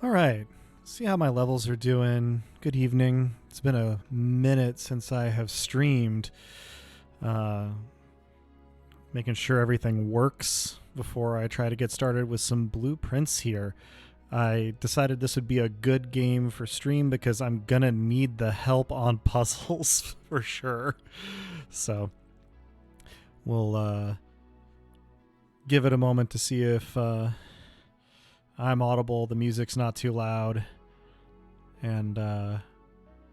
All right. See how my levels are doing. Good evening. It's been a minute since I have streamed. Uh, Making sure everything works before I try to get started with some blueprints here. I decided this would be a good game for stream because I'm gonna need the help on puzzles for sure. So we'll give it a moment to see if I'm audible, the music's not too loud, and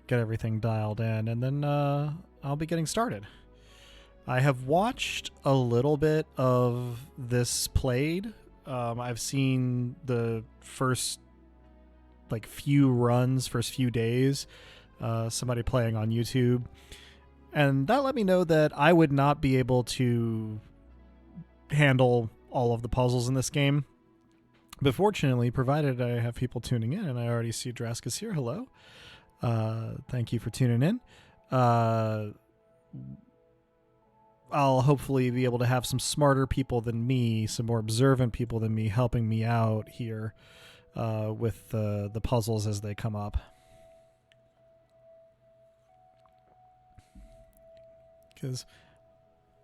get everything dialed in, and then I'll be getting started. I have watched a little bit of this played. I've seen the first few runs, first few days, somebody playing on YouTube, and that let me know that I would not be able to handle all of the puzzles in this game. But fortunately, provided I have people tuning in, and I already see Draskus here. Hello. Thank you for tuning in. I'll hopefully be able to have some smarter people than me, some more observant people than me helping me out here with the puzzles as they come up. Because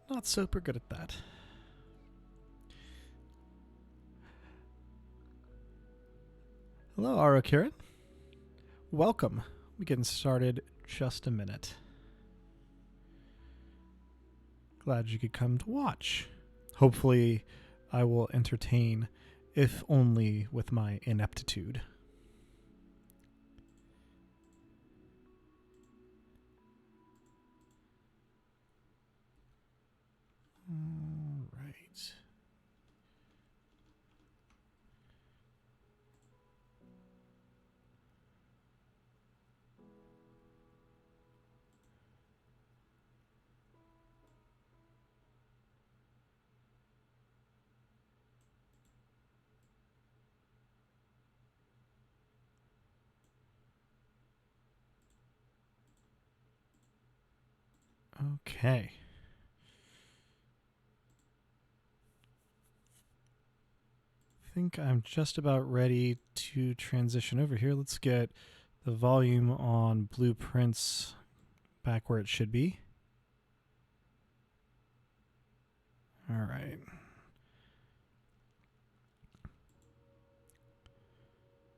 not super good at that. Hello, Aro Kirin. Welcome. We're getting started just a minute. Glad you could come to watch. Hopefully, I will entertain, if only with my ineptitude. All right. Okay. I think I'm just about ready to transition over here. Let's get the volume on blueprints back where it should be. All right.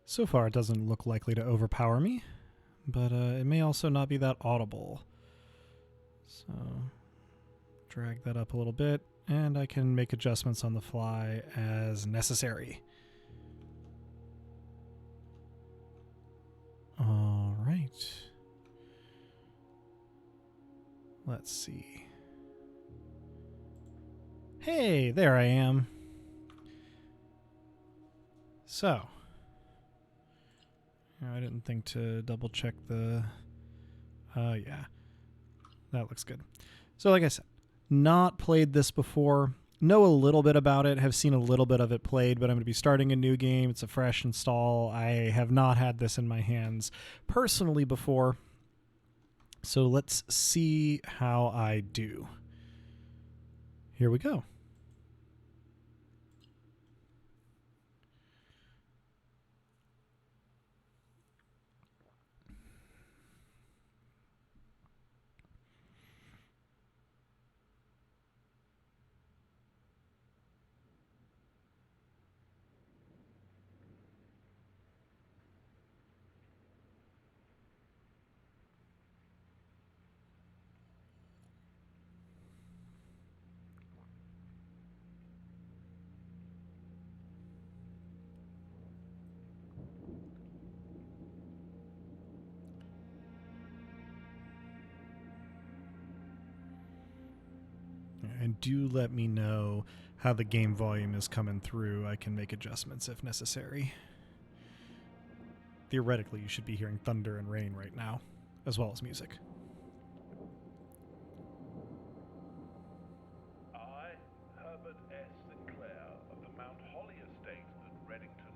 So far, it doesn't look likely to overpower me, but it may also not be that audible. So, drag that up a little bit, and I can make adjustments on the fly as necessary. All right. Let's see. Hey, there I am. So, I didn't think to double check the... yeah. That looks good. So like I said, not played this before. Know a little bit about it, have seen a little bit of it played, but I'm going to be starting a new game. It's a fresh install. I have not had this in my hands personally before. So let's see how I do. Here we go. And do let me know how the game volume is coming through. I can make adjustments if necessary. Theoretically, you should be hearing thunder and rain right now, as well as music. I, Herbert S. Sinclair of the Mount Holly Estate at Reddington,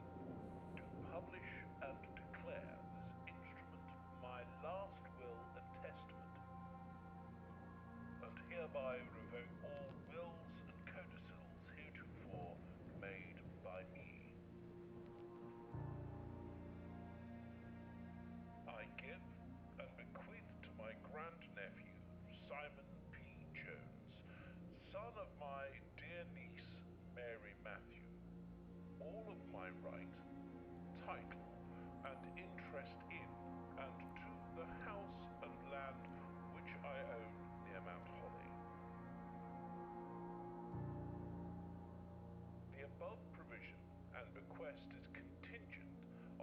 do publish and declare this instrument my last will and testament, and hereby revoke all wills and codicils heretofore made by me.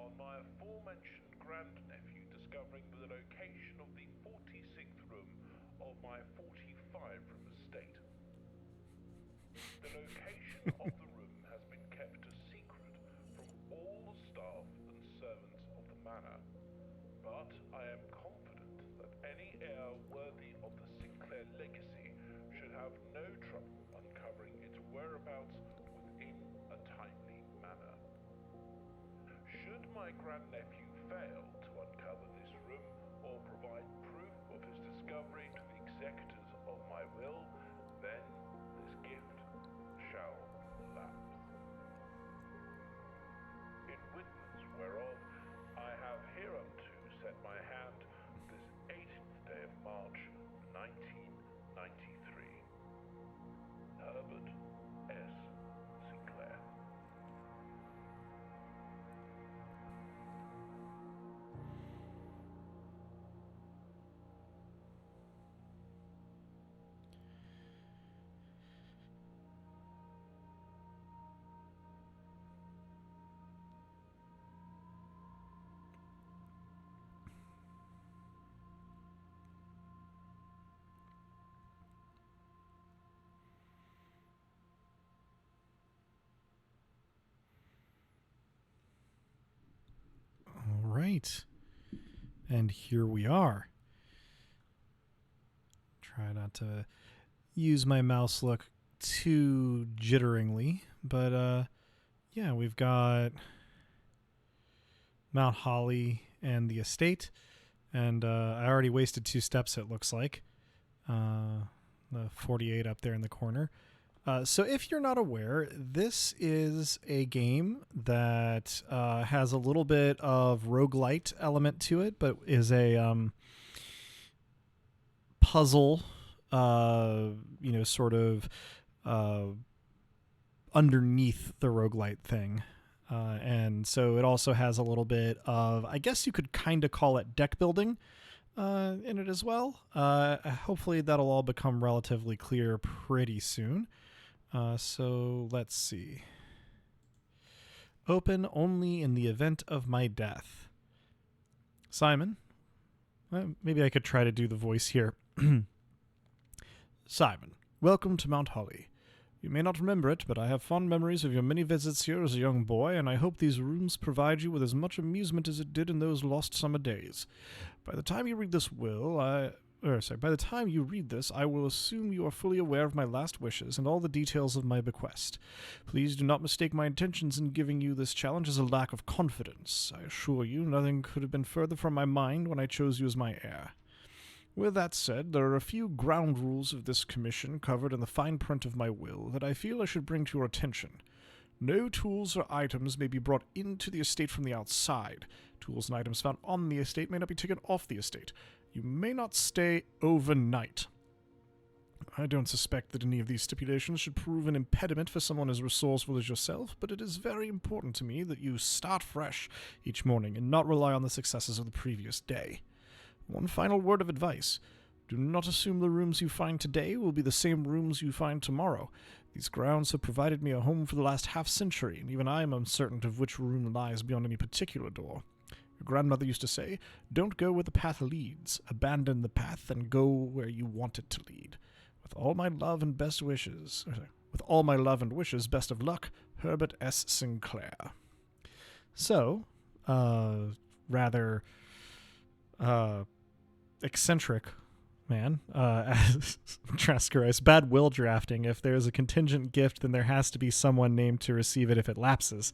on my aforementioned grandnephew discovering the location of the 46th room of my 45-room estate. The location of the room has been kept a secret from all the staff and servants of the manor, but I am confident that any heir worthy of the Sinclair legacy should have no trouble uncovering its whereabouts within a timely manner. Should my grandnephew fail to uncover this room or provide proof of his discovery to the executors of my will, then this gift shall lapse. In witness whereof I have hereunto set my hand this 18th day of March, 1993. Herbert S. Sinclair. All right. And here we are. Try not to use my mouse look too jitteringly, but yeah, we've got Mount Holly and the estate, and I already wasted 2 steps, it looks like. The 48 up there in the corner. So if you're not aware, this is a game that has a little bit of roguelite element to it, but is a puzzle, sort of underneath the roguelite thing. And so it also has a little bit of, I guess you could kind of call it deck building in it as well. Hopefully that'll all become relatively clear pretty soon. So let's see. Open only in the event of my death. Simon? Maybe I could try to do the voice here. Simon, welcome to Mount Holly. You may not remember it, but I have fond memories of your many visits here as a young boy, and I hope these rooms provide you with as much amusement as it did in those lost summer days. By the time you read this, I will assume you are fully aware of my last wishes and all the details of my bequest. Please do not mistake my intentions in giving you this challenge as a lack of confidence. I assure you, nothing could have been further from my mind when I chose you as my heir. With that said, there are a few ground rules of this commission covered in the fine print of my will that I feel I should bring to your attention. No tools or items may be brought into the estate from the outside. Tools and items found on the estate may not be taken off the estate. You may not stay overnight. I don't suspect that any of these stipulations should prove an impediment for someone as resourceful as yourself, but it is very important to me that you start fresh each morning and not rely on the successes of the previous day. One final word of advice. Do not assume the rooms you find today will be the same rooms you find tomorrow. These grounds have provided me a home for the last half-century, and even I am uncertain of which room lies beyond any particular door. Your grandmother used to say, "Don't go where the path leads. Abandon the path and go where you want it to lead. With all my love and best wishes, best of luck, Herbert S. Sinclair." So, rather eccentric man, as Traskerice, bad will drafting. If there's a contingent gift, then there has to be someone named to receive it if it lapses.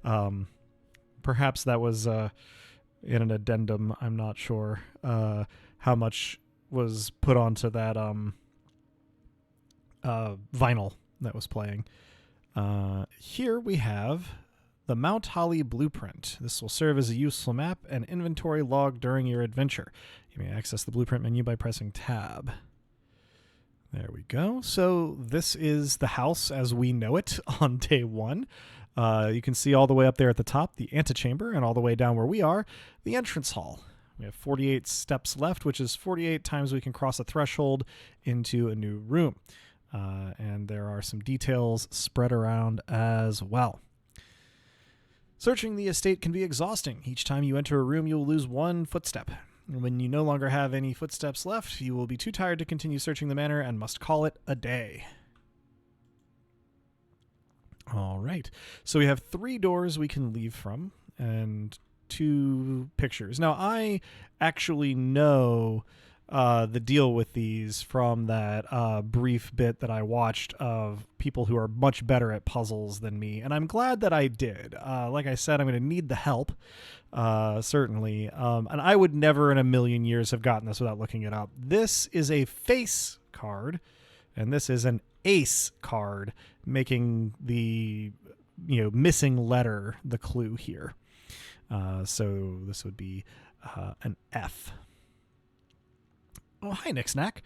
Perhaps that was in an addendum. I'm not sure how much was put onto that vinyl that was playing. Here we have the Mount Holly Blueprint. This will serve as a useful map and inventory log during your adventure. You may access the blueprint menu by pressing Tab. There we go. So this is the house as we know it on day 1. You can see all the way up there at the top, the antechamber, and all the way down where we are, the entrance hall. We have 48 steps left, which is 48 times we can cross a threshold into a new room. And there are some details spread around as well. Searching the estate can be exhausting. Each time you enter a room, you will lose one footstep. When you no longer have any footsteps left, you will be too tired to continue searching the manor and must call it a day. All right. So we have 3 doors we can leave from and 2 pictures. Now, I actually know the deal with these from that brief bit that I watched of people who are much better at puzzles than me, and I'm glad that I did. Like I said, I'm going to need the help, certainly, and I would never in a million years have gotten this without looking it up. This is a face card, and this is an ace card, making the missing letter the clue here. So this would be an F. Oh, hi, Nick Snack.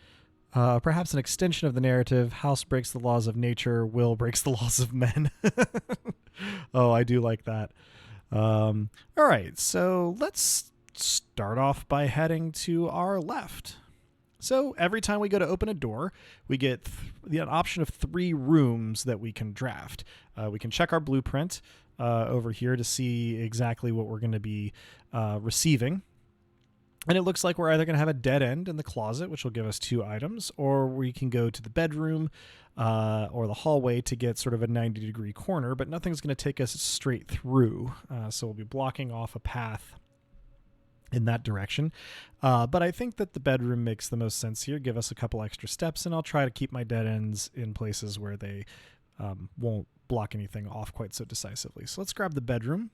Perhaps an extension of the narrative, House breaks the laws of nature, Will breaks the laws of men. Oh, I do like that. All right, so let's start off by heading to our left. So every time we go to open a door, we get an option of 3 rooms that we can draft. We can check our blueprint over here to see exactly what we're going to be receiving. And it looks like we're either going to have a dead end in the closet, which will give us 2 items, or we can go to the bedroom or the hallway to get sort of a 90-degree corner, but nothing's going to take us straight through. So we'll be blocking off a path in that direction. But I think that the bedroom makes the most sense here. Give us a couple extra steps, and I'll try to keep my dead ends in places where they won't block anything off quite so decisively. So let's grab the bedroom.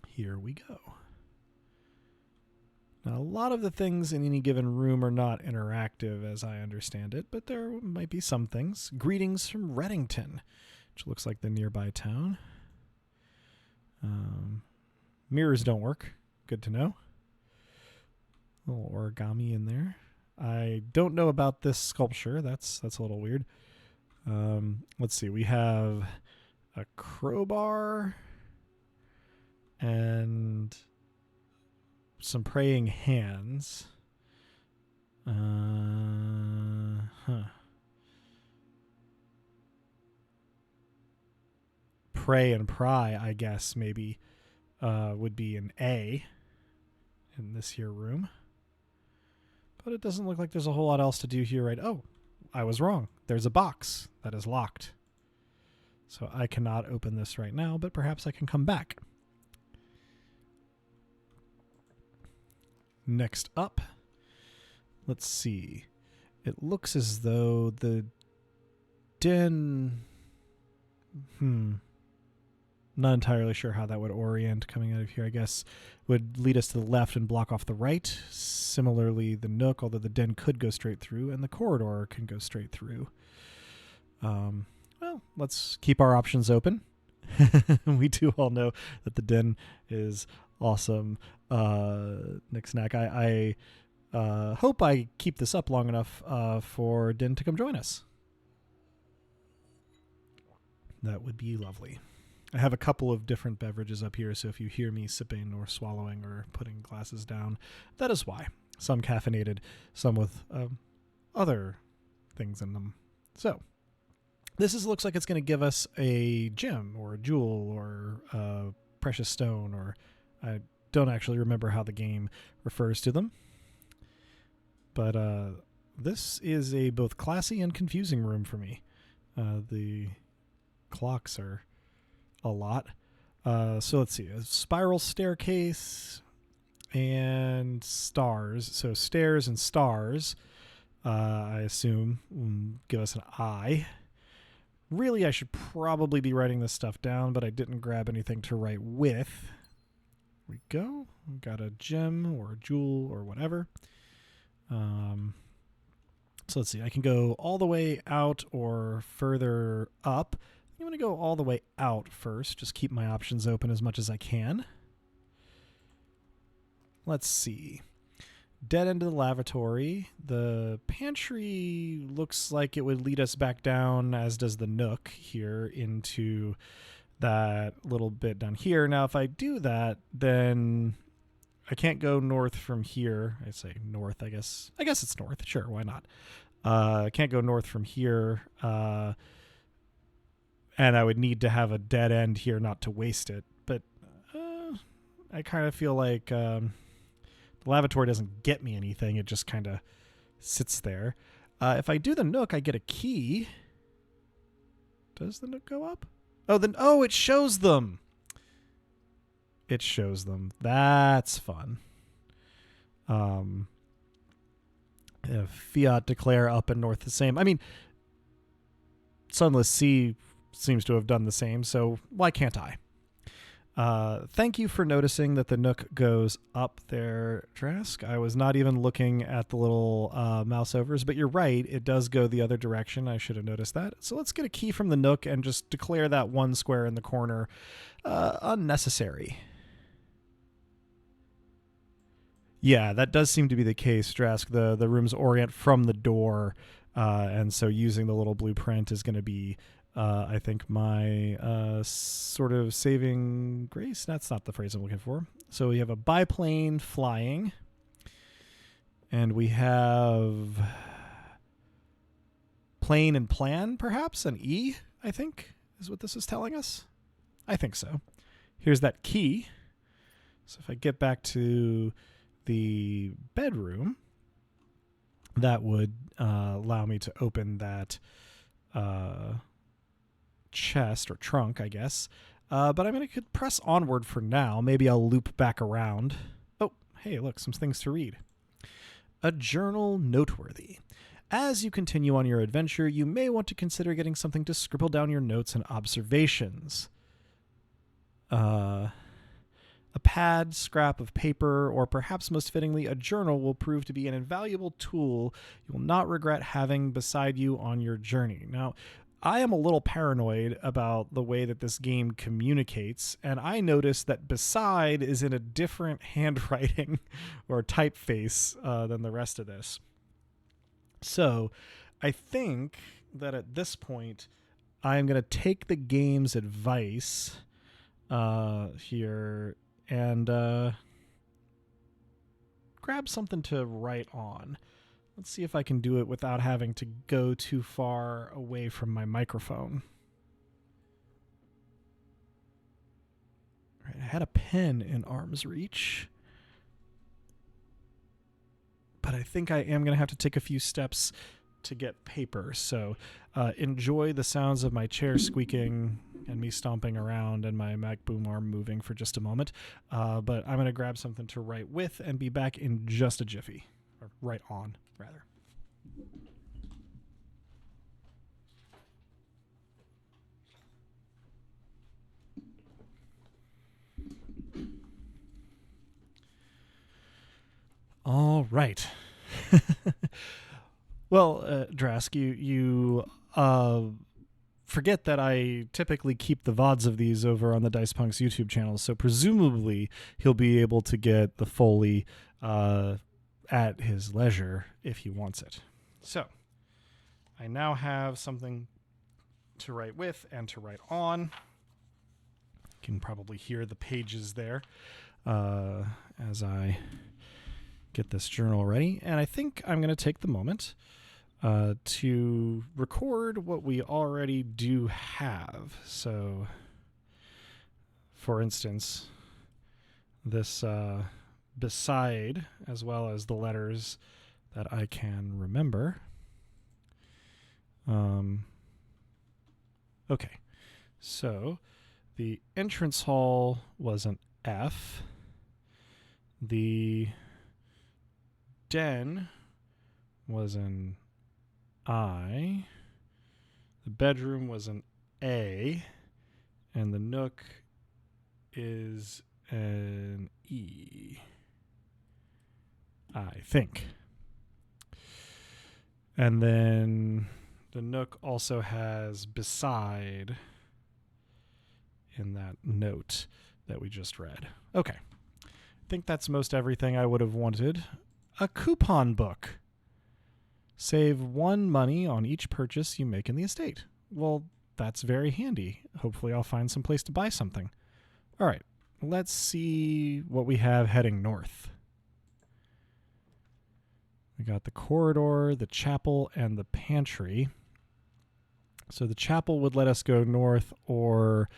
Here we go. Now, a lot of the things in any given room are not interactive, as I understand it, but there might be some things. Greetings from Reddington, which looks like the nearby town. Mirrors don't work. Good to know. A little origami in there. I don't know about this sculpture. That's a little weird. Let's see. We have a crowbar and some praying hands. Pray and pry, I guess, maybe would be an A in this here room. But it doesn't look like there's a whole lot else to do here, right? Oh, I was wrong. There's a box that is locked. So I cannot open this right now, but perhaps I can come back. Next up, let's see. It looks as though the den... Not entirely sure how that would orient coming out of here. I guess would lead us to the left and block off the right. Similarly, the nook, although the den could go straight through, and the corridor can go straight through. Well, let's keep our options open. We do all know that the den is awesome. Nick Snack, I hope I keep this up long enough for Den to come join us. That would be lovely. I have a couple of different beverages up here, so if you hear me sipping or swallowing or putting glasses down, that is why. Some caffeinated, some with other things in them. So, looks like it's going to give us a gem or a jewel or a precious stone, or I don't actually remember how the game refers to them. But this is a both classy and confusing room for me. The clocks are a lot. So let's see. A spiral staircase and stars. So stairs and stars, I assume, give us an I. Really, I should probably be writing this stuff down, but I didn't grab anything to write with. Here we go. We've got a gem or a jewel or whatever. So let's see. I can go all the way out or further up. I'm going to go all the way out first. Just keep my options open as much as I can. Let's see. Dead end of the lavatory. The pantry looks like it would lead us back down, as does the nook here, into that little bit down here. Now, if I do that, then I can't go north from here. I say north, I guess. I guess it's north. Sure, why not? I can't go north from here. and I would need to have a dead end here not to waste it. But I kind of feel like the lavatory doesn't get me anything. It just kind of sits there. If I do the Nook, I get a key. Does the Nook go up? Oh, it shows them. It shows them. That's fun. Fiat, declare, up and north the same. I mean, Sunless Sea seems to have done the same, so why can't I? Thank you for noticing that the Nook goes up there, Drask. I was not even looking at the little mouse overs, but you're right. It does go the other direction. I should have noticed that. So let's get a key from the Nook and just declare that one square in the corner unnecessary. Yeah, that does seem to be the case, Drask. The rooms orient from the door, and so using the little blueprint is going to be, I think, my sort of saving grace. That's not the phrase I'm looking for. So we have a biplane flying, and we have plane and plan, perhaps, an E, I think, is what this is telling us. I think so. Here's that key. So if I get back to the bedroom, that would allow me to open that chest or trunk, I guess. But I'm going to press onward for now. Maybe I'll loop back around. Oh, hey, look, some things to read. A journal noteworthy. As you continue on your adventure, you may want to consider getting something to scribble down your notes and observations. A pad, scrap of paper, or perhaps most fittingly, a journal will prove to be an invaluable tool you will not regret having beside you on your journey. Now, I am a little paranoid about the way that this game communicates, and I noticed that beside is in a different handwriting or typeface than the rest of this. So I think that at this point, I'm going to take the game's advice here and grab something to write on. Let's see if I can do it without having to go too far away from my microphone. All right, I had a pen in arm's reach, but I think I am going to have to take a few steps to get paper. So enjoy the sounds of my chair squeaking and me stomping around and my Mac boom arm moving for just a moment. But I'm going to grab something to write with and be back in just a jiffy. Or write on, rather. All right. Well, Drask, you forget that I typically keep the VODs of these over on the Dice Punks YouTube channel, so presumably he'll be able to get the Foley at his leisure if he wants it. So, I now have something to write with and to write on. You can probably hear the pages there as I get this journal ready. And I think I'm going to take the moment to record what we already do have. So, for instance, this beside, as well as the letters that I can remember. Okay, so the entrance hall was an F. The den was an I. The bedroom was an A. And the nook is an E, I think. And then the nook also has beside in that note that we just read. Okay. I think that's most everything I would have wanted. A coupon book. Save 1 money on each purchase you make in the estate. Well, that's very handy. Hopefully I'll find some place to buy something. All right, let's see what we have heading north. We got the corridor, the chapel, and the pantry. So the chapel would let us go north or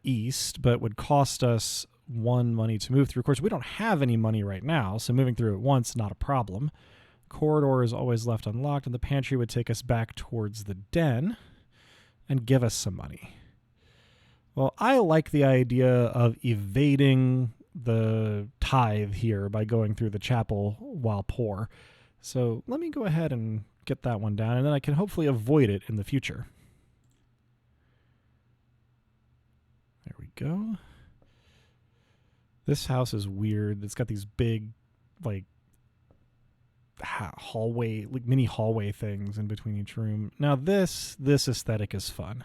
east, but would cost us 1 money to move through. Of course, we don't have any money right now, so moving through at once, not a problem. Corridor is always left unlocked, and the pantry would take us back towards the den and give us some money. Well, I like the idea of evading the tithe here by going through the chapel while poor. So let me go ahead and get that one down, and then I can hopefully avoid it in the future. There we go. This house is weird. It's got these big, like, hallway, like mini hallway things in between each room. Now this aesthetic is fun.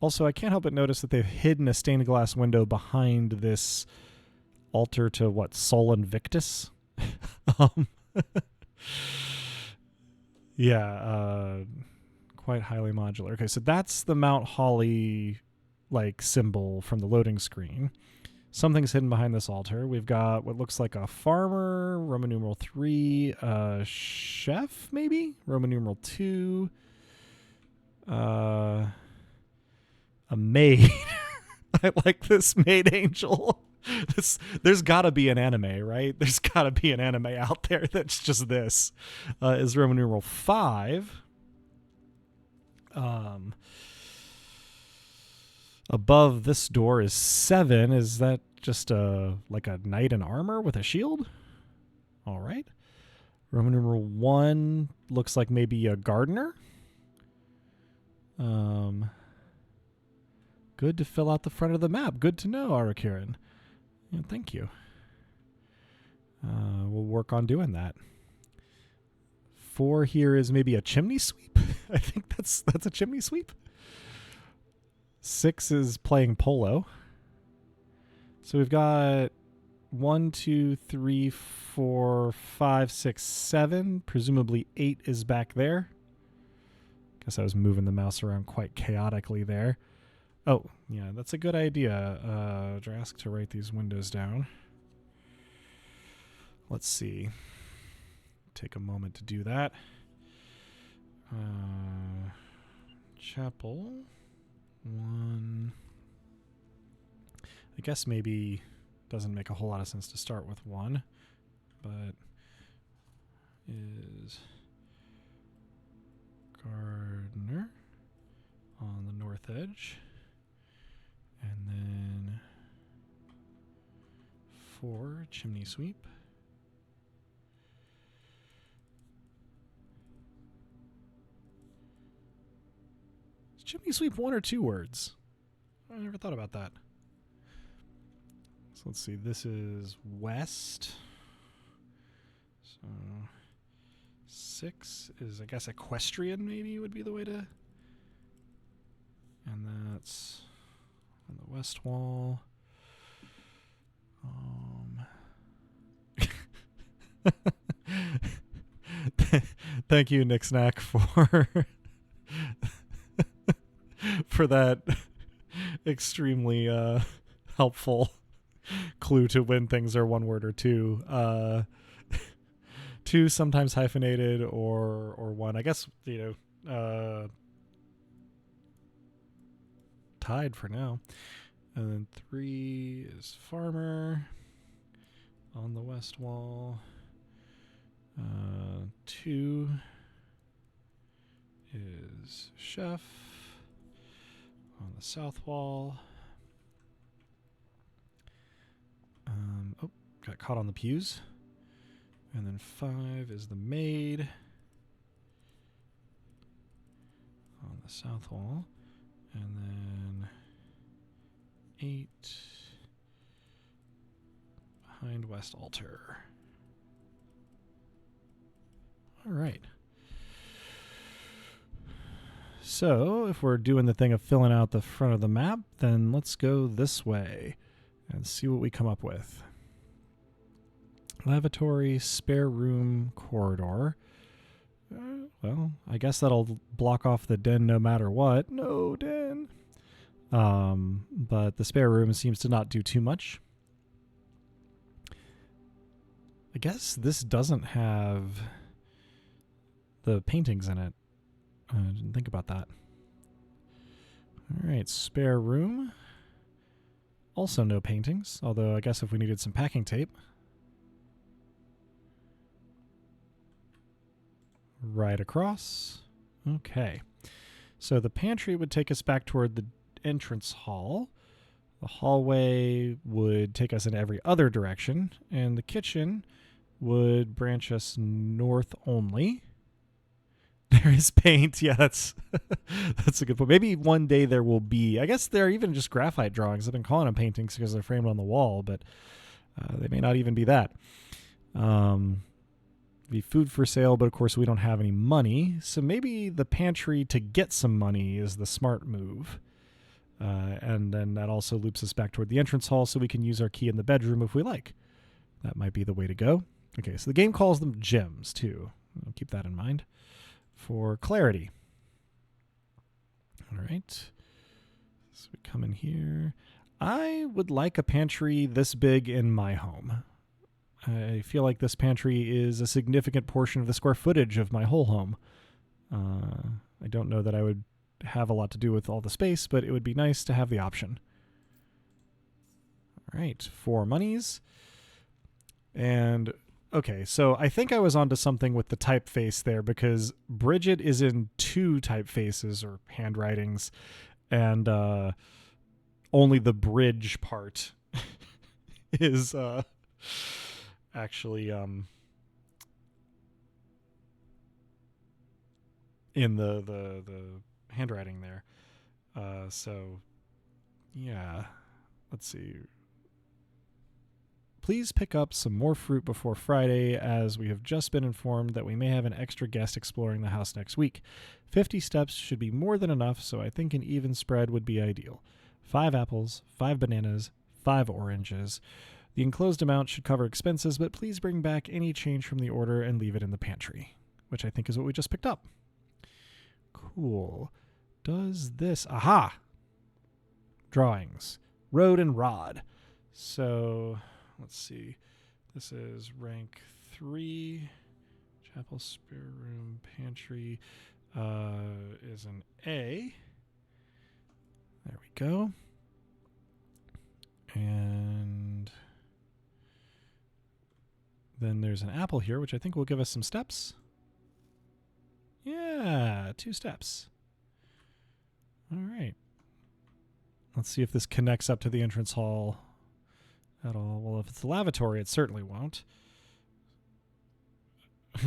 Also, I can't help but notice that they've hidden a stained glass window behind this altar to what, Sol Invictus? Yeah, quite highly modular. Okay, so that's the Mount Holly like symbol from the loading screen. Something's hidden behind this altar. We've got what looks like a farmer, Roman numeral 3, chef, maybe? Roman numeral 2. A maid. I like this maid angel. There's got to be an anime, right? There's got to be an anime out there that's just this. Is Roman numeral 5. Above this door is 7. Is that just like a knight in armor with a shield? All right. Roman numeral 1 looks like maybe a gardener. Good to fill out the front of the map. Good to know, Arakiran. Yeah, thank you. We'll work on doing that. 4 here is maybe a chimney sweep. I think that's a chimney sweep. 6 is playing polo. So we've got 1, 2, 3, 4, 5, 6, 7. Presumably 8 is back there. Guess I was moving the mouse around quite chaotically there. Oh, yeah, that's a good idea, Drask, to write these windows down. Let's see. Take a moment to do that. Chapel 1. I guess maybe doesn't make a whole lot of sense to start with 1, but is gardener on the north edge. And then 4, chimney sweep. Is chimney sweep 1 or 2 words? I never thought about that. So let's see. This is west. So 6 is, I guess, equestrian maybe would be the way to. And that's on the west wall. Thank you, Nick Snack, for that extremely helpful clue to when things are 1 word or 2. 2 sometimes hyphenated or 1. I guess, tied for now. And then 3 is farmer on the west wall. 2 is chef on the south wall. Got caught on the pews. And then 5 is the maid on the south wall. And then 8 behind west altar. All right. So if we're doing the thing of filling out the front of the map, then let's go this way and see what we come up with. Lavatory, spare room, corridor. Well, I guess that'll block off the den no matter what. No den. But the spare room seems to not do too much. I guess this doesn't have the paintings in it. I didn't think about that. All right, spare room. Also no paintings, although I guess if we needed some packing tape. Right across. Okay. So the pantry would take us back toward the entrance hall. The hallway would take us in every other direction, and the kitchen would branch us north only. There is paint. Yeah, that's a good point. Maybe one day there will be. I guess they're even just graphite drawings. I've been calling them paintings because they're framed on the wall, but they may not even be that. Be food for sale, but of course we don't have any money. So maybe the pantry to get some money is the smart move. And then that also loops us back toward the entrance hall so we can use our key in the bedroom if we like. That might be the way to go. Okay, so the game calls them gyms too. I'll keep that in mind for clarity. All right. So we come in here. I would like a pantry this big in my home. I feel like this pantry is a significant portion of the square footage of my whole home. I don't know that I would have a lot to do with all the space, but it would be nice to have the option. All right, 4 monies. And okay, so I think I was onto something with the typeface there because Bridget is in 2 typefaces or handwritings, and only the bridge part is actually in the handwriting there. So yeah, let's see. Please pick up some more fruit before Friday, as we have just been informed that we may have an extra guest exploring the house next week. 50 steps should be more than enough, so I think an even spread would be ideal. 5 apples, 5 bananas, 5 oranges. The enclosed amount should cover expenses, but please bring back any change from the order and leave it in the pantry, which I think is what we just picked up. Cool. Does this... Aha! Drawings. Road and rod. So... let's see. This is rank 3. Chapel, spare room, pantry is an A. There we go. And then there's an apple here, which I think will give us some steps. Yeah, 2 steps. All right. Let's see if this connects up to the entrance hall at all. Well, if it's the lavatory, it certainly won't.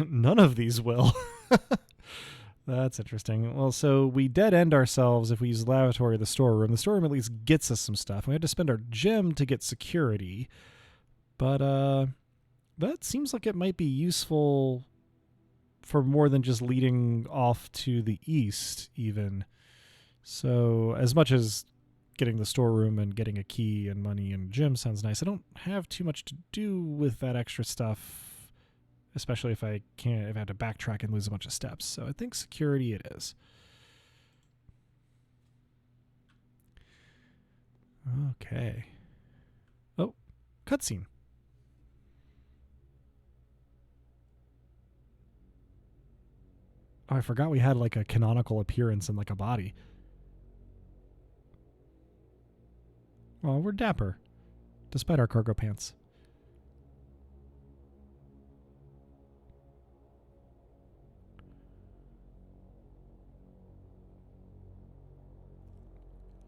None of these will. That's interesting. Well, so we dead end ourselves if we use the lavatory or the storeroom. The storeroom at least gets us some stuff. We had to spend our gem to get security. But that seems like it might be useful for more than just leading off to the east, even. So as much as getting the storeroom and getting a key and money and gem sounds nice, I don't have too much to do with that extra stuff, especially if I have to backtrack and lose a bunch of steps. So I think security it is. Okay. Oh, cutscene. Oh, I forgot we had like a canonical appearance in like a body. Well, we're dapper, despite our cargo pants.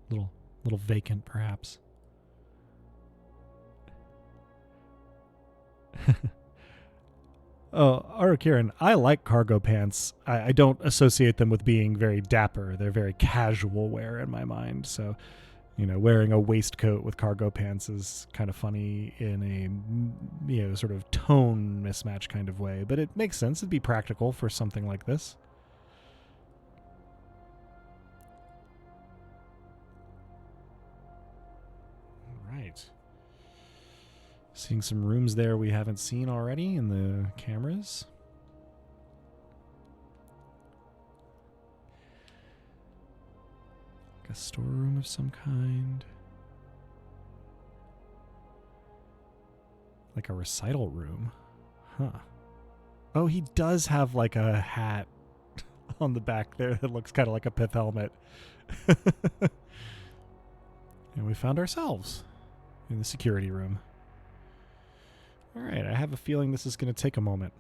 Little vacant, perhaps. Oh, Kieran, I like cargo pants. I don't associate them with being very dapper. They're very casual wear in my mind. So, wearing a waistcoat with cargo pants is kind of funny in a, sort of tone mismatch kind of way. But it makes sense. It'd be practical for something like this. All right. Seeing some rooms there we haven't seen already in the cameras. Like a storeroom of some kind. Like a recital room. Huh. Oh, he does have like a hat on the back there that looks kind of like a pith helmet. And we found ourselves in the security room. All right, I have a feeling this is going to take a moment.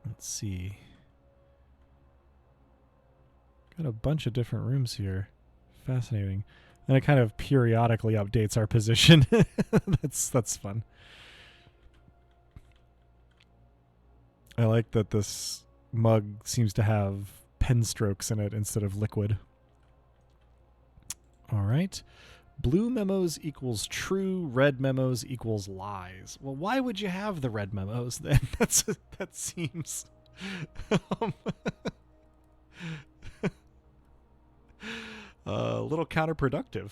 Let's see. Got a bunch of different rooms here. Fascinating. And it kind of periodically updates our position. That's fun. I like that this mug seems to have pen strokes in it instead of liquid. All right. Blue memos equals true. Red memos equals lies. Well, why would you have the red memos then? That seems a little counterproductive.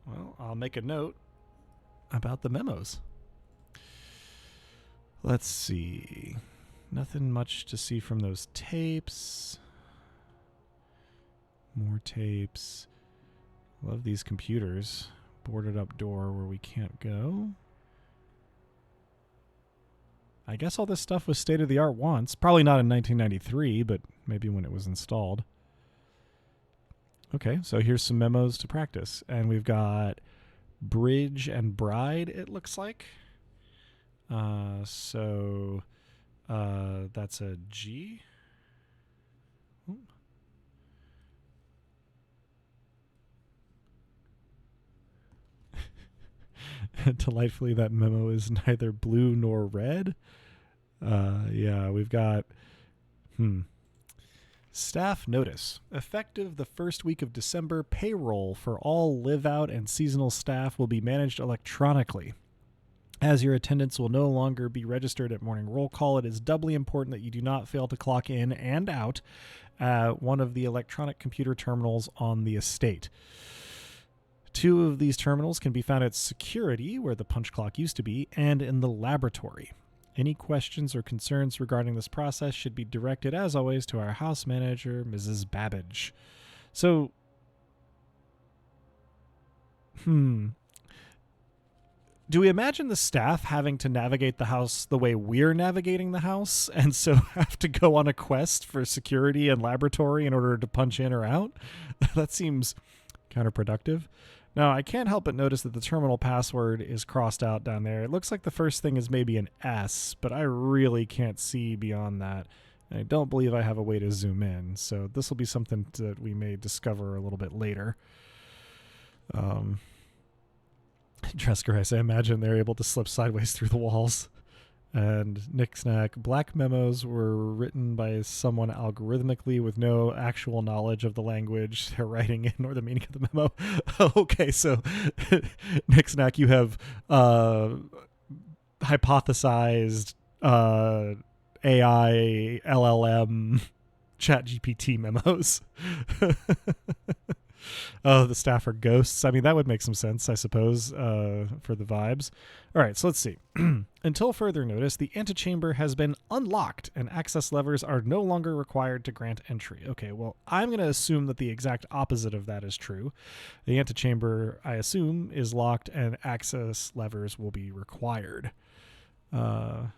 Well, I'll make a note about the memos. Let's see. Nothing much to see from those tapes. More tapes. Love these computers. Boarded up door where we can't go. I guess all this stuff was state of the art once. Probably not in 1993, but maybe when it was installed. Okay, so here's some memos to practice. And we've got Bridge and Bride, it looks like. So that's a G. Ooh. Delightfully, that memo is neither blue nor red. Yeah, we've got... Staff notice. Effective the first week of December, payroll for all live-out and seasonal staff will be managed electronically. As your attendance will no longer be registered at morning roll call, it is doubly important that you do not fail to clock in and out at one of the electronic computer terminals on the estate. 2 of these terminals can be found at security, where the punch clock used to be, and in the laboratory. Any questions or concerns regarding this process should be directed, as always, to our house manager, Mrs. Babbage. So, do we imagine the staff having to navigate the house the way we're navigating the house, and so have to go on a quest for security and laboratory in order to punch in or out? That seems counterproductive. Now, I can't help but notice that the terminal password is crossed out down there. It looks like the first thing is maybe an S, but I really can't see beyond that. And I don't believe I have a way to zoom in, so this will be something that we may discover a little bit later. Trescaress, I imagine they're able to slip sideways through the walls. And Nicksnack, black memos were written by someone algorithmically with no actual knowledge of the language they're writing in or the meaning of the memo. Okay, so Nicksnack, you have hypothesized AI, LLM, ChatGPT memos. Oh, the staff are ghosts. I mean, that would make some sense, I suppose, for the vibes. All right, so let's see. Until further notice, the antechamber has been unlocked and access levers are no longer required to grant entry. Okay, well, I'm going to assume that the exact opposite of that is true. The antechamber, I assume, is locked and access levers will be required. And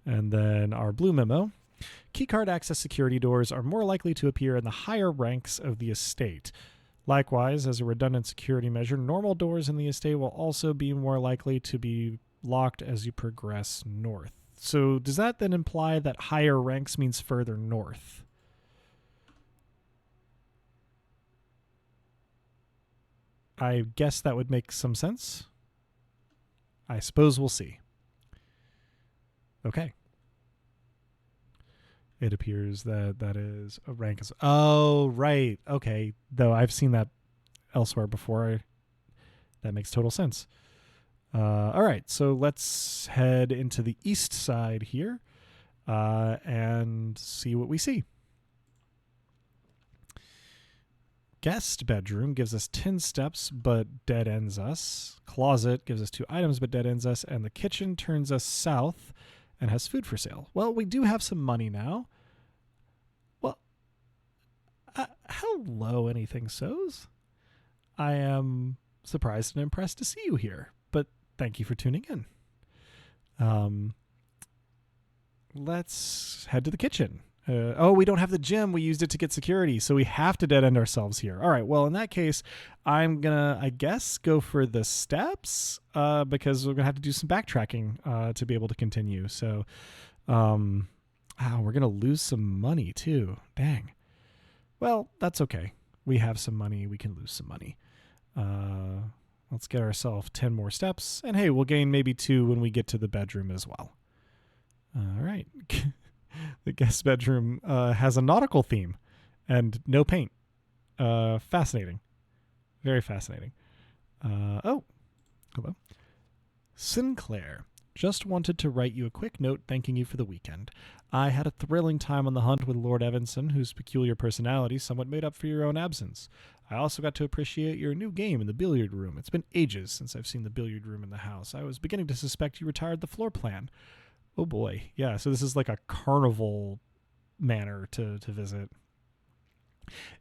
then our blue memo. Keycard access security doors are more likely to appear in the higher ranks of the estate. Likewise, as a redundant security measure, normal doors in the estate will also be more likely to be locked as you progress north. So does that then imply that higher ranks means further north? I guess that would make some sense. I suppose we'll see. Okay. It appears that that is a rank. Oh, right. Okay. Though I've seen that elsewhere before. That makes total sense. All right. So let's head into the east side here and see what we see. Guest bedroom gives us 10 steps, but dead ends us. Closet gives us 2 items, but dead ends us. And the kitchen turns us south and has food for sale. Well, we do have some money now. Well, hello, Anything So's. I am surprised and impressed to see you here, but thank you for tuning in. Let's head to the kitchen. We don't have the gym. We used it to get security, so we have to dead end ourselves here. All right. Well, in that case, I'm gonna, I guess, go for the steps because we're gonna have to do some backtracking to be able to continue. So, we're gonna lose some money too. Dang. Well, that's okay. We have some money. We can lose some money. Let's get ourselves 10 more steps, and hey, we'll gain maybe 2 when we get to the bedroom as well. All right. The guest bedroom has a nautical theme and no paint. Fascinating. Very fascinating. Hello. Sinclair. Just wanted to write you a quick note thanking you for the weekend. I had a thrilling time on the hunt with Lord Evanson, whose peculiar personality somewhat made up for your own absence. I also got to appreciate your new game in the billiard room. It's been ages since I've seen the billiard room in the house. I was beginning to suspect you retired the floor plan. Oh boy. Yeah, so this is like a carnival manor to visit.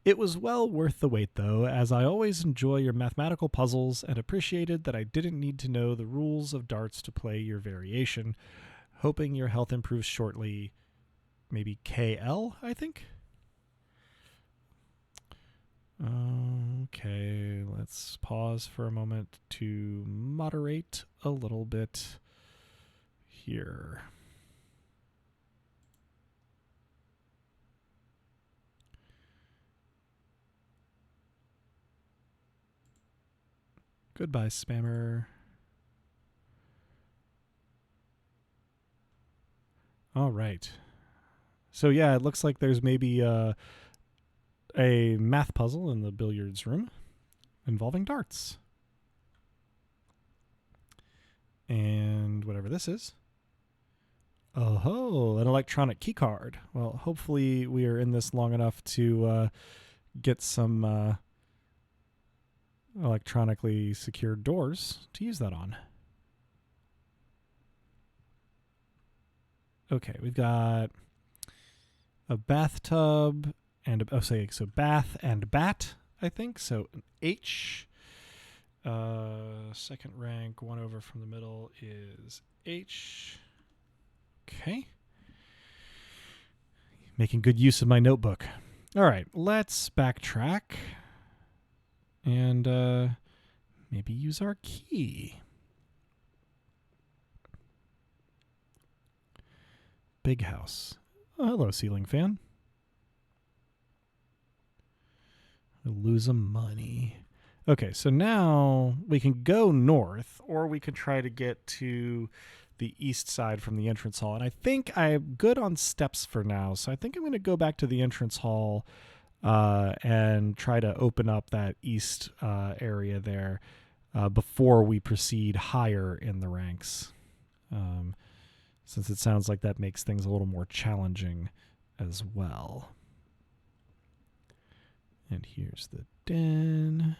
It was well worth the wait, though, as I always enjoy your mathematical puzzles and appreciated that I didn't need to know the rules of darts to play your variation. Hoping your health improves shortly. Maybe KL, I think? Okay, let's pause for a moment to moderate a little bit here. Goodbye, spammer. All right. So yeah, it looks like there's maybe a math puzzle in the billiards room involving darts. And whatever this is. Oh, an electronic key card. Well, hopefully we are in this long enough to get some electronically secured doors to use that on. Okay, we've got a bathtub and so bath and bat, I think. So an H. Second rank, 1 over from the middle is H. Okay. Making good use of my notebook. All right, let's backtrack and maybe use our key. Big house. Oh, hello, ceiling fan. We'll lose some money. Okay, so now we can go north, or we can try to get to the east side from the entrance hall. And I think I'm good on steps for now, so I think I'm going to go back to the entrance hall and try to open up that east area there before we proceed higher in the ranks. Since it sounds like that makes things a little more challenging as well. And here's the den.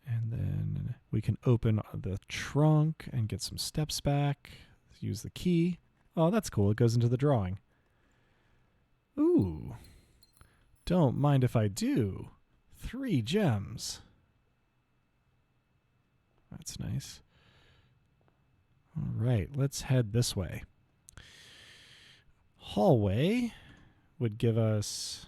And then we can open the trunk and get some steps back. Use the key. Oh, that's cool. It goes into the drawing. Ooh. Don't mind if I do. 3 gems. That's nice. All right, let's head this way. Hallway would give us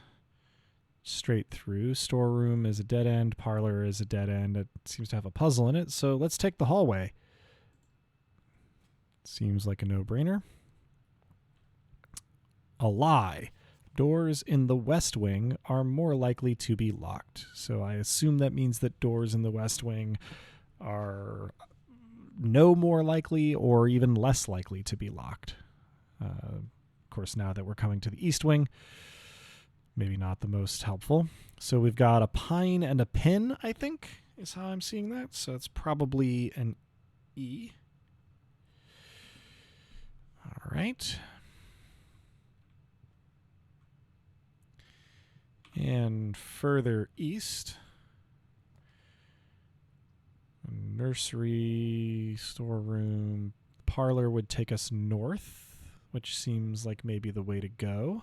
straight through. Storeroom is a dead end. Parlor is a dead end. It seems to have a puzzle in it, so let's take the hallway. Seems like a no-brainer. A lie. Doors in the west wing are more likely to be locked. So I assume that means that doors in the west wing are no more likely or even less likely to be locked. Of course, now that we're coming to the east wing, maybe not the most helpful. So we've got a pine and a pin, I think, is how I'm seeing that. So it's probably an E. All right. And further east, nursery, storeroom, parlor would take us north, which seems like maybe the way to go,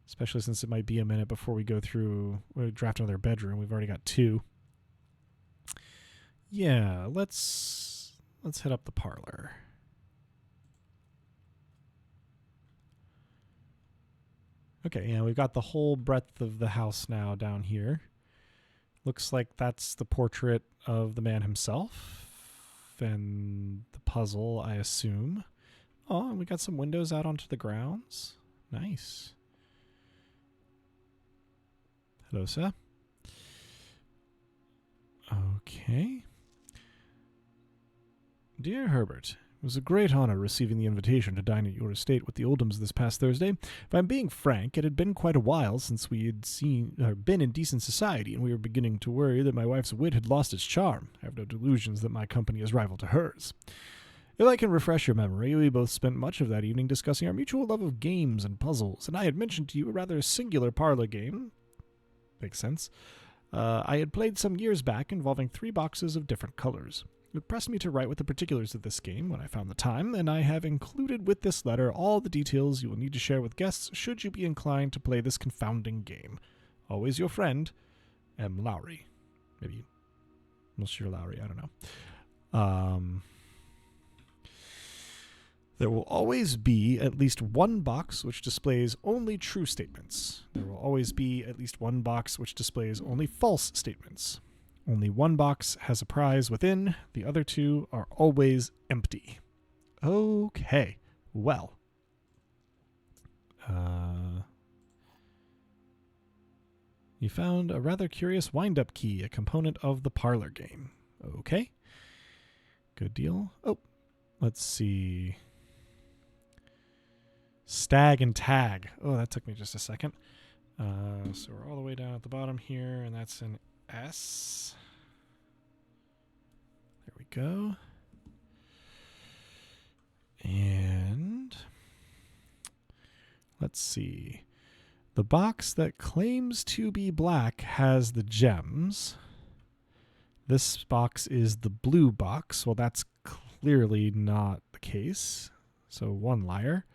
especially since it might be a minute before we go through, we draft another bedroom. We've already got 2. Yeah, let's hit up the parlor. Okay, yeah, we've got the whole breadth of the house now down here. Looks like that's the portrait of the man himself and the puzzle, I assume. Oh, and we got some windows out onto the grounds. Nice. Hello, sir. Okay. Dear Herbert, it was a great honor receiving the invitation to dine at your estate with the Oldhams this past Thursday. If I'm being frank, it had been quite a while since we had been in decent society, and we were beginning to worry that my wife's wit had lost its charm. I have no delusions that my company is rival to hers. If I can refresh your memory, we both spent much of that evening discussing our mutual love of games and puzzles, and I had mentioned to you a rather singular parlor game. Makes sense. I had played some years back involving 3 boxes of different colors. It pressed me to write with the particulars of this game when I found the time, and I have included with this letter all the details you will need to share with guests should you be inclined to play this confounding game. Always your friend, M. Lowry. Maybe Monsieur Lowry, I don't know. There will always be at least one box which displays only true statements. There will always be at least one box which displays only false statements. Only one box has a prize within. The other 2 are always empty. Okay. Well. You found a rather curious wind-up key, a component of the parlor game. Okay. Good deal. Oh, let's see. Stag and tag. Oh, that took me just a second. So we're all the way down at the bottom here, and that's an S. There we go. And let's see. The box that claims to be black has the gems. This box is the blue box. Well, that's clearly not the case. So one liar.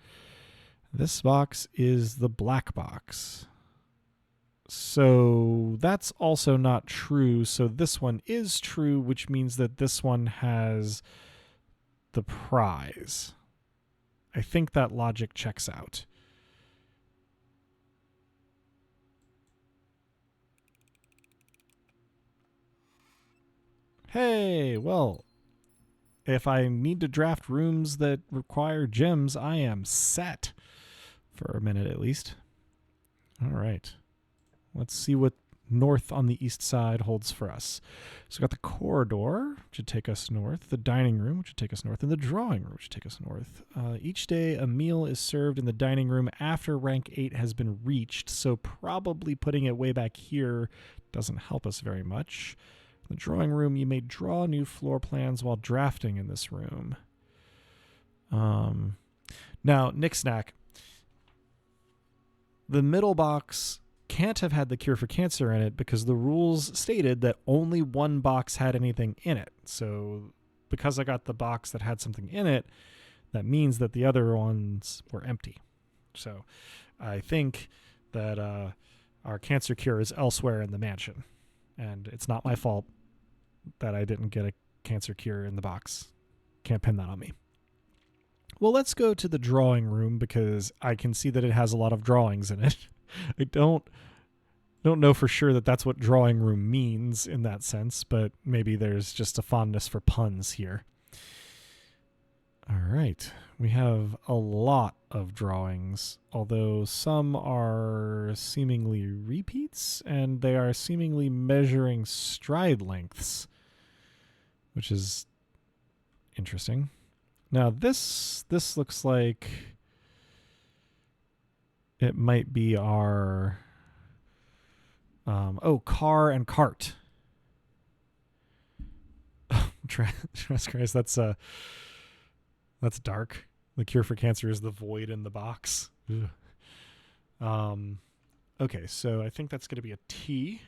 This box is the black box. So that's also not true. So this one is true, which means that this one has the prize. I think that logic checks out. Hey, well, if I need to draft rooms that require gems, I am set. For a minute, at least. All right. Let's see what north on the east side holds for us. So we've got the corridor, which would take us north, the dining room, which would take us north, and the drawing room, which would take us north. Each day, a meal is served in the dining room after rank 8 has been reached, so probably putting it way back here doesn't help us very much. In the drawing room, you may draw new floor plans while drafting in this room. Now, Nick-Snack. The middle box can't have had the cure for cancer in it because the rules stated that only one box had anything in it. So because I got the box that had something in it, that means that the other ones were empty. So I think that our cancer cure is elsewhere in the mansion. And it's not my fault that I didn't get a cancer cure in the box. Can't pin that on me. Well, let's go to the drawing room because I can see that it has a lot of drawings in it. I don't know for sure that that's what drawing room means in that sense, but maybe there's just a fondness for puns here. All right. We have a lot of drawings, although some are seemingly repeats and they are seemingly measuring stride lengths, which is interesting. Now, this looks like it might be our car and cart. Christ, that's dark. The cure for cancer is the void in the box. Okay, so I think that's going to be a T,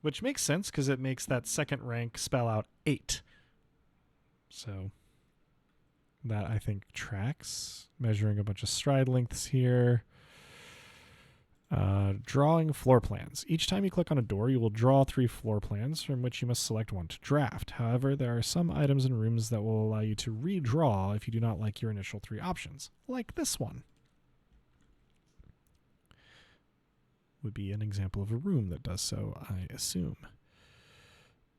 which makes sense because it makes that second rank spell out 8. So that, I think, tracks. Measuring a bunch of stride lengths here. Drawing floor plans. Each time you click on a door, you will draw 3 floor plans from which you must select one to draft. However, there are some items in rooms that will allow you to redraw if you do not like your initial 3 options, like this one. would be an example of a room that does so, I assume.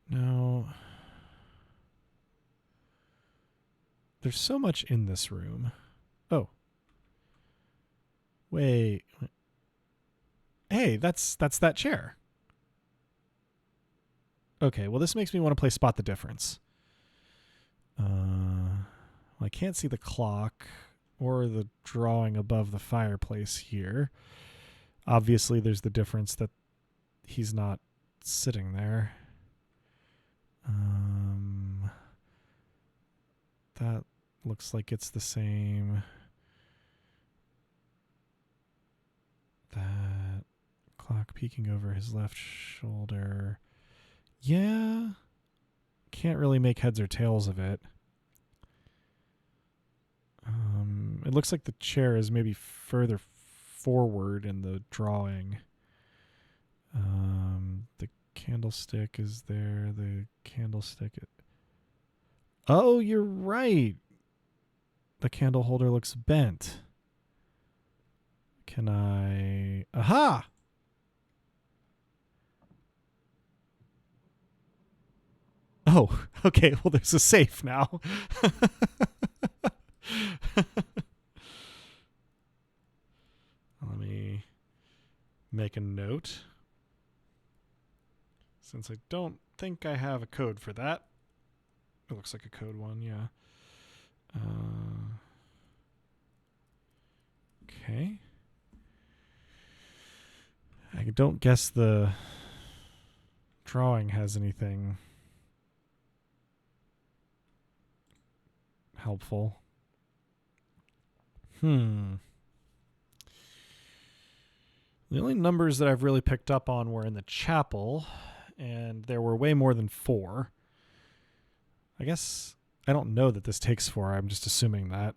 Now, there's so much in this room. Oh. Wait. Hey, that's that chair. Okay, well, this makes me want to play Spot the Difference. Well, I can't see the clock or the drawing above the fireplace here. Obviously, there's the difference that he's not sitting there. That looks like it's the same. That clock peeking over his left shoulder. Yeah. Can't really make heads or tails of it. It looks like the chair is maybe further forward in the drawing. The candlestick is there. The candlestick. Oh, you're right. The candle holder looks bent. Can I... Aha! Oh, okay. Well, there's a safe now. Let me make a note. Since I don't think I have a code for that. It looks like a code one, yeah. Okay. I don't guess the drawing has anything helpful. The only numbers that I've really picked up on were in the chapel, and there were way more than 4. I guess I don't know that this takes 4. I'm just assuming that.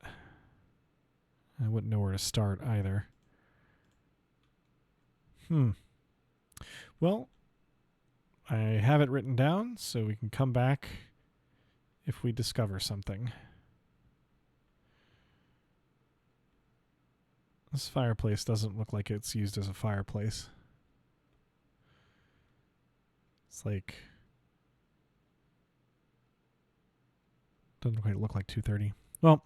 I wouldn't know where to start either. Well, I have it written down, so we can come back if we discover something. This fireplace doesn't look like it's used as a fireplace. It's like... doesn't quite look like 230. Well,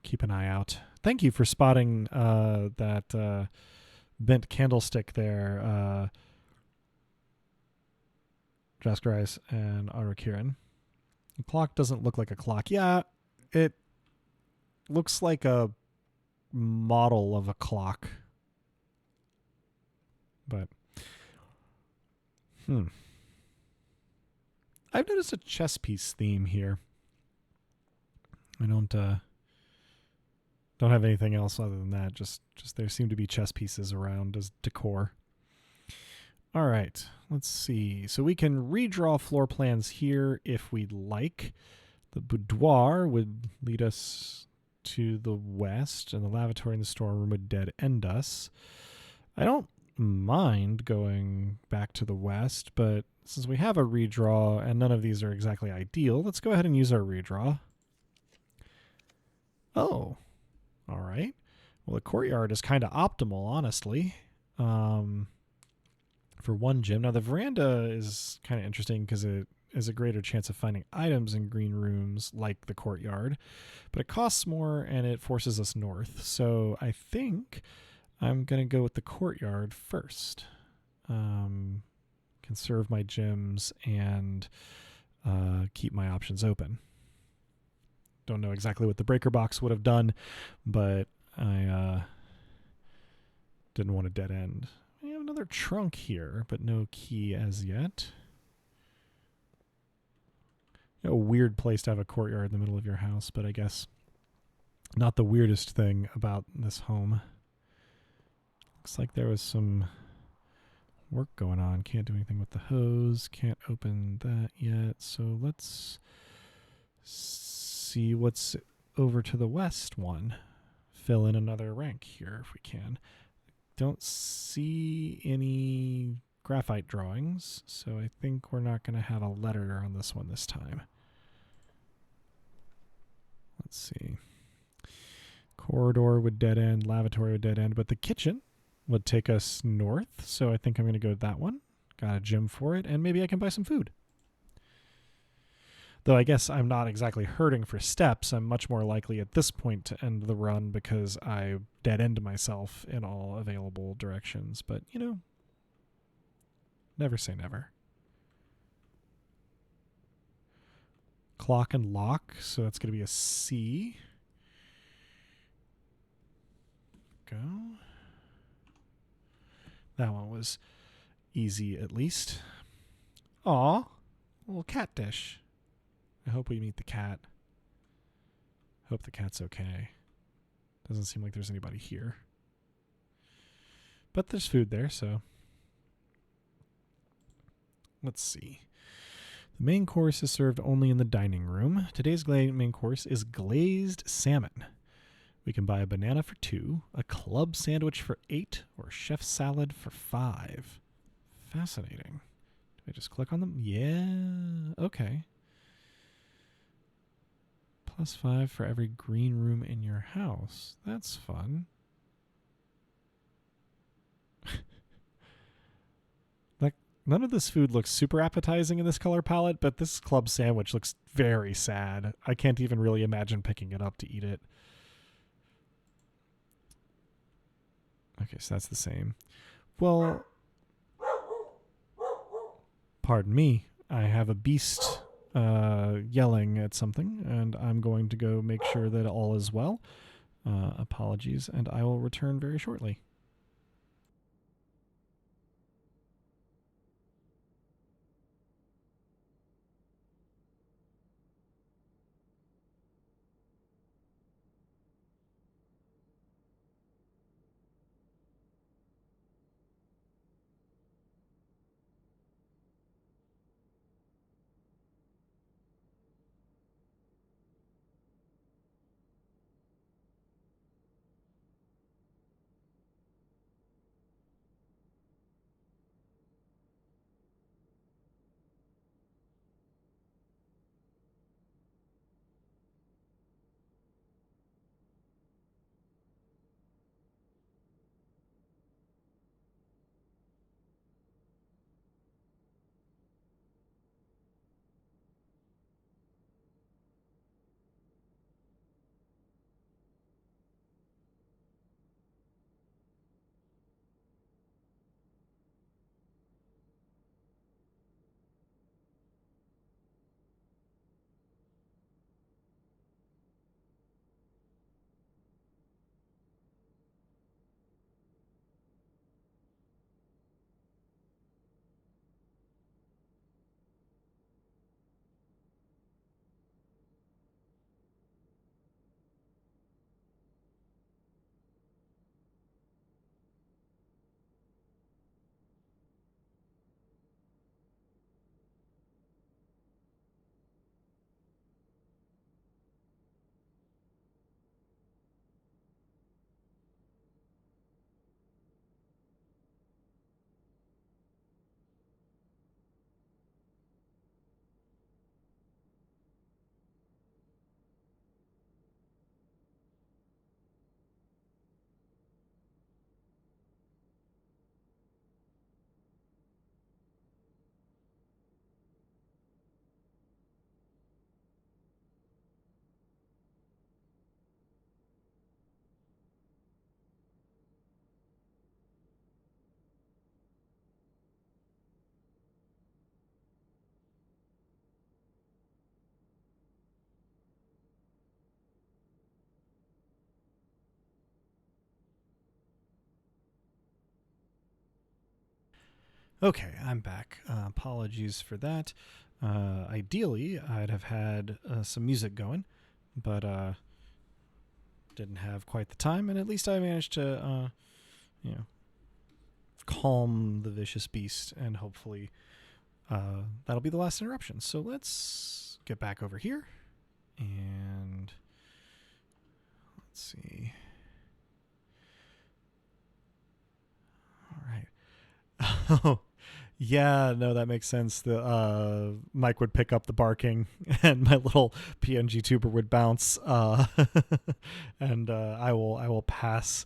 keep an eye out. Thank you for spotting that bent candlestick there, Jaskarice and Arukiran. The clock doesn't look like a clock. Yeah, it looks like a model of a clock. But, I've noticed a chess piece theme here. I don't have anything else other than that. Just there seem to be chess pieces around as decor. All right, let's see. So we can redraw floor plans here if we'd like. The boudoir would lead us to the west, and the lavatory and the storeroom would dead end us. I don't mind going back to the west, but since we have a redraw and none of these are exactly ideal, let's go ahead and use our redraw. Oh, all right. Well, the courtyard is kind of optimal, honestly, for one gym. Now, the veranda is kind of interesting because it is a greater chance of finding items in green rooms like the courtyard, but it costs more and it forces us north. So I think I'm going to go with the courtyard first. Conserve my gyms and keep my options open. Don't know exactly what the breaker box would have done, but I didn't want a dead end. We have another trunk here, but no key as yet. A weird place to have a courtyard in the middle of your house, but I guess not the weirdest thing about this home. Looks like there was some work going on. Can't do anything with the hose. Can't open that yet. So let's see what's over to the west one. Fill in another rank here if we can. Don't see any graphite drawings, so I think we're not going to have a letter on this one this time. Let's see. Corridor would dead end, lavatory would dead end, but the kitchen would take us north, so I think I'm going to go to that one. Got a gym for it, and maybe I can buy some food. Though I guess I'm not exactly hurting for steps. I'm much more likely at this point to end the run because I dead-end myself in all available directions. But, you know, never say never. Clock and lock, so that's going to be a C. Go. That one was easy at least. Aw, little cat dish. I hope we meet the cat. Hope the cat's okay. Doesn't seem like there's anybody here. But there's food there, so. Let's see. The main course is served only in the dining room. Today's main course is glazed salmon. We can buy a banana for 2, a club sandwich for 8, or chef salad for 5. Fascinating. Do I just click on them? Yeah, okay. +5 for every green room in your house. That's fun. Like, none of this food looks super appetizing in this color palette, but this club sandwich looks very sad. I can't even really imagine picking it up to eat it. Okay, so that's the same. Well, pardon me. I have a beast yelling at something, and I'm going to go make sure that all is well. Apologies, and I will return very shortly. Okay, I'm back. Apologies for that. Ideally, I'd have had some music going, but didn't have quite the time, and at least I managed to, calm the vicious beast, and hopefully that'll be the last interruption. So let's get back over here, and let's see. All right. Oh, yeah, no, that makes sense. The Mike would pick up the barking, and my little PNG tuber would bounce. And I will pass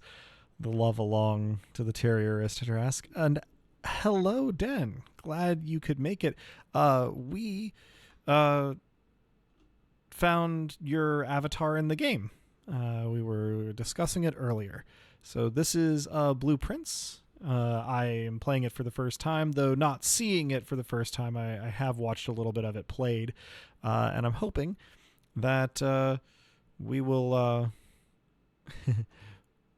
the love along to the Terrierist ask. And hello, Den. Glad you could make it. We found your avatar in the game. We were discussing it earlier. So this is Blueprints. I am playing it for the first time, though not seeing it for the first time. I have watched a little bit of it played, and I'm hoping that we will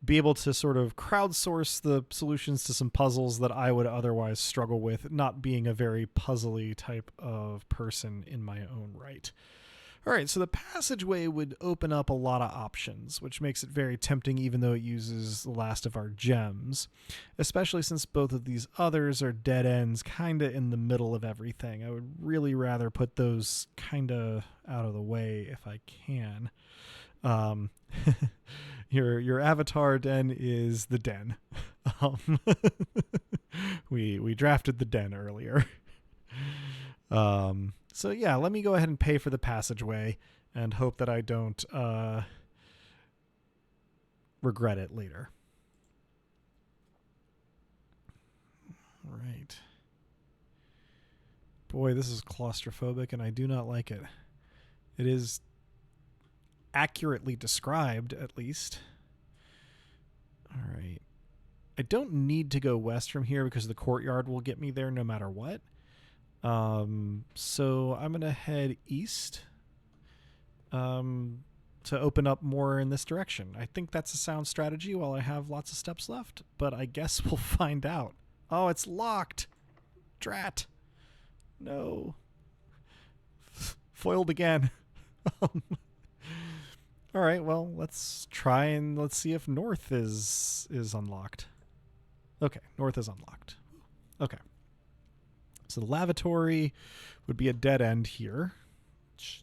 be able to sort of crowdsource the solutions to some puzzles that I would otherwise struggle with, not being a very puzzly type of person in my own right. All right, so the passageway would open up a lot of options, which makes it very tempting even though it uses the last of our gems, especially since both of these others are dead ends kind of in the middle of everything. I would really rather put those kind of out of the way if I can. Your avatar, Den, is the Den. We drafted the Den earlier. So yeah, let me go ahead and pay for the passageway and hope that I don't regret it later. All right. Boy, this is claustrophobic and I do not like it. It is accurately described, at least. All right. I don't need to go west from here because the courtyard will get me there no matter what. So I'm going to head east to open up more in this direction. I think that's a sound strategy while I have lots of steps left, but I guess we'll find out. Oh, it's locked. Drat. No. Foiled again. All right, well, let's try and let's see if north is unlocked. Okay, north is unlocked. Okay. So the lavatory would be a dead end here, which,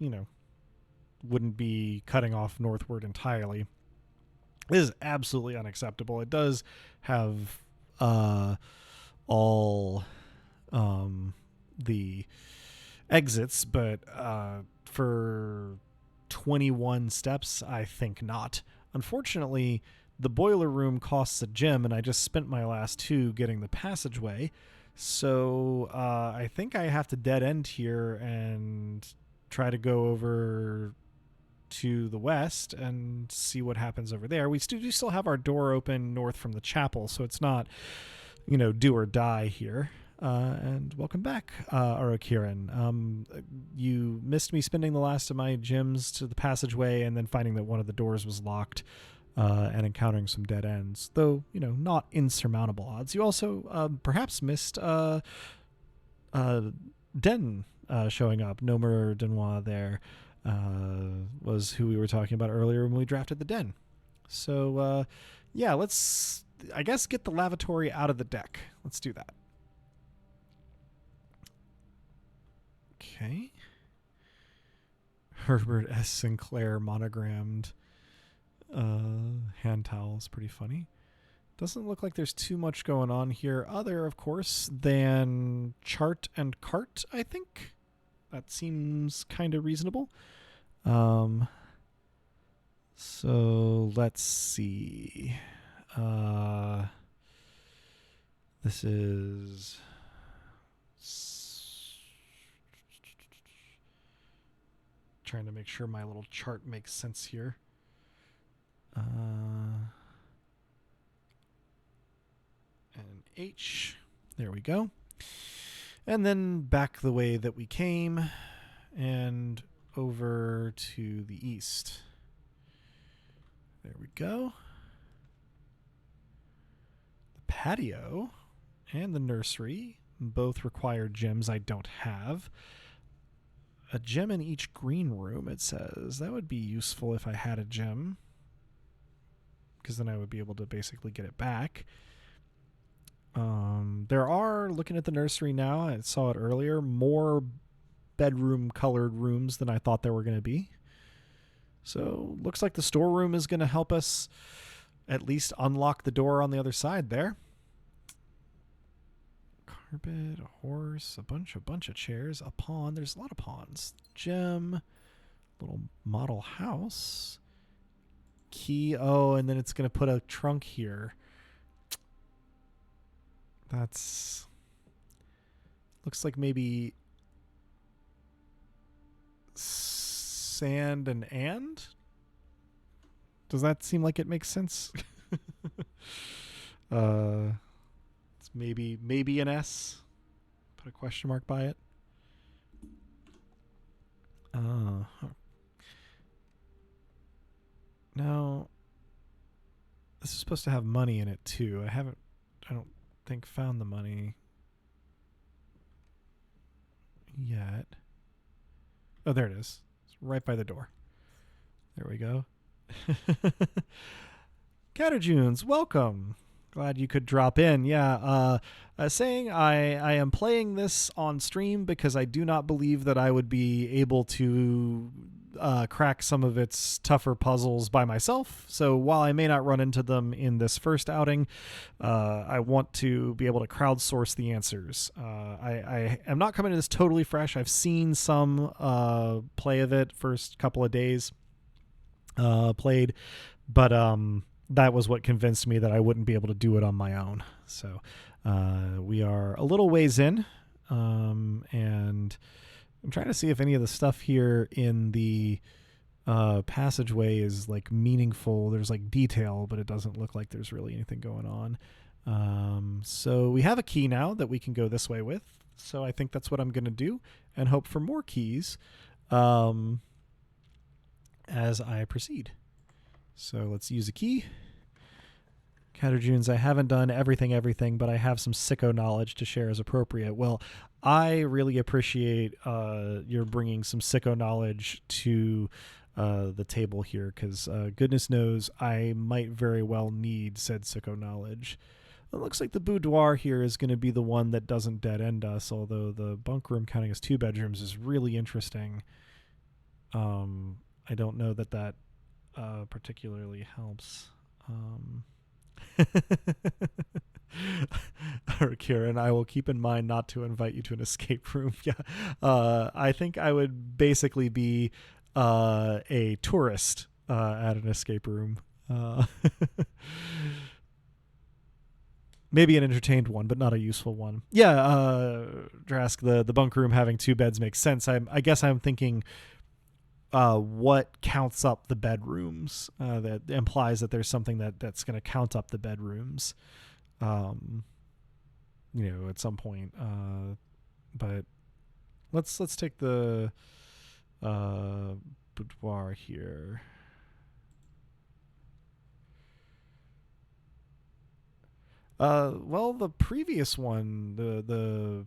wouldn't be cutting off northward entirely. This is absolutely unacceptable. It does have all the exits, but for 21 steps, I think not. Unfortunately, the boiler room costs a gem, and I just spent my last 2 getting the passageway. So I think I have to dead end here and try to go over to the west and see what happens over there. We do still have our door open north from the chapel, so it's not, do or die here. And welcome back, Arokiran. You missed me spending the last of my gems to the passageway and then finding that one of the doors was locked. And encountering some dead ends, though, not insurmountable odds. You also perhaps missed Den showing up. Nomer Denois there was who we were talking about earlier when we drafted the Den. So, yeah, let's, I guess, get the lavatory out of the deck. Let's do that. Okay. Herbert S. Sinclair monogrammed hand towel is pretty funny. Doesn't look like there's too much going on here other, of course, than chart and cart, I think. That seems kind of reasonable. So let's see. This is trying to make sure my little chart makes sense here. And H. There we go. And then back the way that we came and over to the east. There we go. The patio and the nursery both require gems I don't have. A gem in each green room, it says. That would be useful if I had a gem, because then I would be able to basically get it back. There are, looking at the nursery now, I saw it earlier, more bedroom colored rooms than I thought there were going to be. So looks like the storeroom is going to help us at least unlock the door on the other side there. Carpet, a horse, a bunch of chairs, a pawn. There's a lot of pawns. Gem, little model house. Key. Oh, and then it's going to put a trunk here. That's looks like maybe sand and? Does that seem like it makes sense? It's maybe an S. Put a question mark by it. Now, this is supposed to have money in it too. I don't think found the money yet. Oh, there it is. It's right by the door. There we go. Catajunes, welcome. Glad you could drop in. Yeah, saying I am playing this on stream because I do not believe that I would be able to crack some of its tougher puzzles by myself. So while I may not run into them in this first outing, I want to be able to crowdsource the answers. I am not coming to this totally fresh. I've seen some play of it first couple of days played, but that was what convinced me that I wouldn't be able to do it on my own. So we are a little ways in, and I'm trying to see if any of the stuff here in the passageway is like meaningful. There's like detail, but it doesn't look like there's really anything going on. So we have a key now that we can go this way with. So I think that's what I'm going to do and hope for more keys as I proceed. So let's use a key. Catajunes, I haven't done everything, but I have some sicko knowledge to share as appropriate. Well, I really appreciate your bringing some sicko knowledge to the table here, because goodness knows I might very well need said sicko knowledge. It looks like the boudoir here is going to be the one that doesn't dead end us, although the bunk room counting as 2 bedrooms is really interesting. I don't know that particularly helps. Kieran, I will keep in mind not to invite you to an escape room. Yeah, I think I would basically be a tourist at an escape room. Maybe an entertained one, but not a useful one. Yeah, Drask, the bunk room having 2 beds makes sense. I guess I'm thinking what counts up the bedrooms. That implies that there's something that's going to count up the bedrooms, at some point. But let's take the boudoir here. Well, the previous one, the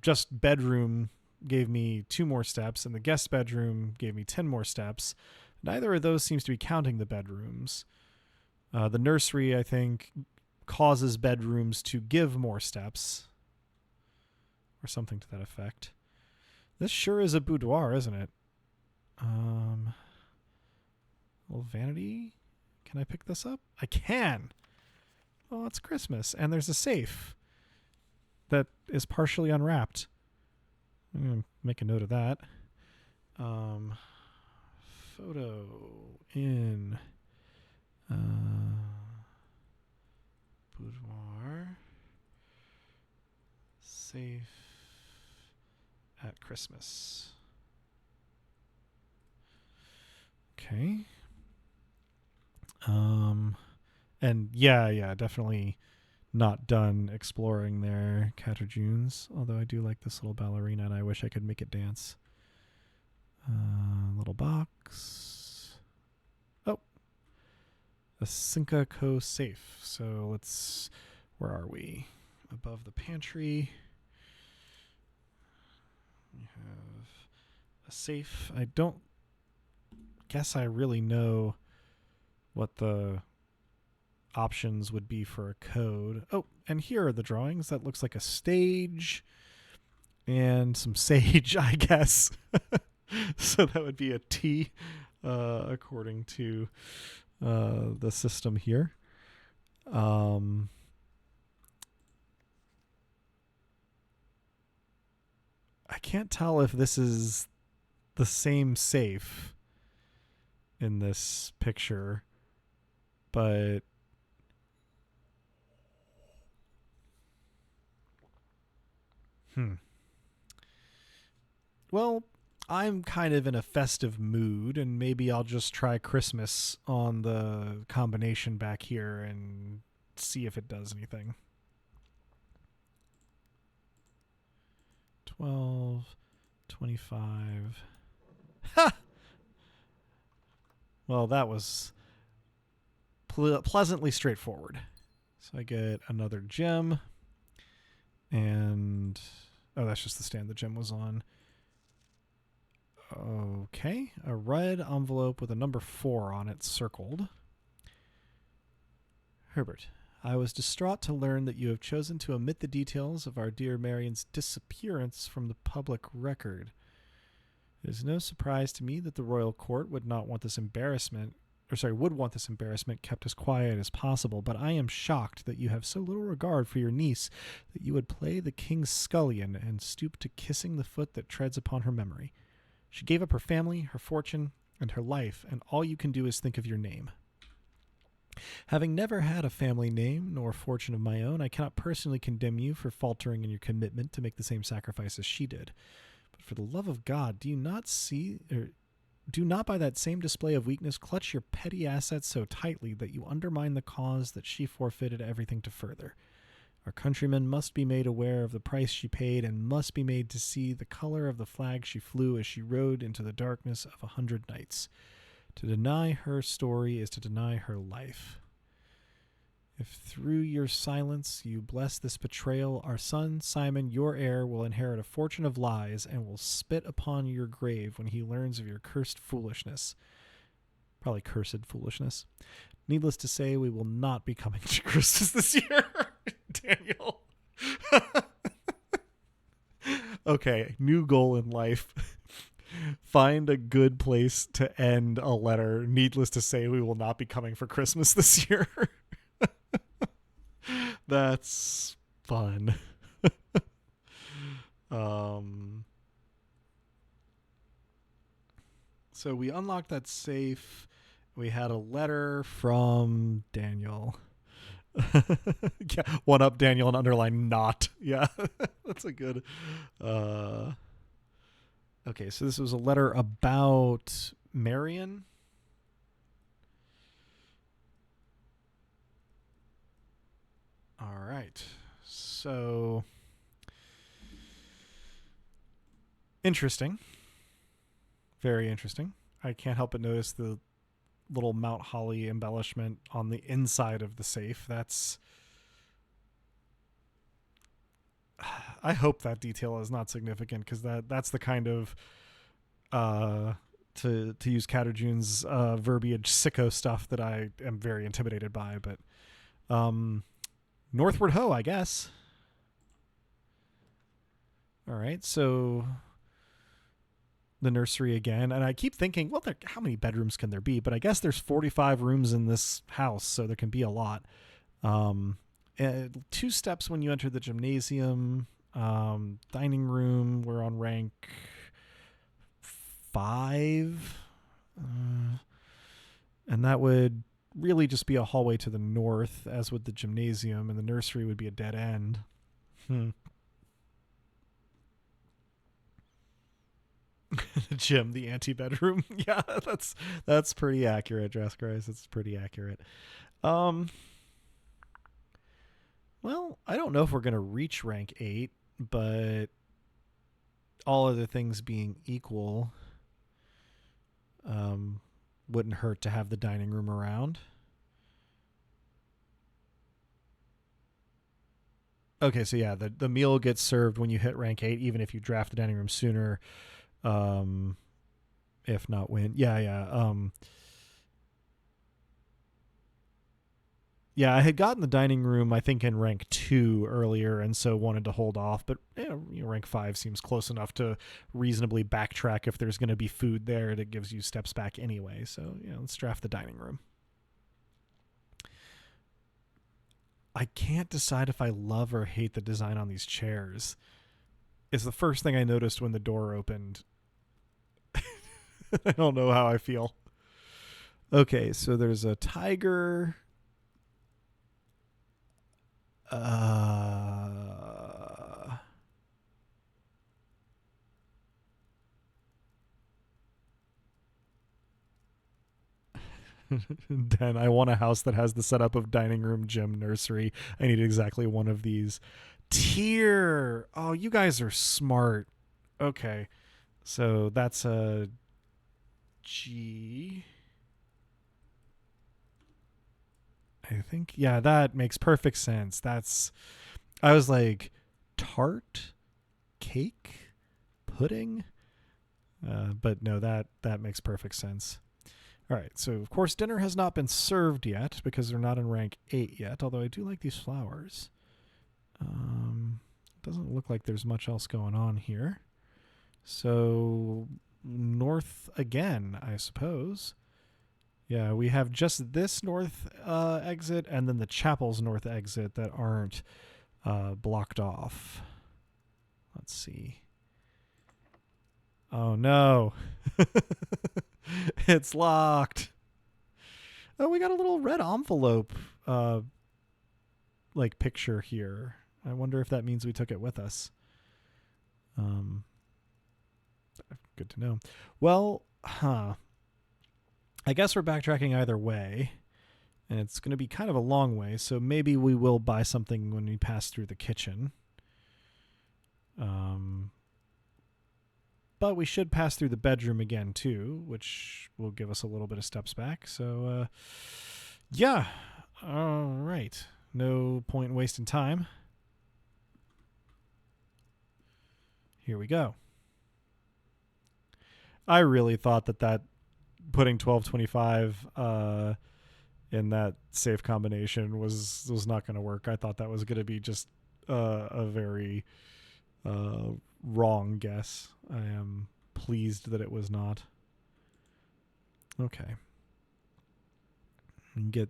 just bedroom gave me 2 more steps, and the guest bedroom gave me 10 more steps. Neither of those seems to be counting the bedrooms. The nursery, I think, causes bedrooms to give more steps, or something to that effect. This sure is a boudoir, isn't it? Little vanity. Can I pick this up? I can. Oh, it's Christmas, and there's a safe that is partially unwrapped. I'm going to make a note of that. Photo in boudoir. Safe at Christmas. Okay. And yeah, definitely not done exploring there, Catajunes. Although I do like this little ballerina, and I wish I could make it dance. Little box. Oh, a Cinca Co. safe. So where are we? Above the pantry. We have a safe. I don't guess I really know what the options would be for a code. Oh, and here are the drawings. That looks like a stage and some sage, I guess. So that would be a T, according to the system here. I can't tell if this is the same safe in this picture, but Hmm. Well, I'm kind of in a festive mood, and maybe I'll just try Christmas on the combination back here and see if it does anything. 12, 25. Ha! Well, that was pleasantly straightforward. So I get another gem, and oh, that's just the stand the gem was on. Okay, a red envelope with a number 4 on it circled. Herbert, I was distraught to learn that you have chosen to omit the details of our dear Marion's disappearance from the public record. It is no surprise to me that the royal court would want this embarrassment kept as quiet as possible, but I am shocked that you have so little regard for your niece that you would play the king's scullion and stoop to kissing the foot that treads upon her memory. She gave up her family, her fortune, and her life, and all you can do is think of your name. Having never had a family name nor fortune of my own, I cannot personally condemn you for faltering in your commitment to make the same sacrifice as she did. But for the love of God, do not by that same display of weakness clutch your petty assets so tightly that you undermine the cause that she forfeited everything to further. Our countrymen must be made aware of the price she paid and must be made to see the color of the flag she flew as she rode into the darkness of 100 nights. To deny her story is to deny her life. If through your silence you bless this betrayal, our son, Simon, your heir, will inherit a fortune of lies and will spit upon your grave when he learns of your cursed foolishness. Probably cursed foolishness. Needless to say, we will not be coming to Christmas this year, Daniel. Okay, new goal in life. Find a good place to end a letter. Needless to say, we will not be coming for Christmas this year. That's fun. So we unlocked that safe. We had a letter from Daniel. Yeah, one up Daniel and underline not. Yeah, that's a good. Okay, so this was a letter about Marion. All right. So interesting. Very interesting. I can't help but notice the little Mount Holly embellishment on the inside of the safe. I hope that detail is not significant, because that's the kind of to use Catajune's verbiage, sicko stuff that I am very intimidated by. But Northward Ho, I guess. All right, so the nursery again, and I keep thinking, well, how many bedrooms can there be? But I guess there's 45 rooms in this house, so there can be a lot. 2 steps when you enter the gymnasium. Dining room, we're on rank 5, and that would really just be a hallway to the north, as would the gymnasium, and the nursery would be a dead end. The gym, the ante-bedroom. Yeah, that's pretty accurate, Draskarize. It's pretty accurate. Well, I don't know if we're going to reach rank 8, but all other things being equal, wouldn't hurt to have the dining room around. Okay, so yeah, the meal gets served when you hit rank 8, even if you draft the dining room sooner. If not when. Yeah. Yeah, I had gotten the dining room, I think, in rank 2 earlier, and so wanted to hold off. But rank 5 seems close enough to reasonably backtrack if there's going to be food there. It gives you steps back anyway. So, let's draft the dining room. I can't decide if I love or hate the design on these chairs. It's the first thing I noticed when the door opened. I don't know how I feel. Okay, so there's a tiger. Den. I want a house that has the setup of dining room, gym, nursery. I need exactly one of these. Tier. Oh, you guys are smart. Okay. So that's a G. I think, yeah, that makes perfect sense. I was like, tart, cake, pudding. But no, that makes perfect sense. All right, so of course dinner has not been served yet because they're not in rank 8 yet, although I do like these flowers. Doesn't look like there's much else going on here. So north again, I suppose. Yeah, we have just this north exit and then the chapel's north exit that aren't blocked off. Let's see. Oh no. It's locked. Oh, we got a little red envelope like picture here. I wonder if that means we took it with us. Good to know. Well, I guess we're backtracking either way, and it's going to be kind of a long way, so maybe we will buy something when we pass through the kitchen. But we should pass through the bedroom again too, which will give us a little bit of steps back. So, yeah. All right. No point in wasting time. Here we go. I really thought that putting 1225 in that safe combination was not going to work. I thought that was going to be just a very wrong guess. I am pleased that it was not. Okay. Get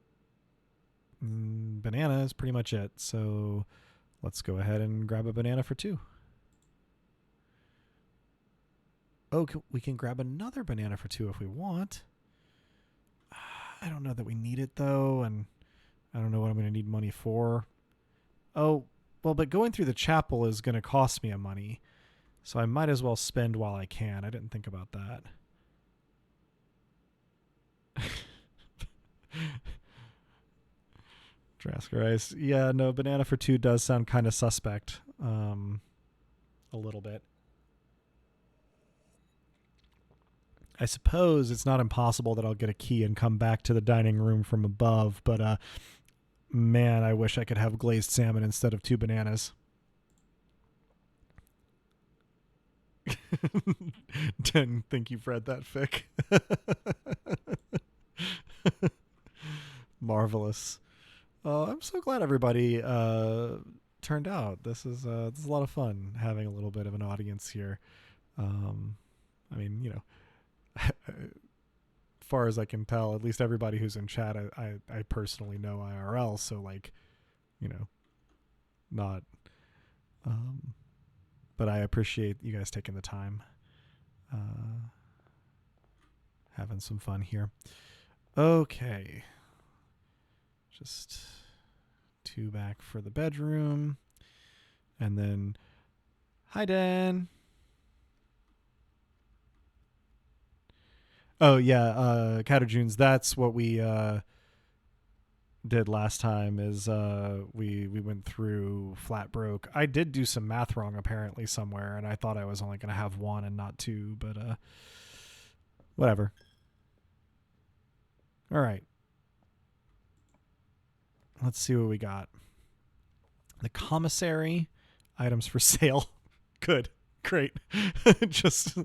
banana is pretty much it. So let's go ahead and grab a banana for 2. Oh, we can grab another banana for 2 if we want. I don't know that we need it though, and I don't know what I'm going to need money for. Oh, well, but going through the chapel is going to cost me a money. So I might as well spend while I can. I didn't think about that. Drasker Ice. Yeah, no, banana for 2 does sound kind of suspect. A little bit. I suppose it's not impossible that I'll get a key and come back to the dining room from above, but man, I wish I could have glazed salmon instead of 2 bananas. Didn't think you've read that fic. Marvelous. I'm so glad everybody turned out. This is a lot of fun having a little bit of an audience here. I mean, you know, as far as I can tell, at least everybody who's in chat, I personally know IRL. So like, you know, not. But I appreciate you guys taking the time, having some fun here. Okay. Just 2 back for the bedroom. And then, hi, Dan. Oh, yeah, Catajunes, that's what we did last time is we went through Flat Broke. I did do some math wrong apparently somewhere, and I thought I was only going to have 1 and not 2, but whatever. All right. Let's see what we got. The commissary, items for sale. Good. Great. just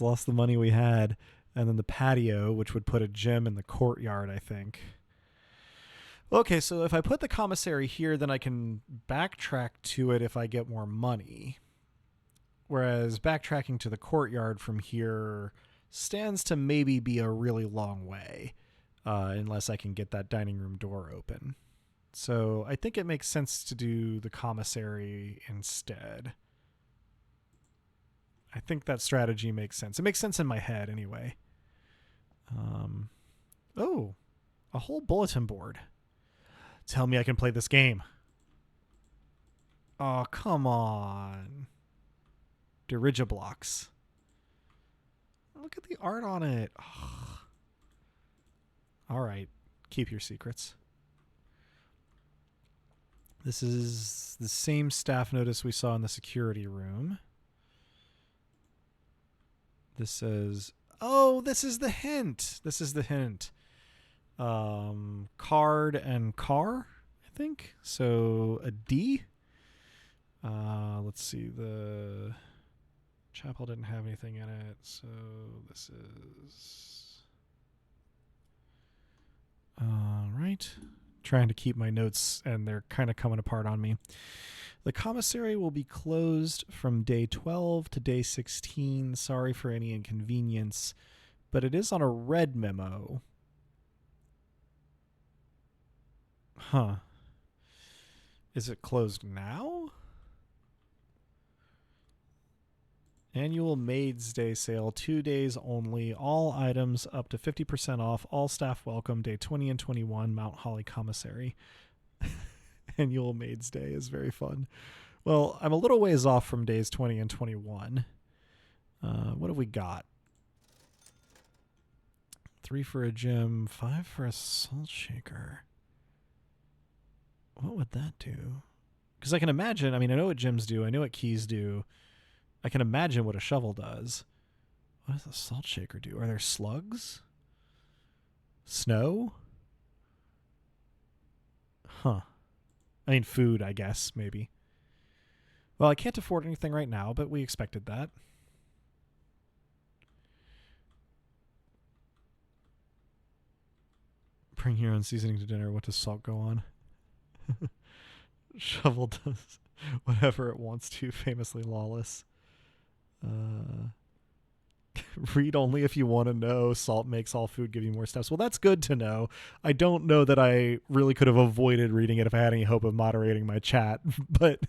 lost the money we had. And then the patio, which would put a gym in the courtyard, I think. Okay, so if I put the commissary here, then I can backtrack to it if I get more money. Whereas backtracking to the courtyard from here stands to maybe be a really long way, unless I can get that dining room door open. So I think it makes sense to do the commissary instead. I think that strategy makes sense. It makes sense in my head anyway. Oh, a whole bulletin board. Tell me I can play this game. Oh, come on. Dirigiblocks. Look at the art on it. Oh. All right. Keep your secrets. This is the same staff notice we saw in the security room. This says, oh, this is the hint. This is the hint. Card and car, I think. So a D. Let's see. The chapel didn't have anything in it. So this is... All right. Trying to keep my notes, and they're kind of coming apart on me. The commissary will be closed from day 12 to day 16. Sorry for any inconvenience, but it is on a red memo. Huh. Is it closed now? Annual Maid's Day sale, 2 days only. All items up to 50% off. All staff welcome. Day 20 and 21, Mount Holly Commissary. Annual Maid's Day is very fun. Well, I'm a little ways off from days 20 and 21. What have we got? 3 for a gym, 5 for a salt shaker. What would that do? Because I can imagine, I know what gyms do. I know what keys do. I can imagine what a shovel does. What does a salt shaker do? Are there slugs? Snow? Huh. Food, I guess, maybe. Well, I can't afford anything right now, but we expected that. Bring your own seasoning to dinner. What does salt go on? Shovel does whatever it wants to, famously lawless. Read only if you want to know. Salt makes all food give you more steps. Well, that's good to know. I don't know that I really could have avoided reading it if I had any hope of moderating my chat, but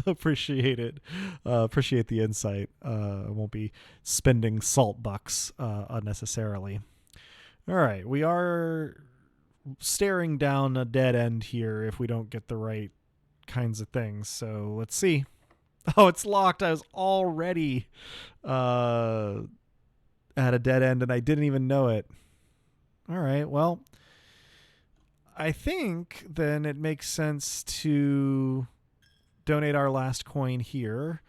appreciate it. Appreciate the insight. I won't be spending salt bucks unnecessarily. All right, we are staring down a dead end here if we don't get the right kinds of things. So let's see. Oh, it's locked. I was already at a dead end and I didn't even know it. All right, well, I think then it makes sense to donate our last coin here,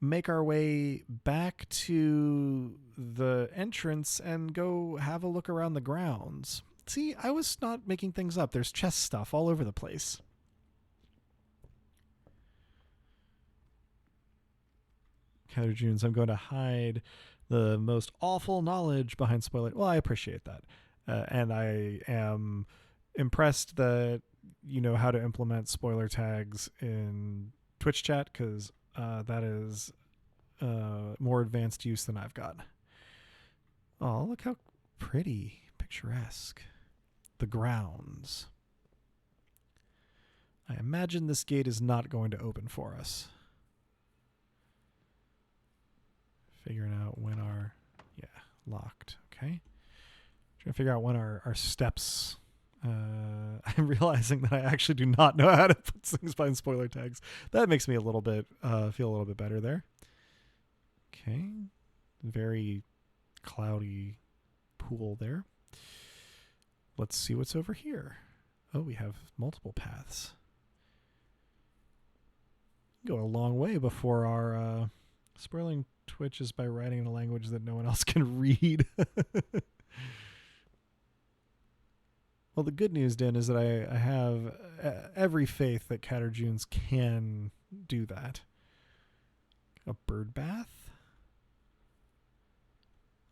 make our way back to the entrance and go have a look around the grounds. See, I was not making things up. There's chest stuff all over the place. Counter Junes, I'm going to hide the most awful knowledge behind spoiler. Well, I appreciate that. And I am impressed that you know how to implement spoiler tags in Twitch chat, because that is more advanced use than I've got. Oh, look how pretty, picturesque. The grounds. I imagine this gate is not going to open for us. Figuring out when our... Yeah, locked. Okay. Trying to figure out when our steps... I'm realizing that I actually do not know how to put things behind spoiler tags. That makes me a little bit... feel a little bit better there. Okay. Very cloudy pool there. Let's see what's over here. Oh, we have multiple paths. Go a long way before our... spoiling Twitch is by writing in a language that no one else can read. Well, the good news, Dan, is that I have every faith that Caterjunes can do that. A bird bath?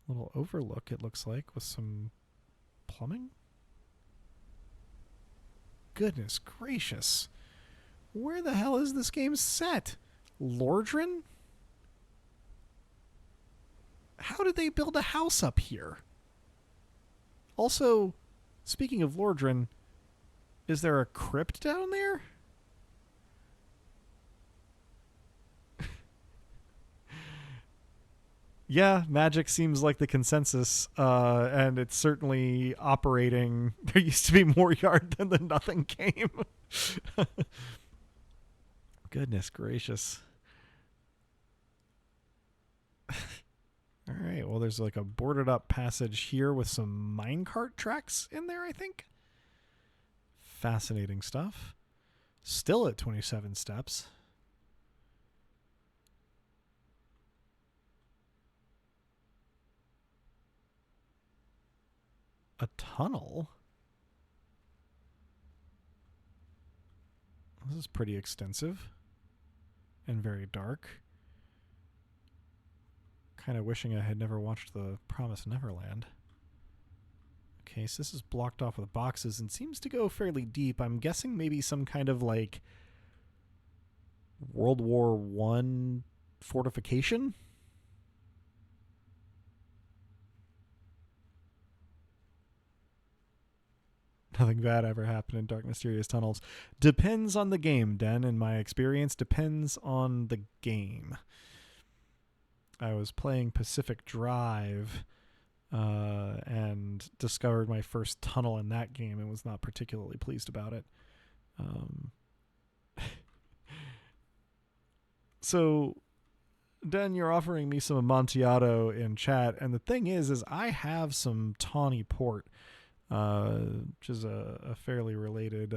A little overlook, it looks like, with some plumbing? Goodness gracious. Where the hell is this game set? Lordran? How did they build a house up here? Also, speaking of Lordran, is there a crypt down there? Yeah, magic seems like the consensus, and it's certainly operating. There used to be more yard than the nothing came. Goodness gracious. All right. Well, there's like a boarded up passage here with some minecart tracks in there, I think. Fascinating stuff. Still at 27 steps. A tunnel? This is pretty extensive and very dark. Kind of wishing I had never watched The Promised Neverland. Okay, so this is blocked off with boxes and seems to go fairly deep. I'm guessing maybe some kind of like World War I fortification? Nothing bad ever happened in dark, mysterious tunnels. Depends on the game, Den. In my experience, depends on the game. I was playing Pacific Drive and discovered my first tunnel in that game and was not particularly pleased about it. So, Den, you're offering me some Amontillado in chat, and the thing is I have some Tawny Port, which is a fairly related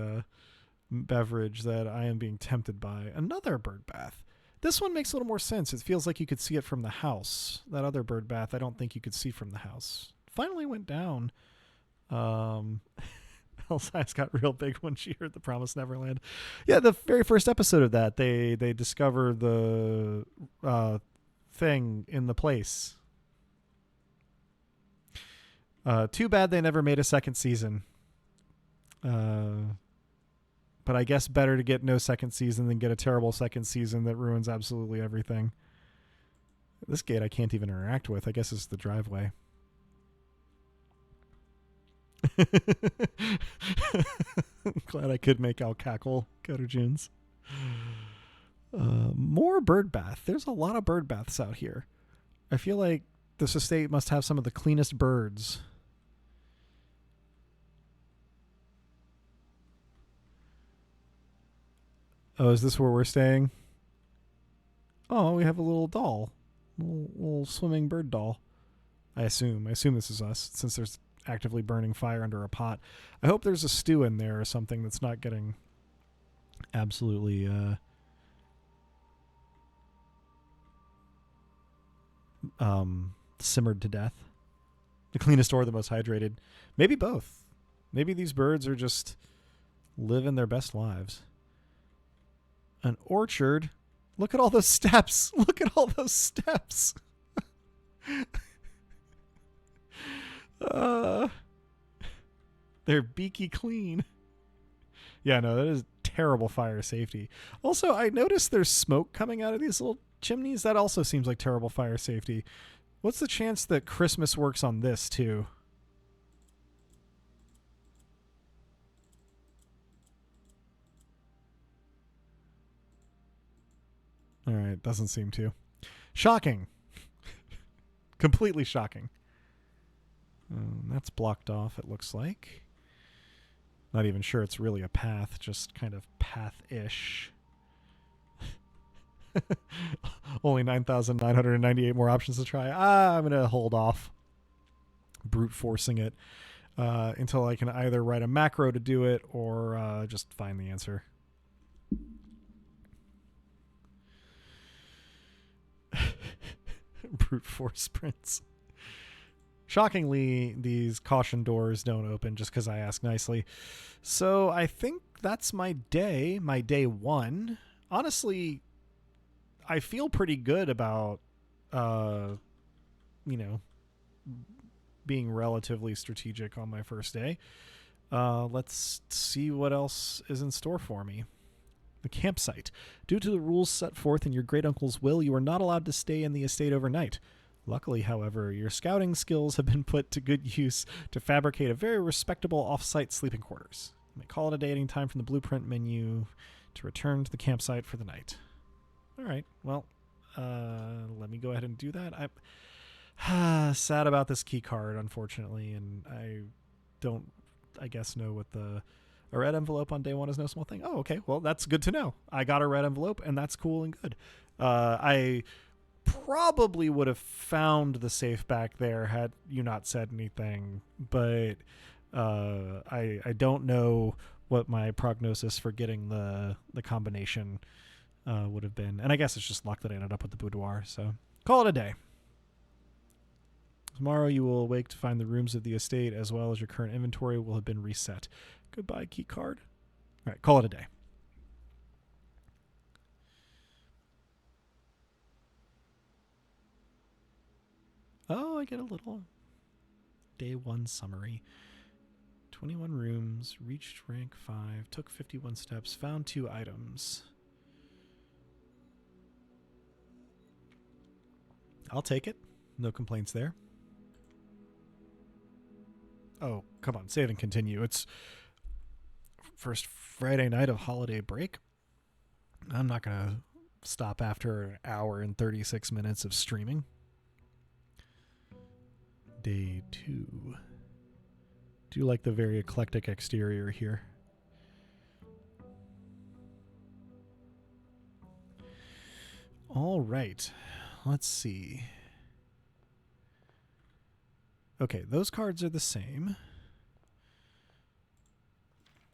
beverage that I am being tempted by. Another bird bath. This one makes a little more sense. It feels like you could see it from the house. That other bird bath, I don't think you could see from the house. Finally went down. Elsi's got real big when she heard The Promised Neverland. Yeah, the very first episode of that, they discover the thing in the place. Too bad they never made a second season. But I guess better to get no second season than get a terrible second season that ruins absolutely everything. This gate I can't even interact with. I guess it's the driveway. Glad I could make Al cackle, Coder Jones. More bird bath. There's a lot of bird baths out here. I feel like this estate must have some of the cleanest birds. Oh, is this where we're staying? Oh, we have a little doll. Little swimming bird doll. I assume this is us, since there's actively burning fire under a pot. I hope there's a stew in there or something that's not getting absolutely simmered to death. The cleanest or the most hydrated. Maybe both. Maybe these birds are just living their best lives. An orchard. Look at all those steps. Look at all those steps. They're beaky clean. Yeah, no, that is terrible fire safety. Also, I noticed there's smoke coming out of these little chimneys. That also seems like terrible fire safety. What's the chance that Christmas works on this too? All right, doesn't seem to. Shocking. Completely shocking. That's blocked off, it looks like. Not even sure it's really a path, just kind of path-ish. Only 9,998 more options to try. I'm going to hold off brute forcing it until I can either write a macro to do it or just find the answer. Brute force sprints. Shockingly, these caution doors don't open just because I ask nicely. So I think that's my day one. Honestly, I feel pretty good about, being relatively strategic on my first day. Let's see what else is in store for me. The campsite. Due to the rules set forth in your great-uncle's will, you are not allowed to stay in the estate overnight. Luckily, however, your scouting skills have been put to good use to fabricate a very respectable off-site sleeping quarters. You may call it a day at any time from the blueprint menu to return to the campsite for the night. All right, well, let me go ahead and do that. I'm sad about this key card, unfortunately, and I don't, I guess, know what a red envelope on day one is no small thing. Oh, okay, well, that's good to know. I got a red envelope, and that's cool and good. I probably would have found the safe back there had you not said anything, but I don't know what my prognosis for getting the combination would have been. And I guess it's just luck that I ended up with the boudoir, so call it a day. Tomorrow you will awake to find the rooms of the estate as well as your current inventory will have been reset. Goodbye, key card. All right, call it a day. Oh, I get a little day 1 summary. 21 rooms, reached rank 5, took 51 steps, found 2 items. I'll take it. No complaints there. Oh, come on, save and continue. It's first Friday night of holiday break. I'm not going to stop after an hour and 36 minutes of streaming. Day 2. Do you like the very eclectic exterior here? All right. Let's see. Okay, those cards are the same.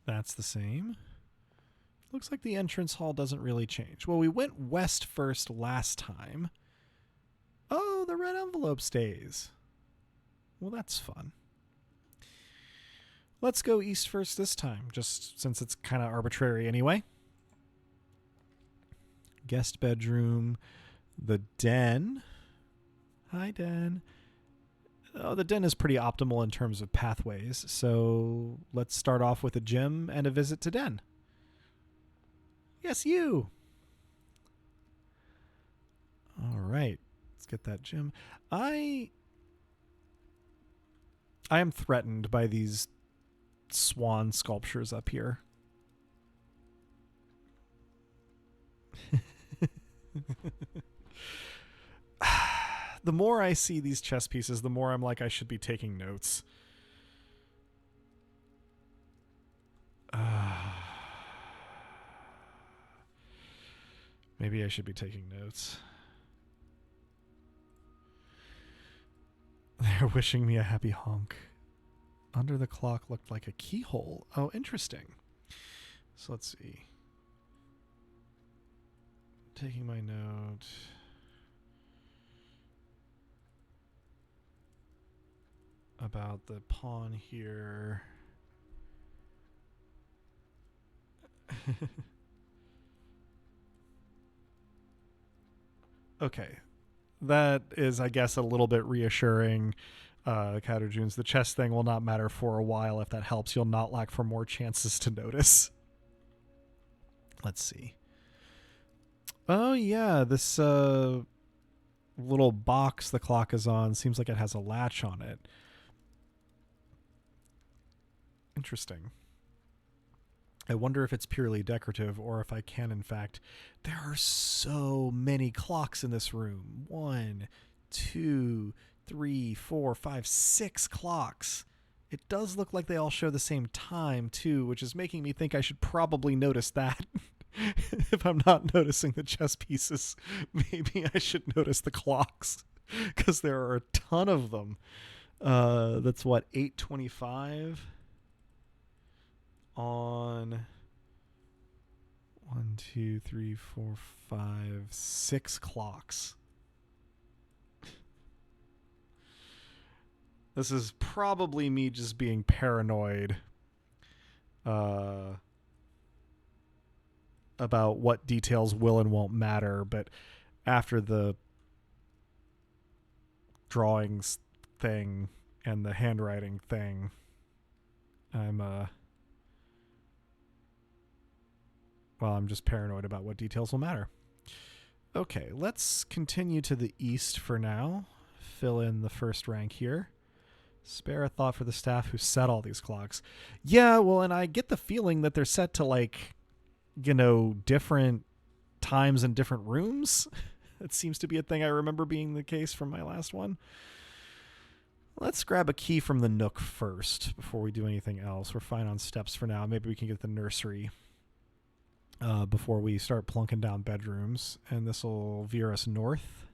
That's the same. Looks like the entrance hall doesn't really change. Well, we went west first last time. Oh, the red envelope stays. Well, that's fun. Let's go east first this time, just since it's kind of arbitrary anyway. Guest bedroom. The den. Hi, den. Oh, the den is pretty optimal in terms of pathways, so let's start off with a gym and a visit to den. Yes, you. All right, let's get that gym. I am threatened by these swan sculptures up here. The more I see these chess pieces, the more I'm like, I should be taking notes. Maybe I should be taking notes. They're wishing me a happy honk. Under the clock looked like a keyhole. Oh, interesting. So let's see. Taking my note. About the pawn here. Okay. That is, I guess, a little bit reassuring. Cowderjunes, the chess thing will not matter for a while. If that helps, you'll not lack for more chances to notice. Let's see. Oh, yeah. This little box the clock is on seems like it has a latch on it. Interesting. I wonder if it's purely decorative or if I can, in fact. There are so many clocks in this room. 1, 2, 3, 4, 5, 6 clocks. It does look like they all show the same time, too, which is making me think I should probably notice that. If I'm not noticing the chess pieces, maybe I should notice the clocks, because there are a ton of them. That's what, 8:25 on 1, 2, 3, 4, 5, 6 clocks. This is probably me just being paranoid about what details will and won't matter, but after the drawings thing and the handwriting thing, I'm just paranoid about what details will matter. Okay, let's continue to the east for now. Fill in the first rank here. Spare a thought for the staff who set all these clocks. Yeah, well, and I get the feeling that they're set to, like, you know, different times in different rooms. That seems to be a thing I remember being the case from my last one. Let's grab a key from the nook first before we do anything else. We're fine on steps for now. Maybe we can get the nursery before we start plunking down bedrooms. And this will veer us north.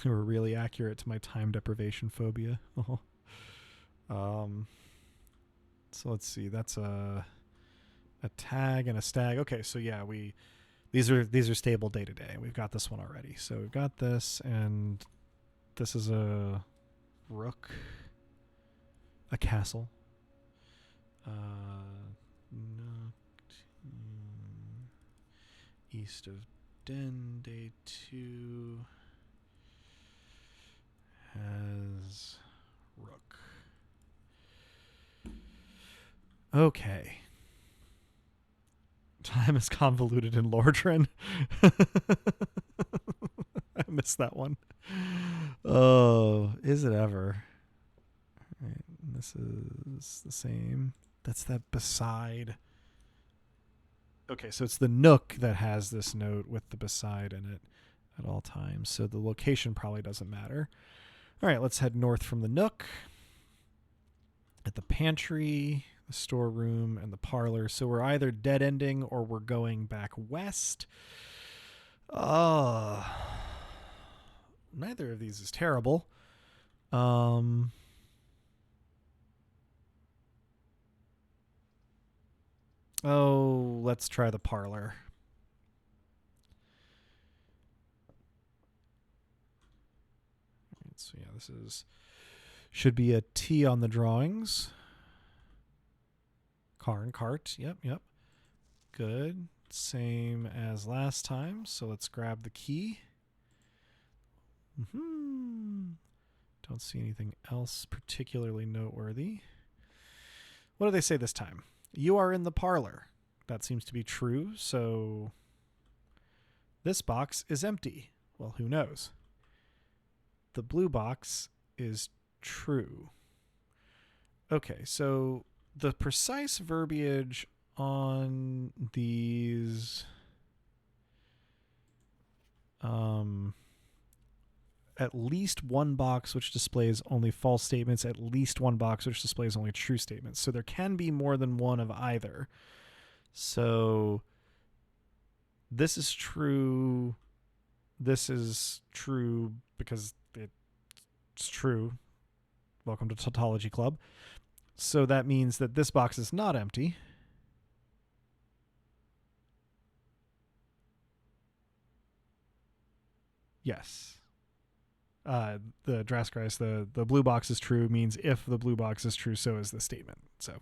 They were really accurate to my time deprivation phobia. So let's see. That's a tag and a stag. Okay, so yeah, these are stable day to day. We've got this one already. So we've got this, and this is a rook, a castle. East of Den, day 2 has rook. Okay. Time is convoluted in Lordran. I missed that one. Oh, is it ever? All right, this is the same. That's that beside. Okay, so it's the Nook that has this note with the beside in it at all times. So the location probably doesn't matter. All right, let's head north from the Nook. At the pantry, the storeroom, and the parlor. So we're either dead ending or we're going back west. Neither of these is terrible. Oh, let's try the parlor. So yeah, this should be a T on the drawings. Car and cart. Yep. Good. Same as last time. So let's grab the key. Don't see anything else particularly noteworthy. What do they say this time? You are in the parlor. That seems to be true. So this box is empty. Well, who knows? The blue box is true. Okay, so the precise verbiage on these at least one box which displays only false statements, at least one box which displays only true statements. So there can be more than one of either. So this is true. This is true because it's true. Welcome to Tautology Club. So that means that this box is not empty. Yes. The Draskreis, the blue box is true means if the blue box is true, so is the statement. So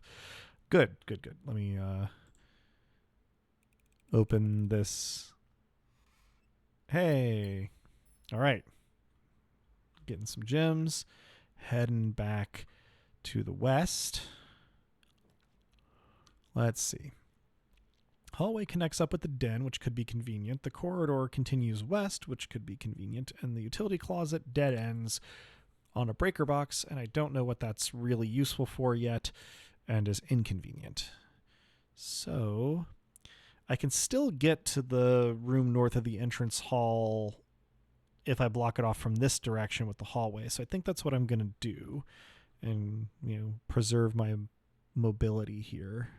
good. Let me open this. Hey. All right. Getting some gems. Heading back to the west. Let's see. Hallway connects up with the den, which could be convenient. The corridor continues west, which could be convenient. And the utility closet dead ends on a breaker box, and I don't know what that's really useful for yet, and is inconvenient. So I can still get to the room north of the entrance hall if I block it off from this direction with the hallway. So I think that's what I'm going to do and, preserve my mobility here.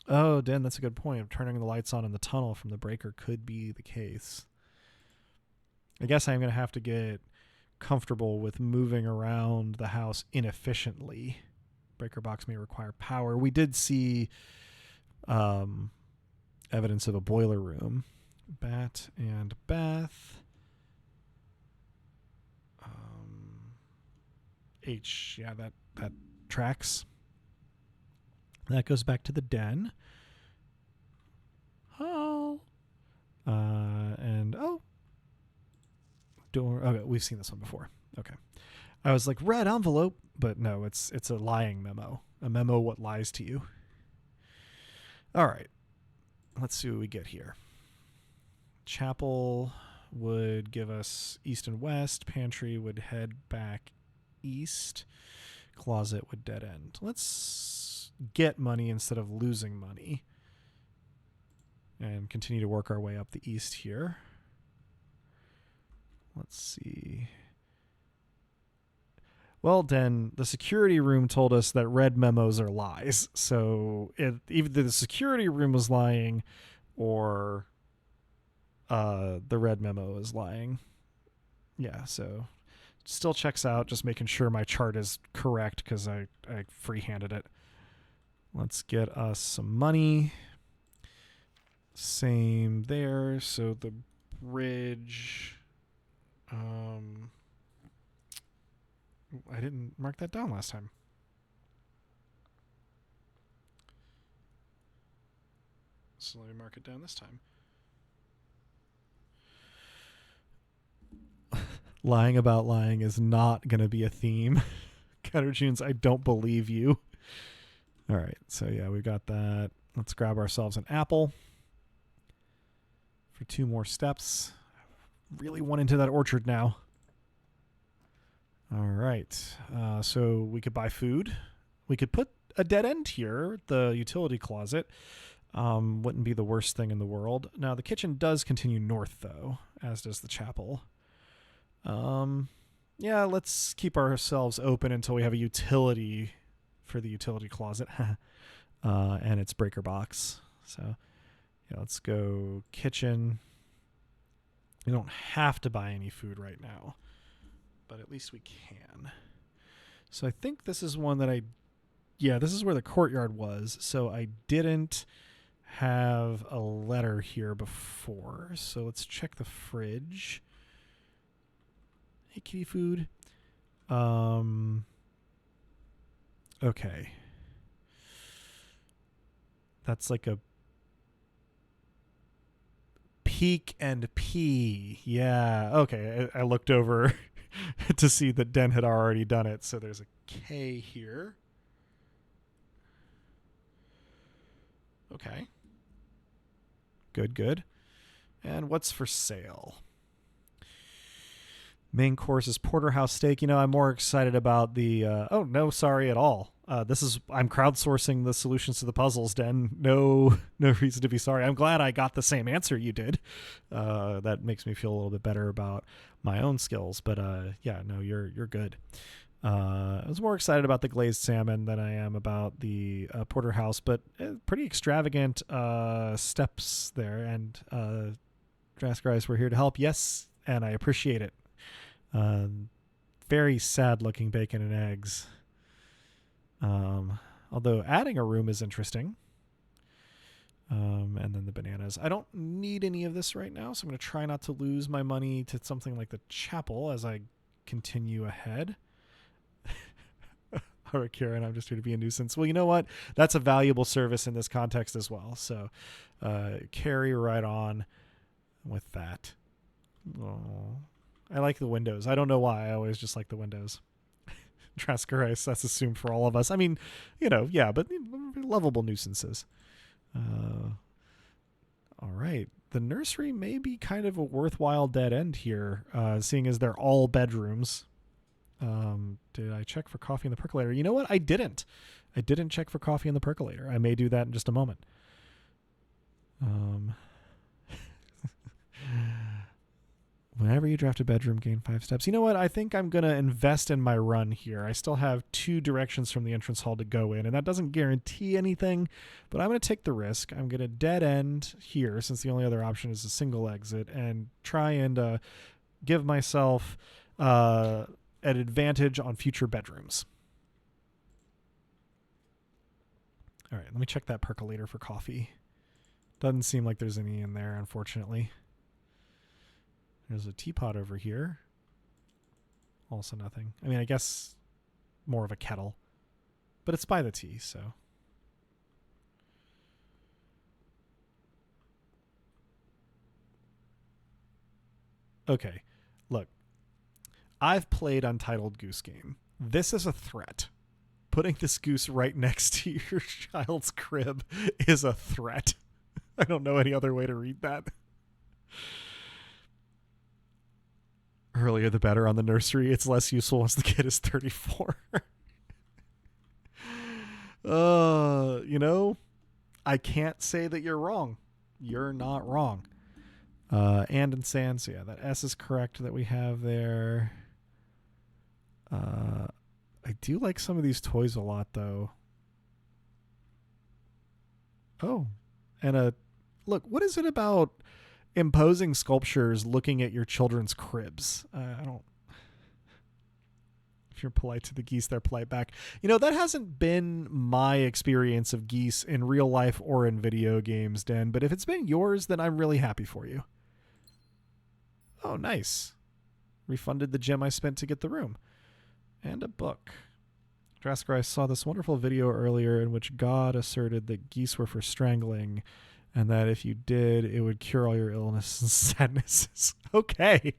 Oh, Dan, that's a good point. Turning the lights on in the tunnel from the breaker could be the case. I guess I'm going to have to get comfortable with moving around the house inefficiently. Breaker box may require power. We did see evidence of a boiler room. Bat and bath. H, yeah, that tracks. That goes back to the den. Oh. Door. Okay, we've seen this one before. Okay. I was like, red envelope, but no, it's a lying memo. A memo what lies to you. All right. Let's see what we get here. Chapel would give us east and west. Pantry would head back east. Closet would dead end. Let's get money instead of losing money. And continue to work our way up the east here. Let's see. Well, then, the security room told us that red memos are lies. So even though the security room was lying, or the red memo is lying. Yeah, so still checks out, just making sure my chart is correct because I free-handed it. Let's get us some money. Same there. So the bridge... I didn't mark that down last time. So let me mark it down this time. Lying about lying is not going to be a theme. Countertunes, I don't believe you. All right, so yeah, we've got that. Let's grab ourselves an apple for 2 more steps. Really want into that orchard now. All right, so we could buy food. We could put a dead end here, the utility closet. Wouldn't be the worst thing in the world. Now, the kitchen does continue north, though, as does the chapel. Yeah, let's keep ourselves open until we have a utility for the utility closet and its breaker box. So, yeah, let's go kitchen. We don't have to buy any food right now, but at least we can. So I think this is one that this is where the courtyard was. So I didn't have a letter here before. So let's check the fridge. Hey, kitty food. Okay. That's like a peek and pee. Yeah. Okay. I looked over to see that Den had already done it. So there's a K here. Okay. Good. And what's for sale? Main course is porterhouse steak. I'm more excited about the... oh, no, sorry at all. I'm crowdsourcing the solutions to the puzzles, Den. No reason to be sorry. I'm glad I got the same answer you did. That makes me feel a little bit better about my own skills. But yeah, no, you're good. I was more excited about the glazed salmon than I am about the porterhouse, but pretty extravagant steps there. And Draskar, we're here to help. Yes, and I appreciate it. Very sad looking bacon and eggs. Although adding a room is interesting. And then the bananas. I don't need any of this right now, so I'm going to try not to lose my money to something like the chapel as I continue ahead. All right, Karen, I'm just here to be a nuisance. Well, you know what? That's a valuable service in this context as well. So carry right on with that. Oh, I like the windows. I don't know why. I always just like the windows. Traskarice, that's assumed for all of us. I mean, yeah, but lovable nuisances. All right. The nursery may be kind of a worthwhile dead end here, seeing as they're all bedrooms. Did I check for coffee in the percolator? You know what? I didn't. I didn't check for coffee in the percolator. I may do that in just a moment. Whenever you draft a bedroom, gain 5 steps. You know what? I think I'm going to invest in my run here. I still have 2 directions from the entrance hall to go in, and that doesn't guarantee anything, but I'm going to take the risk. I'm going to dead end here, since the only other option is a single exit, and try and give myself an advantage on future bedrooms. All right, let me check that percolator for coffee. Doesn't seem like there's any in there, unfortunately. There's a teapot over here. Also nothing. I mean, I guess more of a kettle. But it's by the tea, so. Okay, look. I've played Untitled Goose Game. This is a threat. Putting this goose right next to your child's crib is a threat. I don't know any other way to read that. Earlier the better on the nursery. It's less useful once the kid is 34. I can't say that you're wrong. You're not wrong. And in Sans, yeah, that S is correct that we have there. I do like some of these toys a lot, though. Oh, and Look, what is it about imposing sculptures looking at your children's cribs? I don't. If you're polite to the geese, they're polite back. That hasn't been my experience of geese in real life or in video games, Den, but if it's been yours, then I'm really happy for you. Oh, nice. Refunded the gem I spent to get the room. And a book. Draskar, I saw this wonderful video earlier in which God asserted that geese were for strangling, and that if you did, it would cure all your illness and sadnesses. Okay.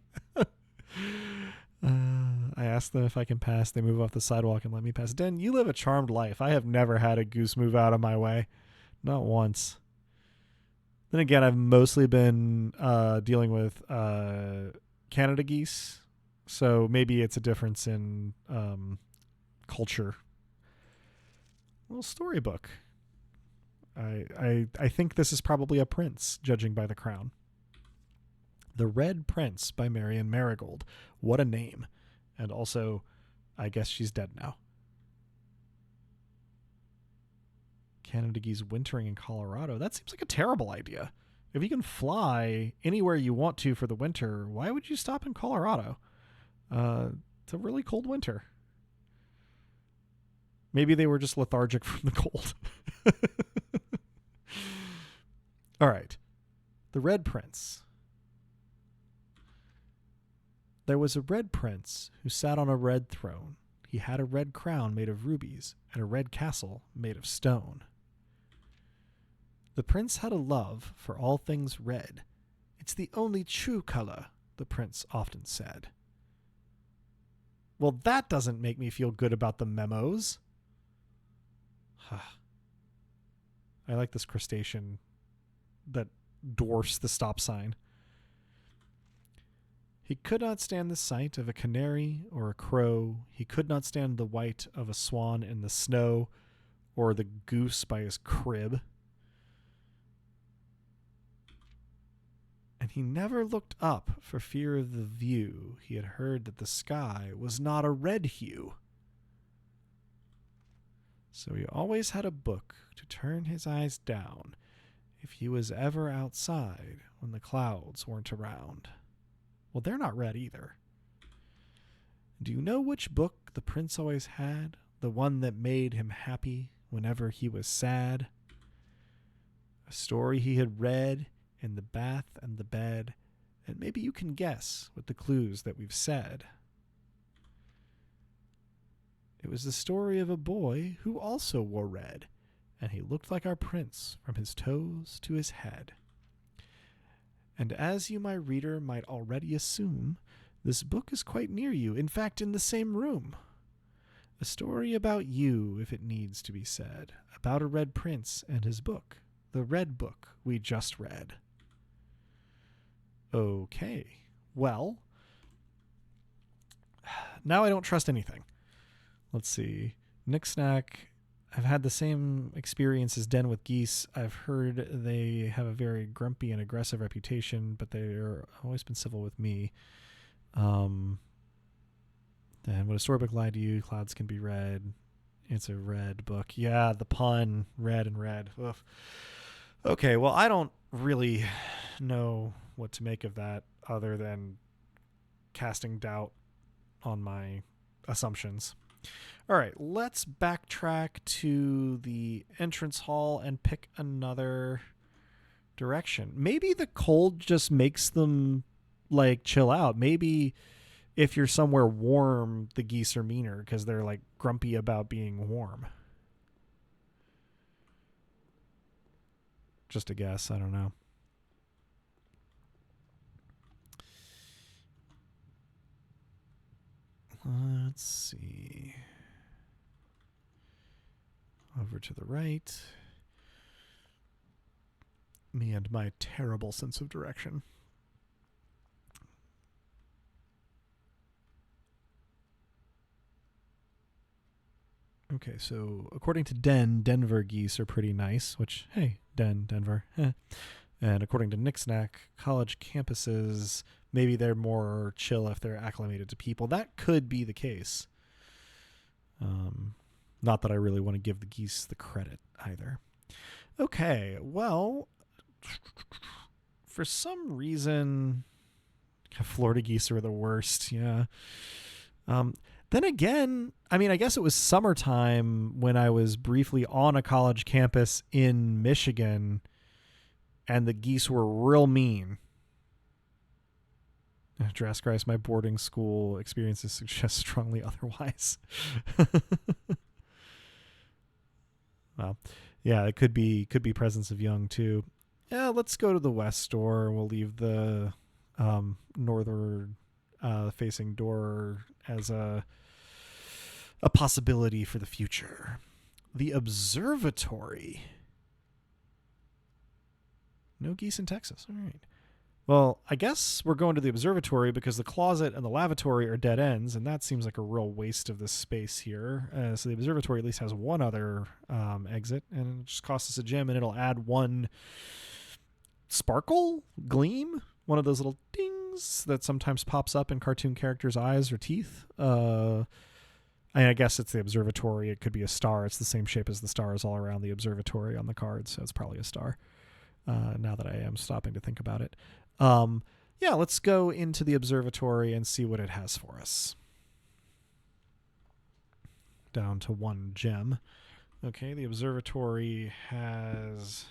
I asked them if I can pass. They move off the sidewalk and let me pass. Den, you live a charmed life. I have never had a goose move out of my way. Not once. Then again, I've mostly been dealing with Canada geese. So maybe it's a difference in culture. A little storybook. I think this is probably a prince, judging by the crown. The Red Prince by Marion Marigold. What a name. And also, I guess she's dead now. Canada geese wintering in Colorado. That seems like a terrible idea. If you can fly anywhere you want to for the winter, why would you stop in Colorado? It's a really cold winter. Maybe they were just lethargic from the cold. All right. The Red Prince. There was a red prince who sat on a red throne. He had a red crown made of rubies and a red castle made of stone. The prince had a love for all things red. It's the only true color, the prince often said. Well, that doesn't make me feel good about the memos. I like this crustacean that dwarfs the stop sign. He could not stand the sight of a canary or a crow. He could not stand the white of a swan in the snow or the goose by his crib. And he never looked up for fear of the view. He had heard that the sky was not a red hue. So he always had a book to turn his eyes down if he was ever outside when the clouds weren't around. Well, they're not red either. Do you know which book the prince always had? The one that made him happy whenever he was sad? A story he had read in the bath and the bed, and maybe you can guess with the clues that we've said. It was the story of a boy who also wore red, and he looked like our prince from his toes to his head. And as you, my reader, might already assume, this book is quite near you, in fact, in the same room. A story about you, if it needs to be said, about a red prince and his book, the red book we just read. Okay, well, now I don't trust anything. Let's see. Nick Snack. I've had the same experience as Den with geese. I've heard they have a very grumpy and aggressive reputation, but they're always been civil with me. Then would a storybook lie to you? Clouds can be red. It's a red book. Yeah, the pun. Red and red. Oof. Okay, well, I don't really know what to make of that other than casting doubt on my assumptions. All right, let's backtrack to the entrance hall and pick another direction. Maybe the cold just makes them like chill out. Maybe if you're somewhere warm, the geese are meaner because they're like grumpy about being warm. Just a guess. I don't know. Let's see. Over to the right. Me and my terrible sense of direction. Okay, so according to Denver geese are pretty nice, which, hey, Denver. And according to Nick Snack, college campuses, maybe they're more chill if they're acclimated to people. That could be the case. Not that I really want to give the geese the credit either. Okay, well, for some reason, Florida geese are the worst. Yeah. Then again, I mean, I guess it was summertime when I was briefly on a college campus in Michigan, and the geese were real mean. Draskreis, my boarding school experiences suggest strongly otherwise. Well, yeah, it could be Presence of Young too. Yeah, let's go to the west door. We'll leave the northern facing door as a possibility for the future. The observatory. No geese in Texas. All right. Well, I guess we're going to the observatory because the closet and the lavatory are dead ends, and that seems like a real waste of this space here. So the observatory at least has one other exit, and it just costs us a gem, and it'll add one sparkle, gleam, one of those little dings that sometimes pops up in cartoon characters' eyes or teeth. I guess it's the observatory. It could be a star. It's the same shape as the stars all around the observatory on the card, so it's probably a star. Now that I am stopping to think about it. Yeah, let's go into the observatory and see what it has for us. Down to one gem. Okay, the observatory has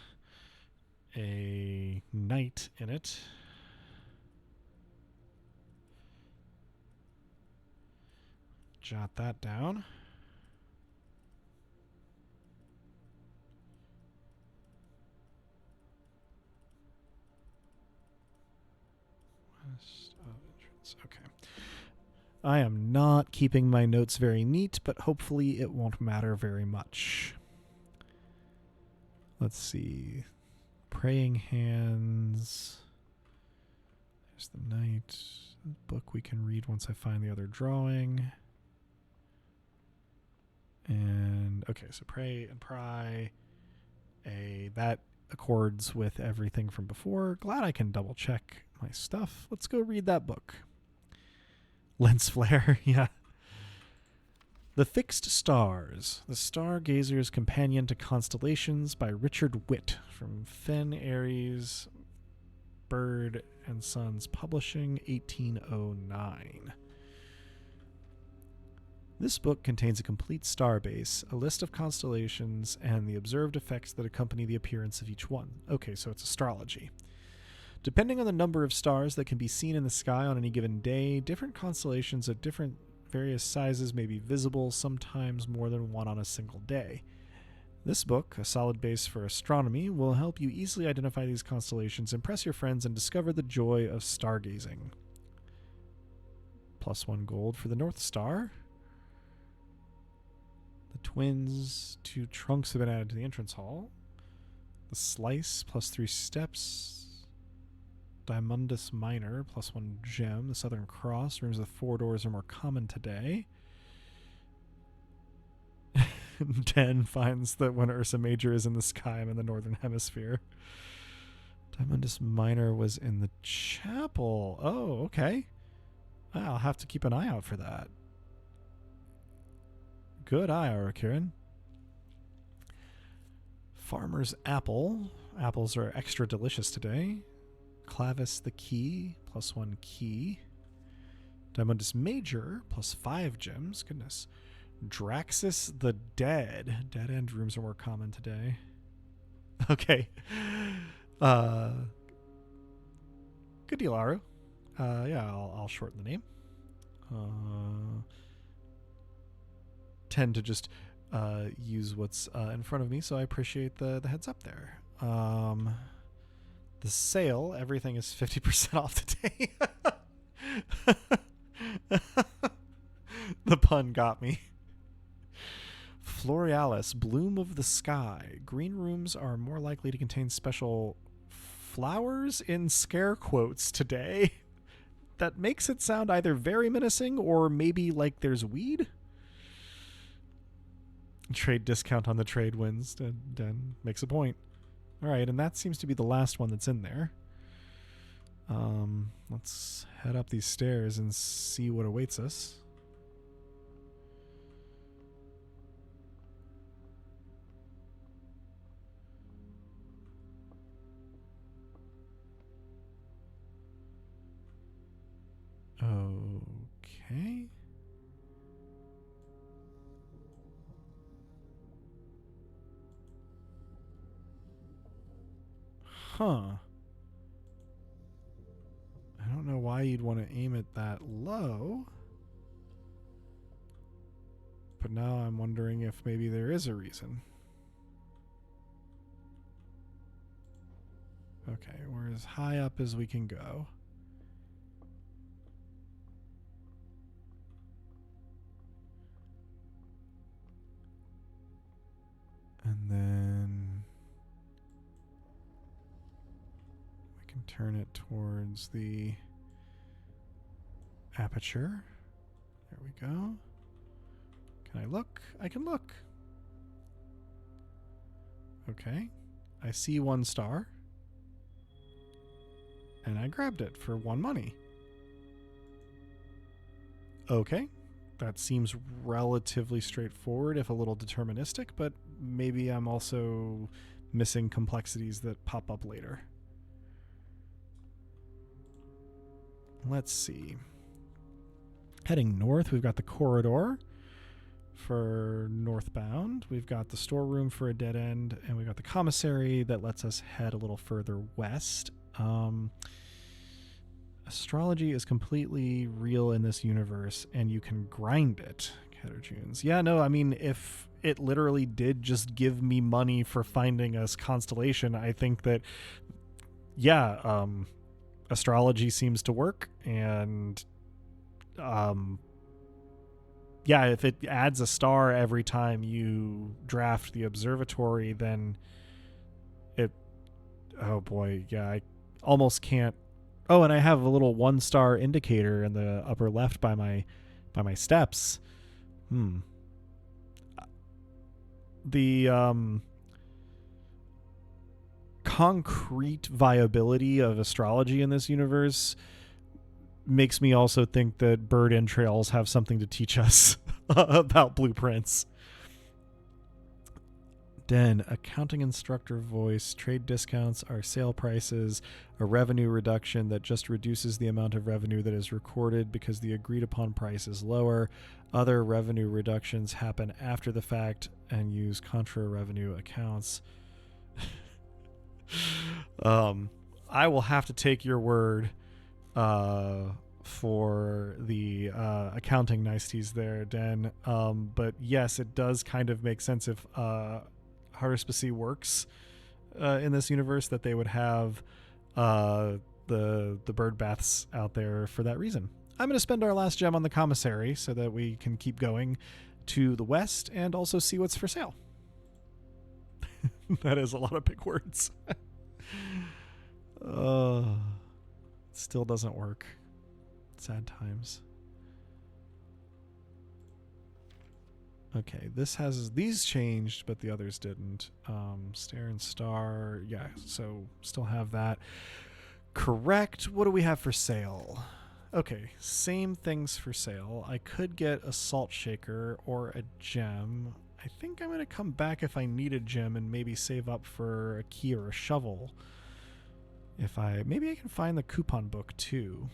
a knight in it. Jot that down. West of entrance. Okay. I am not keeping my notes very neat, but hopefully it won't matter very much. Let's see. Praying hands. There's the knight. Book we can read once I find the other drawing. And okay, so pray and pry. That accords with everything from before. Glad I can double check my stuff. Let's go read that book. Lens flare, yeah. The Fixed Stars, The Stargazer's Companion to Constellations by Richard Witt from Fen Aries, Bird and Sons Publishing, 1809. This book contains a complete star base, a list of constellations, and the observed effects that accompany the appearance of each one. Okay, so it's astrology. Depending on the number of stars that can be seen in the sky on any given day, different constellations of different various sizes may be visible, sometimes more than one on a single day. This book, a solid base for astronomy, will help you easily identify these constellations, impress your friends, and discover the joy of stargazing. +1 gold for the North Star. The twins, 2 trunks have been added to the entrance hall. The slice, +3 steps. Diamondus Minor, +1 gem. The Southern Cross, rooms with 4 doors are more common today. 10 finds that when Ursa Major is in the sky, I'm in the Northern Hemisphere. Diamondus Minor was in the chapel. Oh, okay. I'll have to keep an eye out for that. Good eye, Aurakirin. Farmer's Apple. Apples are extra delicious today. Clavis the Key, +1 key. Diamondus Major, +5 gems. Goodness. Draxus the Dead. Dead end rooms are more common today. Okay. Good deal, Aru. Yeah, I'll shorten the name. Tend to just use what's in front of me, so I appreciate the heads up there. The sale, everything is 50% off today. The pun got me. Florealis, Bloom of the Sky. Green rooms are more likely to contain special flowers in scare quotes today. That makes it sound either very menacing or maybe like there's weed. Trade discount on the trade wins. Dan makes a point. All right, and that seems to be the last one that's in there. Let's head up these stairs and see what awaits us. Okay. Huh. I don't know why you'd want to aim it that low. But now I'm wondering if maybe there is a reason. Okay, we're as high up as we can go. And then we can turn it towards the aperture. There we go. Can I look? I can look. Okay. I see 1 star. And I grabbed it for 1 money. Okay. That seems relatively straightforward, if a little deterministic, but maybe I'm also missing complexities that pop up later. Let's see. Heading north, we've got the corridor for northbound. We've got the storeroom for a dead end, and we've got the commissary that lets us head a little further west. Astrology is completely real in this universe, and you can grind it, Caterjunes. Yeah, no, I mean, if it literally did just give me money for finding a constellation, I think that, yeah, astrology seems to work, and, yeah, if it adds a star every time you draft the observatory, then it, oh boy, yeah, I almost can't. Oh, and I have a little 1-star indicator in the upper left by my steps. The concrete viability of astrology in this universe makes me also think that bird entrails have something to teach us about blueprints. Den, accounting instructor voice, trade discounts are sale prices, a revenue reduction that just reduces the amount of revenue that is recorded because the agreed upon price is lower. Other revenue reductions happen after the fact and use contra revenue accounts. I will have to take your word for the accounting niceties there, Den. But yes, it does kind of make sense if Haruspice works in this universe, that they would have the bird baths out there for that reason. I'm going to spend our last gem on the commissary so that we can keep going to the west and also see what's for sale. That is a lot of big words. Still doesn't work. Sad times. Okay, this has these changed, but the others didn't. Stare and Star, yeah, so still have that. Correct. What do we have for sale? Okay, same things for sale. I could get a salt shaker or a gem. I think I'm going to come back if I need a gem and maybe save up for a key or a shovel. Maybe I can find the coupon book too.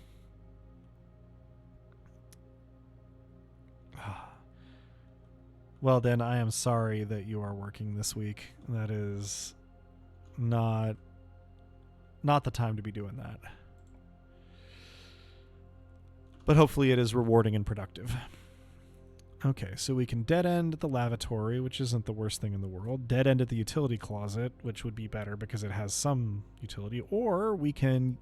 Well, then I am sorry that you are working this week. That is not the time to be doing that. But hopefully it is rewarding and productive. Okay, so we can dead end at the lavatory, which isn't the worst thing in the world. Dead end at the utility closet, which would be better because it has some utility. Or we can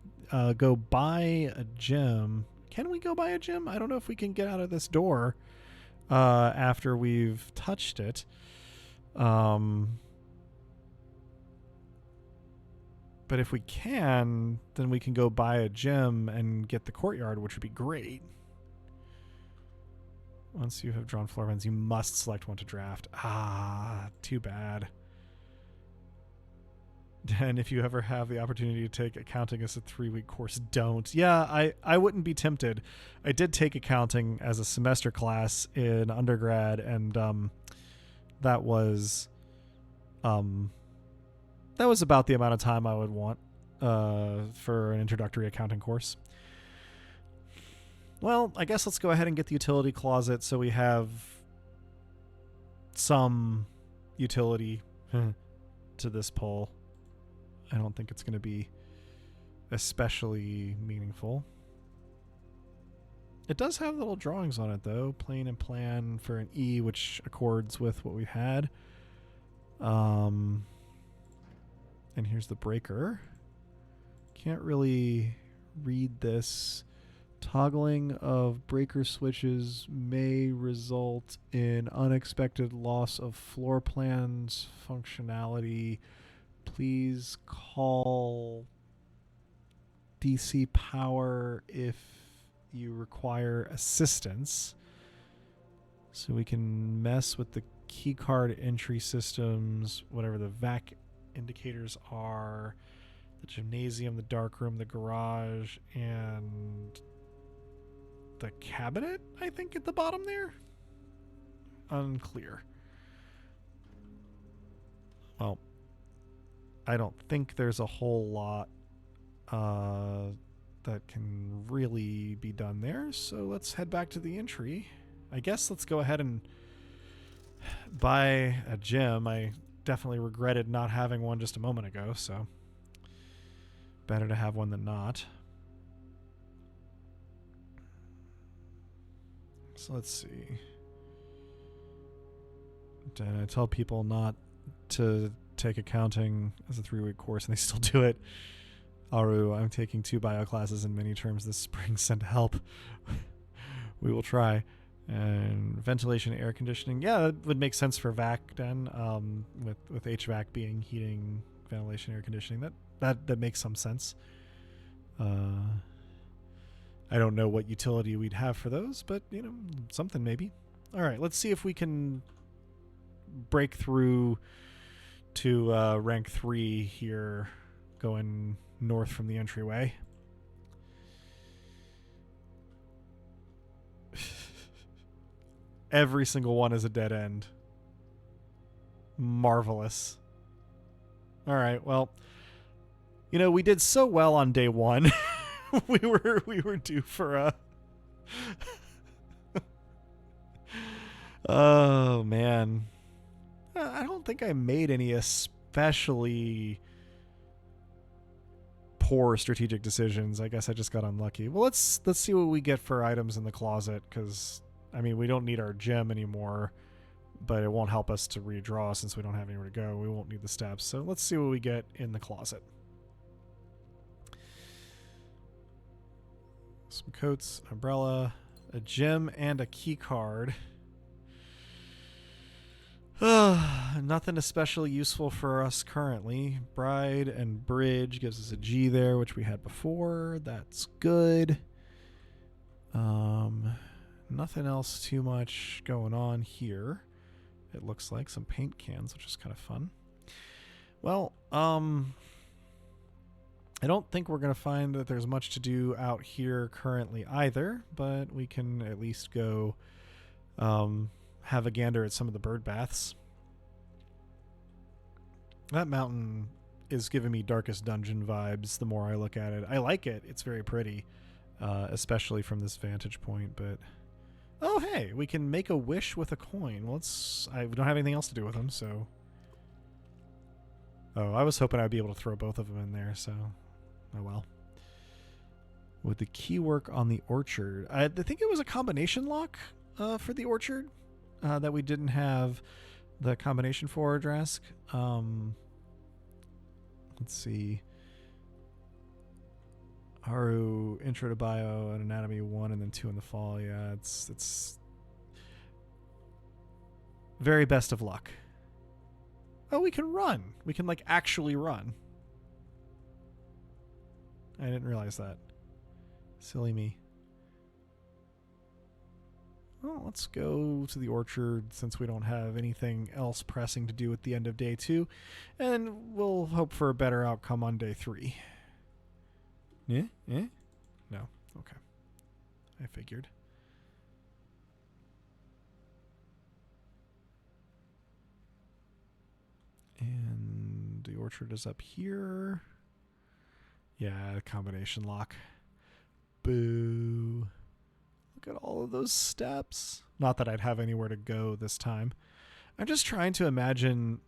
go buy a gem. Can we go buy a gem? I don't know if we can get out of this door after we've touched it. But if we can, then we can go buy a gem and get the courtyard, which would be great. Once you have drawn floor plans, you must select one to draft. Too bad. And if you ever have the opportunity to take accounting as a 3-week course, don't. Yeah, I wouldn't be tempted. I did take accounting as a semester class in undergrad, and that was about the amount of time I would want for an introductory accounting course. Well, I guess let's go ahead and get the utility closet so we have some utility to this pull. I don't think it's going to be especially meaningful. It does have little drawings on it, though. Plane and plan for an E, which accords with what we had. And here's the breaker. Can't really read this. Toggling of breaker switches may result in unexpected loss of floor plans functionality. Please call DC Power if you require assistance. So we can mess with the keycard entry systems, whatever the VAC indicators are, the gymnasium, the dark room, the garage, and the cabinet, I think, at the bottom there? Unclear. Well, I don't think there's a whole lot that can really be done there, so let's head back to the entry. I guess let's go ahead and buy a gym. I definitely regretted not having one just a moment ago, so better to have one than not. So let's see. I tell people not to take accounting as a 3-week course, and they still do it. Aru, I'm taking 2 bio classes in many terms this spring. Send help. We will try. And ventilation, air conditioning. Yeah, that would make sense for VAC then. With HVAC being heating, ventilation, air conditioning. That makes some sense. I don't know what utility we'd have for those, but something maybe. All right, let's see if we can break through to rank 3 here, going north from the entryway. Every single one is a dead end. Marvelous. All right, well, we did so well on day 1. we were due for a oh man, I don't think I made any especially poor strategic decisions. I guess I just got unlucky. Well, let's see what we get for items in the closet, because we don't need our gem anymore, but it won't help us to redraw since we don't have anywhere to go. We won't need the steps, so let's see what we get in the closet. Some coats, umbrella, a gem, and a key card. Nothing especially useful for us currently. Bride and bridge gives us a G there, which we had before. That's good. Nothing else too much going on here. It looks like some paint cans, which is kind of fun. Well, I don't think we're going to find that there's much to do out here currently either, but we can at least go have a gander at some of the bird baths. That mountain is giving me Darkest Dungeon vibes the more I look at it. I like it. It's very pretty, especially from this vantage point, but... Oh, hey, we can make a wish with a coin. Well, I don't have anything else to do with them, so... Oh, I was hoping I'd be able to throw both of them in there, so... Oh, well. With the key work on the orchard. I think it was a combination lock for the orchard that we didn't have the combination for, Drask. Let's see. Haru, Intro to Bio, and Anatomy 1 and then 2 in the fall. Yeah, it's very best of luck. Oh, we can run. We can, actually run. I didn't realize that. Silly me. Well, let's go to the orchard since we don't have anything else pressing to do at the end of day 2. And we'll hope for a better outcome on day 3. Yeah? No. Okay. I figured. And the orchard is up here. Yeah, combination lock. Boo. look at all of those steps. Not that I'd have anywhere to go this time. I'm just trying to imagine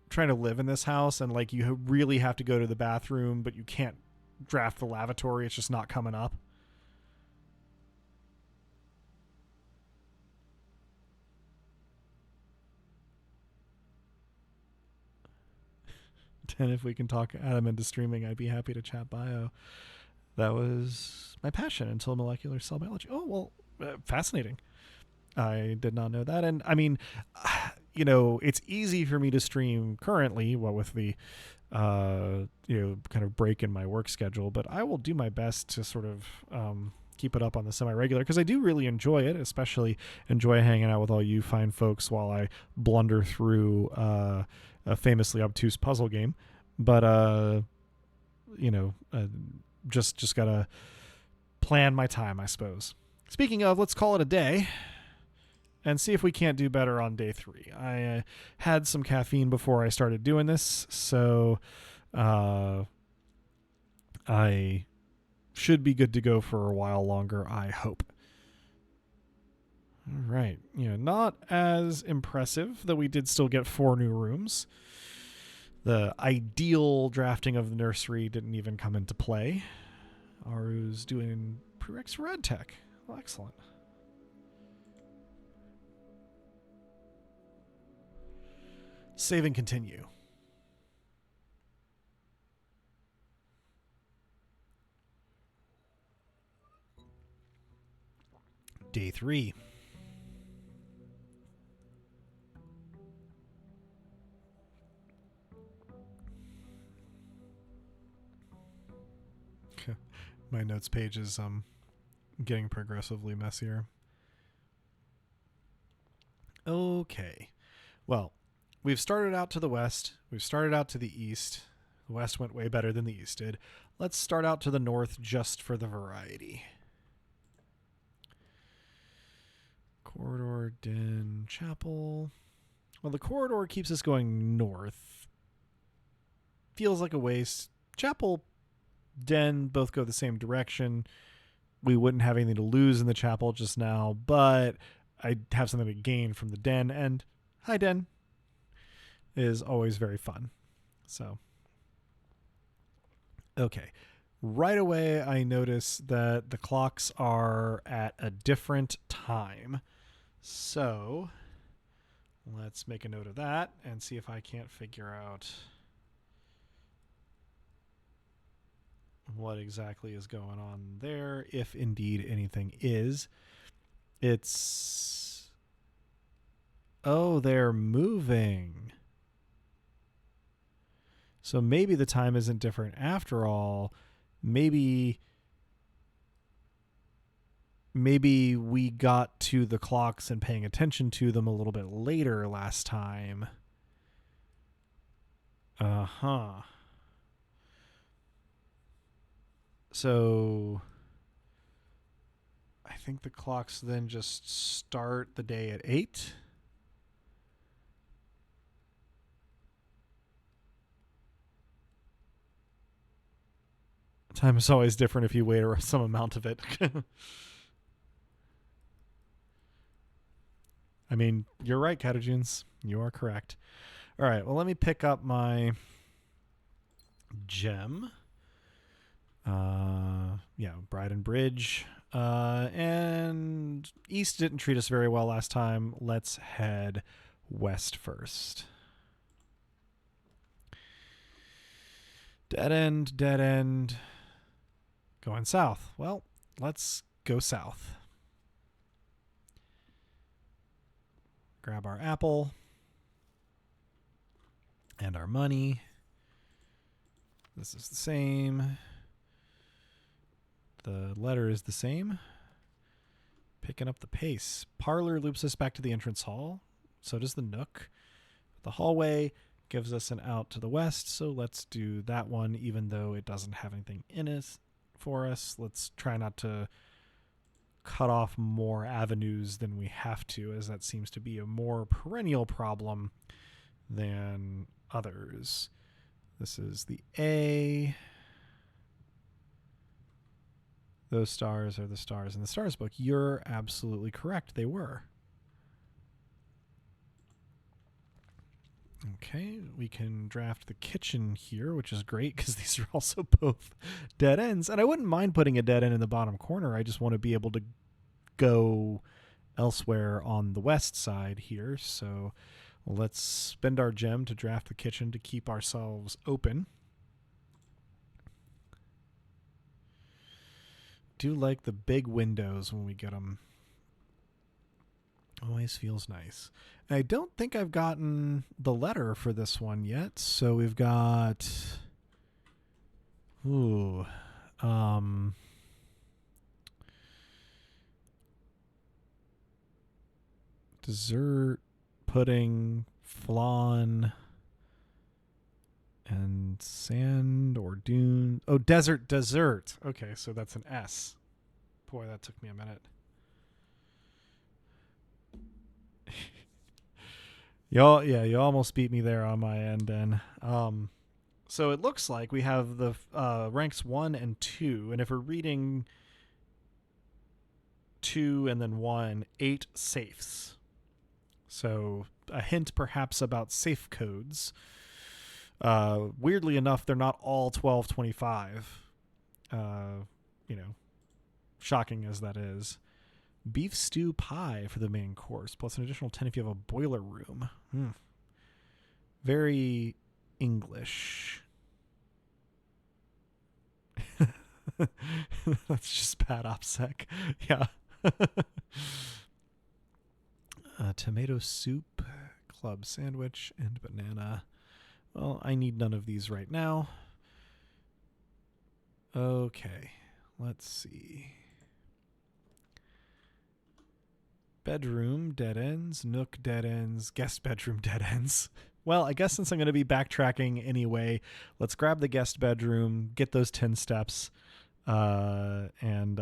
trying to live in this house and like you really have to go to the bathroom, but you can't draft the lavatory. It's just not coming up. And if we can talk Adam into streaming, I'd be happy to chat bio. That was my passion until molecular cell biology. Oh, well, fascinating. I did not know that. And I mean, you know, it's easy for me to stream currently, well, with the, you know, kind of break in my work schedule, but I will do my best to sort of keep it up on the semi-regular because I do really enjoy it, especially enjoy hanging out with all you fine folks while I blunder through a famously obtuse puzzle game. But, you know, just got to plan my time, I suppose. Speaking of, let's call it a day and see if we can't do better on day 3. I had some caffeine before I started doing this, so I should be good to go for a while longer, I hope. All right. You know, not as impressive, though we did still get 4 new rooms. The ideal drafting of the nursery didn't even come into play. Aru's doing prereqs for EdTech. Well, excellent. Save and continue. Day 3. My notes page is getting progressively messier. Okay. Well, we've started out to the west. We've started out to the east. The west went way better than the east did. Let's start out to the north just for the variety. Corridor, den, chapel. Well, the corridor keeps us going north. Feels like a waste. Chapel, den both go the same direction. We wouldn't have anything to lose in the chapel just now, but I'd have something to gain from the den, and hi den is always very fun. So, okay. Right away, I notice that the clocks are at a different time. So, let's make a note of that and see if I can't figure out what exactly is going on there, if indeed anything is. It's... Oh, they're moving. So maybe the time isn't different after all. Maybe we got to the clocks and paying attention to them a little bit later last time. Uh-huh. So I think the clocks then just start the day at 8. Time is always different if you wait some amount of it. I mean, you're right, Catajunes. You are correct. All right, well, let me pick up my gem. Yeah, Bride and Bridge. And East didn't treat us very well last time. Let's head west first. Dead end. Going south. Well, let's go south. Grab our apple and our money. This is the same. The letter is the same. Picking up the pace. Parlor loops us back to the entrance hall. So does the Nook. The hallway gives us an out to the west, so let's do that one, even though it doesn't have anything in it for us. Let's try not to cut off more avenues than we have to, as that seems to be a more perennial problem than others. This is the A. Those stars are the stars in the stars book. You're absolutely correct. They were. Okay, we can draft the kitchen here, which is great because these are also both dead ends. And I wouldn't mind putting a dead end in the bottom corner. I just want to be able to go elsewhere on the west side here. So let's spend our gem to draft the kitchen to keep ourselves open. Do like the big windows when we get them. Always feels nice. I don't think I've gotten the letter for this one yet. So we've got... dessert, pudding, flan, and sand or dune. Oh, dessert. Okay, so that's an S. Boy, that took me a minute. You almost beat me there on my end then. So it looks like we have the ranks 1 and 2, and if we're reading 2 and then 1, 8 safes. So a hint perhaps about safe codes. Weirdly enough, they're not all 1225. Shocking as that is. Beef stew pie for the main course, plus an additional 10 if you have a boiler room. Very English. That's just bad OPSEC. Yeah. Tomato soup, club sandwich, and banana. Well, I need none of these right now. Okay, let's see. Bedroom, dead ends. Nook, dead ends. Guest bedroom, dead ends. Well, I guess since I'm going to be backtracking anyway, let's grab the guest bedroom, get those 10 steps, and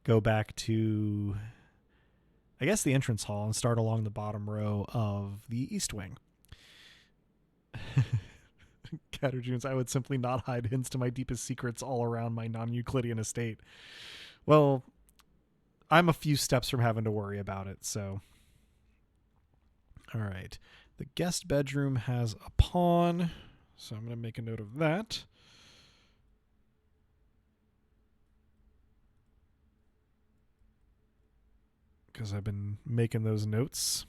go back to, I guess, the entrance hall and start along the bottom row of the east wing. Catterjunes, I would simply not hide hints to my deepest secrets all around my non-Euclidean estate. Well, I'm a few steps from having to worry about it, so. All right. The guest bedroom has a pawn, so I'm going to make a note of that. Because I've been making those notes.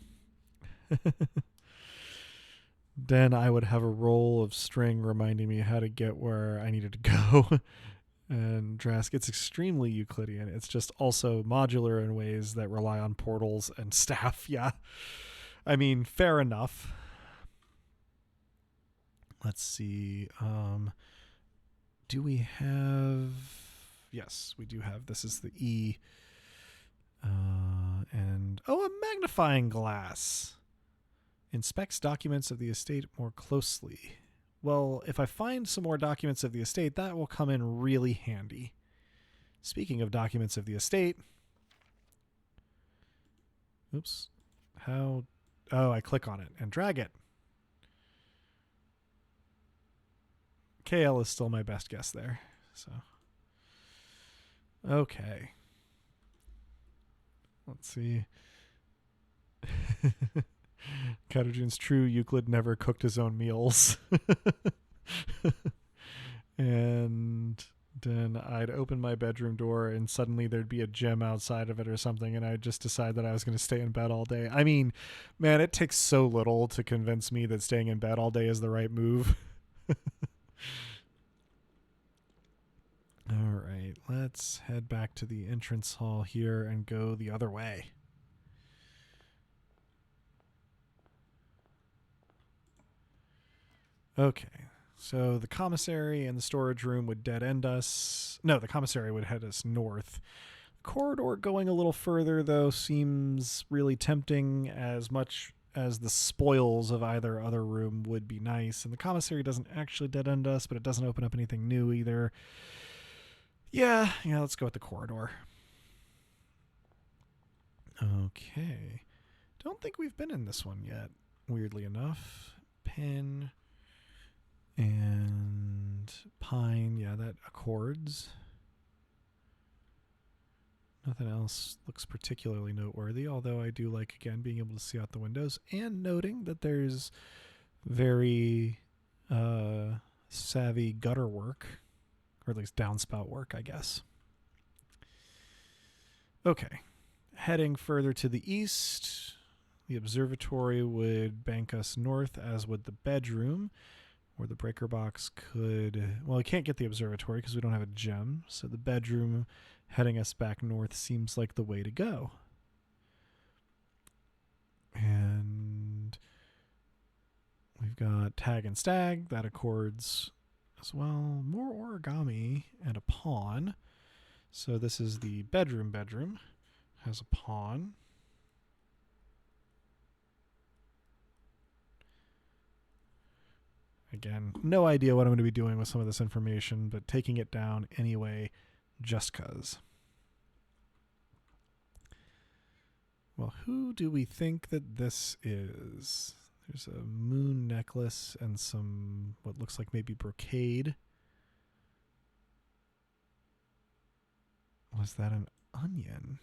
Then I would have a roll of string reminding me how to get where I needed to go. And Drask, it's extremely Euclidean. It's just also modular in ways that rely on portals and staff. Yeah. I mean, fair enough. Let's see. Do we have... Yes, we do have. This is the E. And... Oh, a magnifying glass. Inspects documents of the estate more closely. Well, if I find some more documents of the estate, that will come in really handy. Speaking of documents of the estate... Oops. How... Oh, I click on it and drag it. KL is still my best guess there. So, okay. Let's see. Catterjune's true. Euclid never cooked his own meals. And then I'd open my bedroom door and suddenly there'd be a gem outside of it or something, and I'd just decide that I was going to stay in bed all day. I mean, man, it takes so little to convince me that staying in bed all day is the right move. All right, let's head back to the entrance hall here and go the other way. Okay, so the commissary and the storage room would dead end us. No, the commissary would head us north. Corridor going a little further, though, seems really tempting, as much as the spoils of either other room would be nice. And the commissary doesn't actually dead end us, but it doesn't open up anything new either. Yeah, let's go with the corridor. Okay. Don't think we've been in this one yet, weirdly enough. Pen... And and pine. Yeah, that accords. Nothing else looks particularly noteworthy, although I do like, again, being able to see out the windows and noting that there's very savvy gutter work, or at least downspout work, I guess. Okay, heading further to the east, the observatory would bank us north, as would the bedroom, where the breaker box could... Well, we can't get the observatory because we don't have a gem, so the bedroom heading us back north seems like the way to go. And we've got tag and stag. That accords as well. More origami and a pawn. So this is the bedroom. Has a pawn. Again, no idea what I'm going to be doing with some of this information, but taking it down anyway, just 'cause. Well, who do we think that this is? There's a moon necklace and some, what looks like maybe brocade. Was that an onion?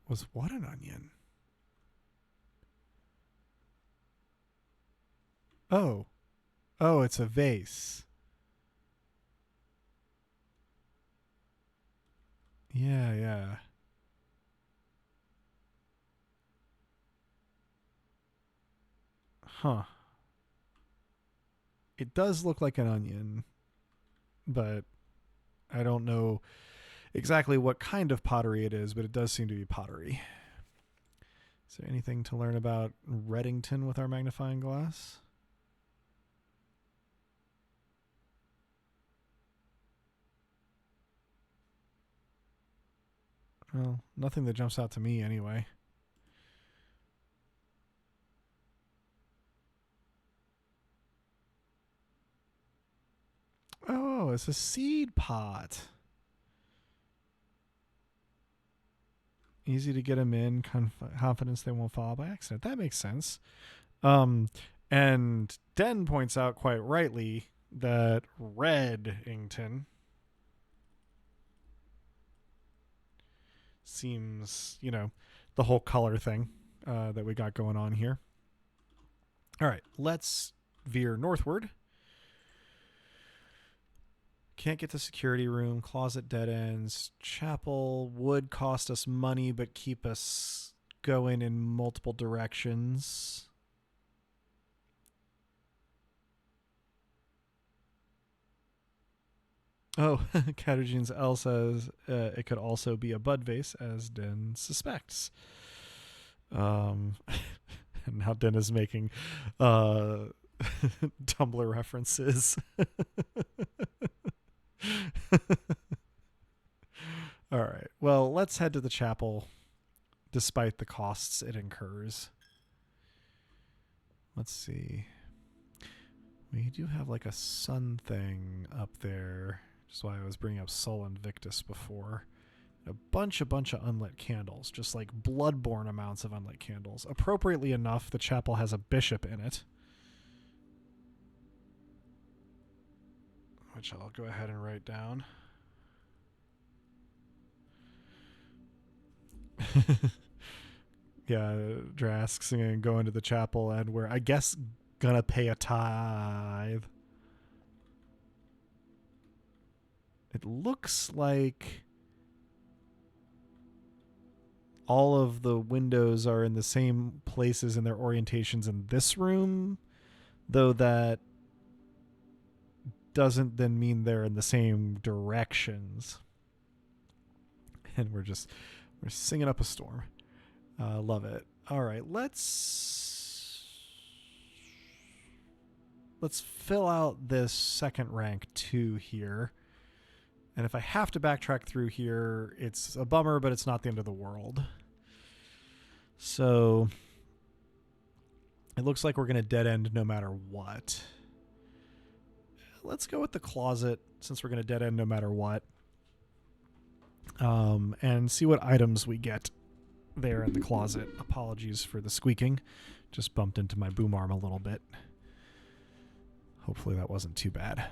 Was what an onion? Oh. Oh, it's a vase. Yeah. Huh. It does look like an onion, but I don't know exactly what kind of pottery it is, but it does seem to be pottery. Is there anything to learn about Reddington with our magnifying glass? Well, nothing that jumps out to me anyway. Oh, it's a seed pot. Easy to get them in. Confidence they won't fall by accident. That makes sense. And Den points out quite rightly that Reddington seems, the whole color thing that we got going on here. All right, let's veer northward. Can't get to security room. Closet dead ends. Chapel would cost us money, but keep us going in multiple directions. Oh, Catagene's L says it could also be a bud vase, as Den suspects. And now Den is making Tumblr references. All right. Well, let's head to the chapel, despite the costs it incurs. Let's see. We do have like a sun thing up there. Just why I was bringing up Sol Invictus before. A bunch of unlit candles, just like Bloodborne amounts of unlit candles. Appropriately enough, the chapel has a bishop in it, which I'll go ahead and write down. Yeah, Drask singing "Go into the chapel," and we're, I guess, gonna pay a tithe. It looks like all of the windows are in the same places in their orientations in this room, though that doesn't then mean they're in the same directions. And we're singing up a storm. Love it. All right, let's fill out this second rank 2 here. And if I have to backtrack through here, it's a bummer, but it's not the end of the world. So it looks like we're going to dead end no matter what. Let's go with the closet, since we're going to dead end no matter what. And see what items we get there in the closet. Apologies for the squeaking. Just bumped into my boom arm a little bit. Hopefully that wasn't too bad.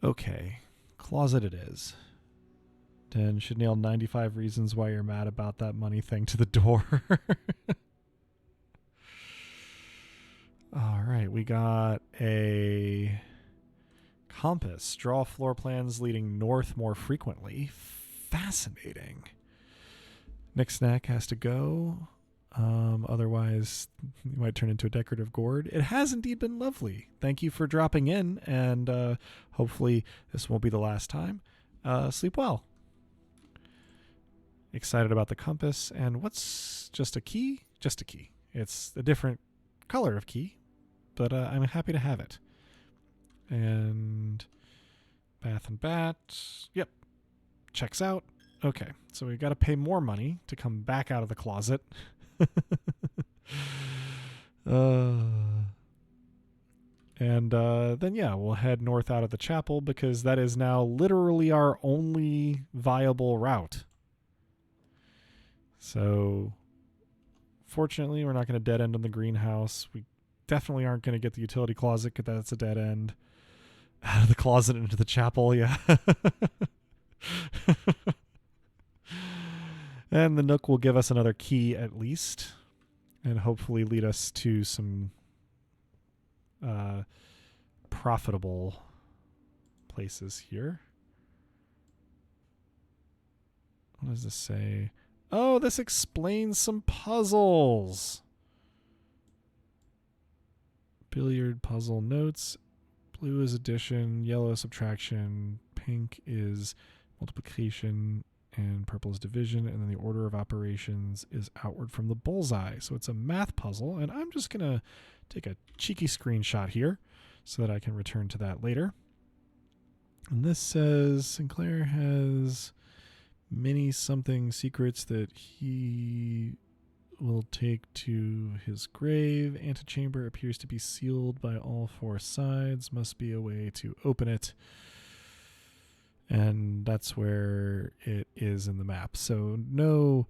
Okay, closet it is. Dan should nail 95 reasons why you're mad about that money thing to the door. All right, we got a compass. Draw floor plans leading north more frequently. Fascinating. Nick Snack has to go. Otherwise, you might turn into a decorative gourd. It has indeed been lovely. Thank you for dropping in, and hopefully this won't be the last time. Sleep well. Excited about the compass. And what's just a key? Just a key. It's a different color of key, but I'm happy to have it. And Bath and Bat. Yep. Checks out. Okay. So we got to pay more money to come back out of the closet. And then, yeah, we'll head north out of the chapel because that is now literally our only viable route. So, fortunately, we're not going to dead end on the greenhouse. We definitely aren't going to get the utility closet because that's a dead end. Out of the closet into the chapel, yeah. And the Nook will give us another key at least, and hopefully lead us to some profitable places here. What does this say? Oh, this explains some puzzles. Billiard puzzle notes. Blue is addition, yellow is subtraction, pink is multiplication, and purple is division, and then the order of operations is outward from the bullseye. So it's a math puzzle, and I'm just going to take a cheeky screenshot here so that I can return to that later. And this says Sinclair has many something secrets that he will take to his grave. Antechamber appears to be sealed by all four sides. Must be a way to open it. And that's where it is in the map. So no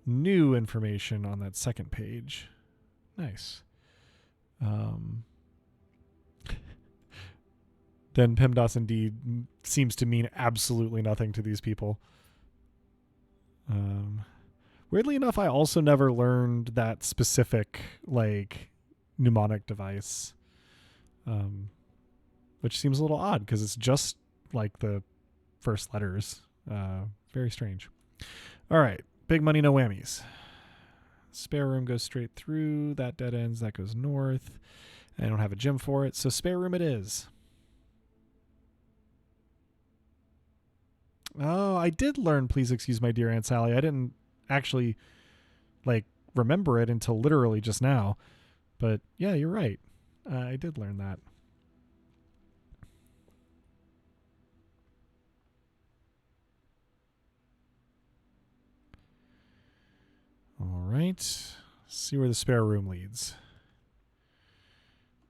new information on that second page. Nice. Then PEMDAS indeed seems to mean absolutely nothing to these people. Weirdly enough, I also never learned that specific mnemonic device, which seems a little odd because it's just like the first letters. Very strange. All right, big money, no whammies. Spare room goes straight through. That dead ends. That goes north. I don't have a gym for it, so spare room it is. Oh, I did learn Please Excuse My Dear Aunt Sally. I didn't actually remember it until literally just now. But yeah, you're right. I did learn that. All right. See where the spare room leads.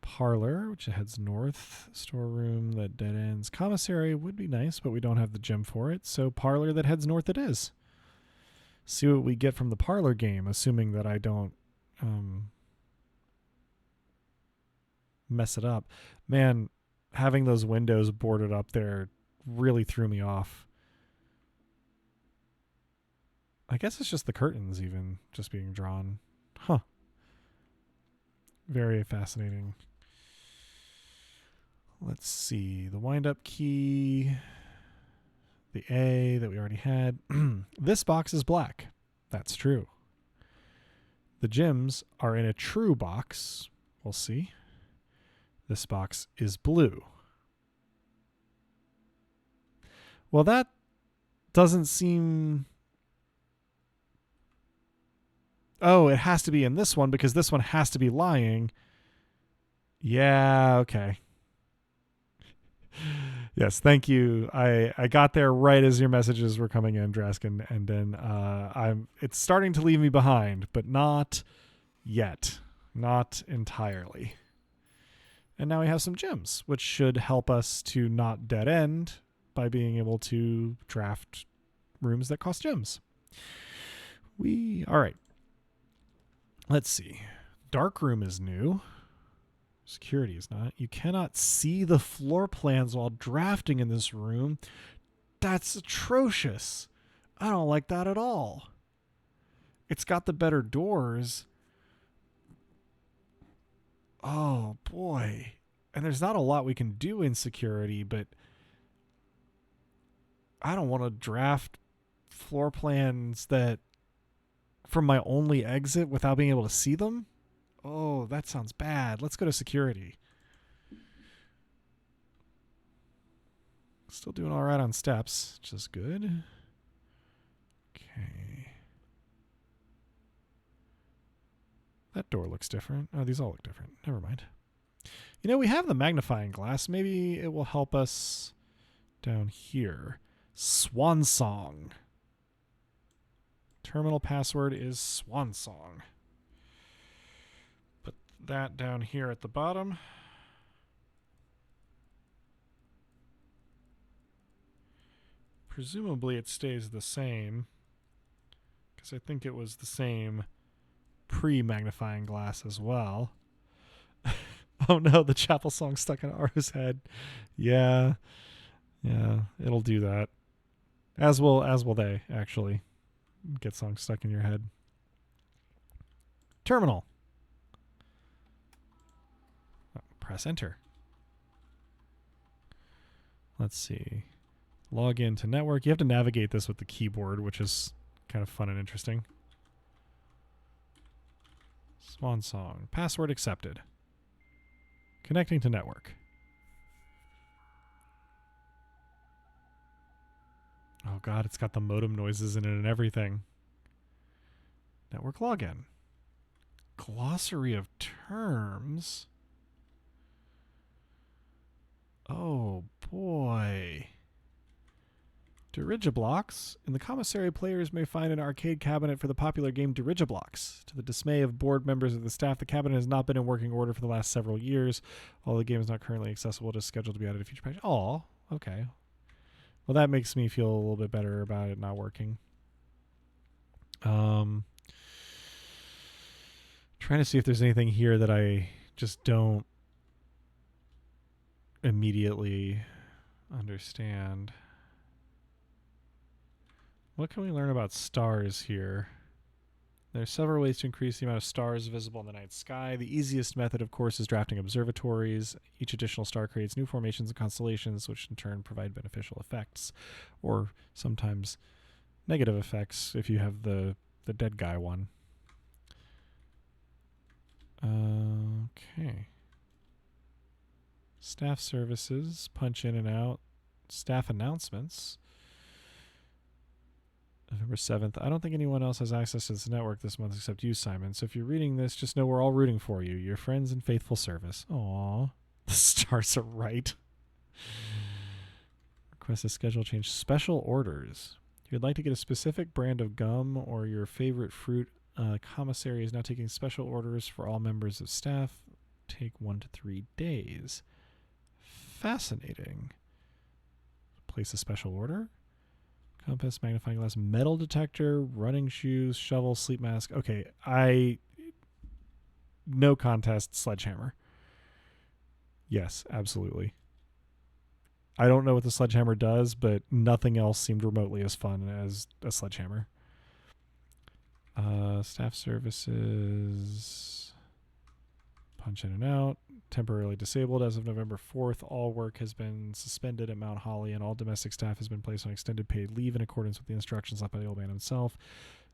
Parlor, which heads north. Storeroom that dead ends. Commissary would be nice, but we don't have the gym for it. So parlor that heads north it is. See what we get from the parlor game, assuming that I don't mess it up. Man, having those windows boarded up there really threw me off. I guess it's just the curtains even just being drawn. Huh. Very fascinating. Let's see. The wind-up key. The A that we already had. This box is black. That's true. The gems are in a true box. We'll see. This box is blue. Well, that doesn't seem... Oh, it has to be in this one because this one has to be lying. Yeah, okay. Yes, thank you. I got there right as your messages were coming in, Draskin, and then it's starting to leave me behind, but not yet. Not entirely. And now we have some gems, which should help us to not dead end by being able to draft rooms that cost gems. All right. Let's see. Darkroom is new. Security is not. You cannot see the floor plans while drafting in this room. That's atrocious. I don't like that at all. It's got the better doors. Oh, boy. And there's not a lot we can do in security, but I don't want to draft floor plans that from my only exit without being able to see them. Oh, that sounds bad. Let's go to security. Still doing all right on steps, which is good. Okay. That door looks different. Oh, these all look different. Never mind. You know, we have the magnifying glass. Maybe it will help us down here. Swan Song. Terminal password is Swan Song. Put that down here at the bottom. Presumably it stays the same, because I think it was the same pre-magnifying glass as well. Oh no, the chapel song stuck in Aru's head. Yeah, it'll do that. As will they, actually. Get songs stuck in your head. Terminal. Oh, press enter. Let's see. Log into network. You have to navigate this with the keyboard, which is kind of fun and interesting. Swan Song. Password accepted. Connecting to network. Oh god, it's got the modem noises in it and everything. Network login. Glossary of terms. Oh boy. Dirigiblocks. In the commissary, players may find an arcade cabinet for the popular game Dirigiblocks. To the dismay of board members of the staff, the cabinet has not been in working order for the last several years. Although the game is not currently accessible, it is scheduled to be added to future patches. Oh, okay. Well, that makes me feel a little bit better about it not working. Trying to see if there's anything here that I just don't immediately understand. What can we learn about stars here? There are several ways to increase the amount of stars visible in the night sky. The easiest method, of course, is drafting observatories. Each additional star creates new formations and constellations, which in turn provide beneficial effects, or sometimes negative effects if you have the dead guy one. Okay. Staff services, punch in and out. Staff announcements. November 7th. I don't think anyone else has access to this network this month except you, Simon. So if you're reading this, just know we're all rooting for you. Your friends in faithful service. Aww. The stars are right. Request a schedule change. Special orders. If you'd like to get a specific brand of gum or your favorite fruit, commissary is now taking special orders for all members of staff. Take 1 to 3 days. Fascinating. Place a special order. Compass, magnifying glass, metal detector, running shoes, shovel, sleep mask. Okay, no contest, sledgehammer. Yes, absolutely. I don't know what the sledgehammer does, but nothing else seemed remotely as fun as a sledgehammer. Staff services. Punch in and out. Temporarily disabled as of November 4th. All work has been suspended at Mount Holly, and all domestic staff has been placed on extended paid leave in accordance with the instructions left by the old man himself.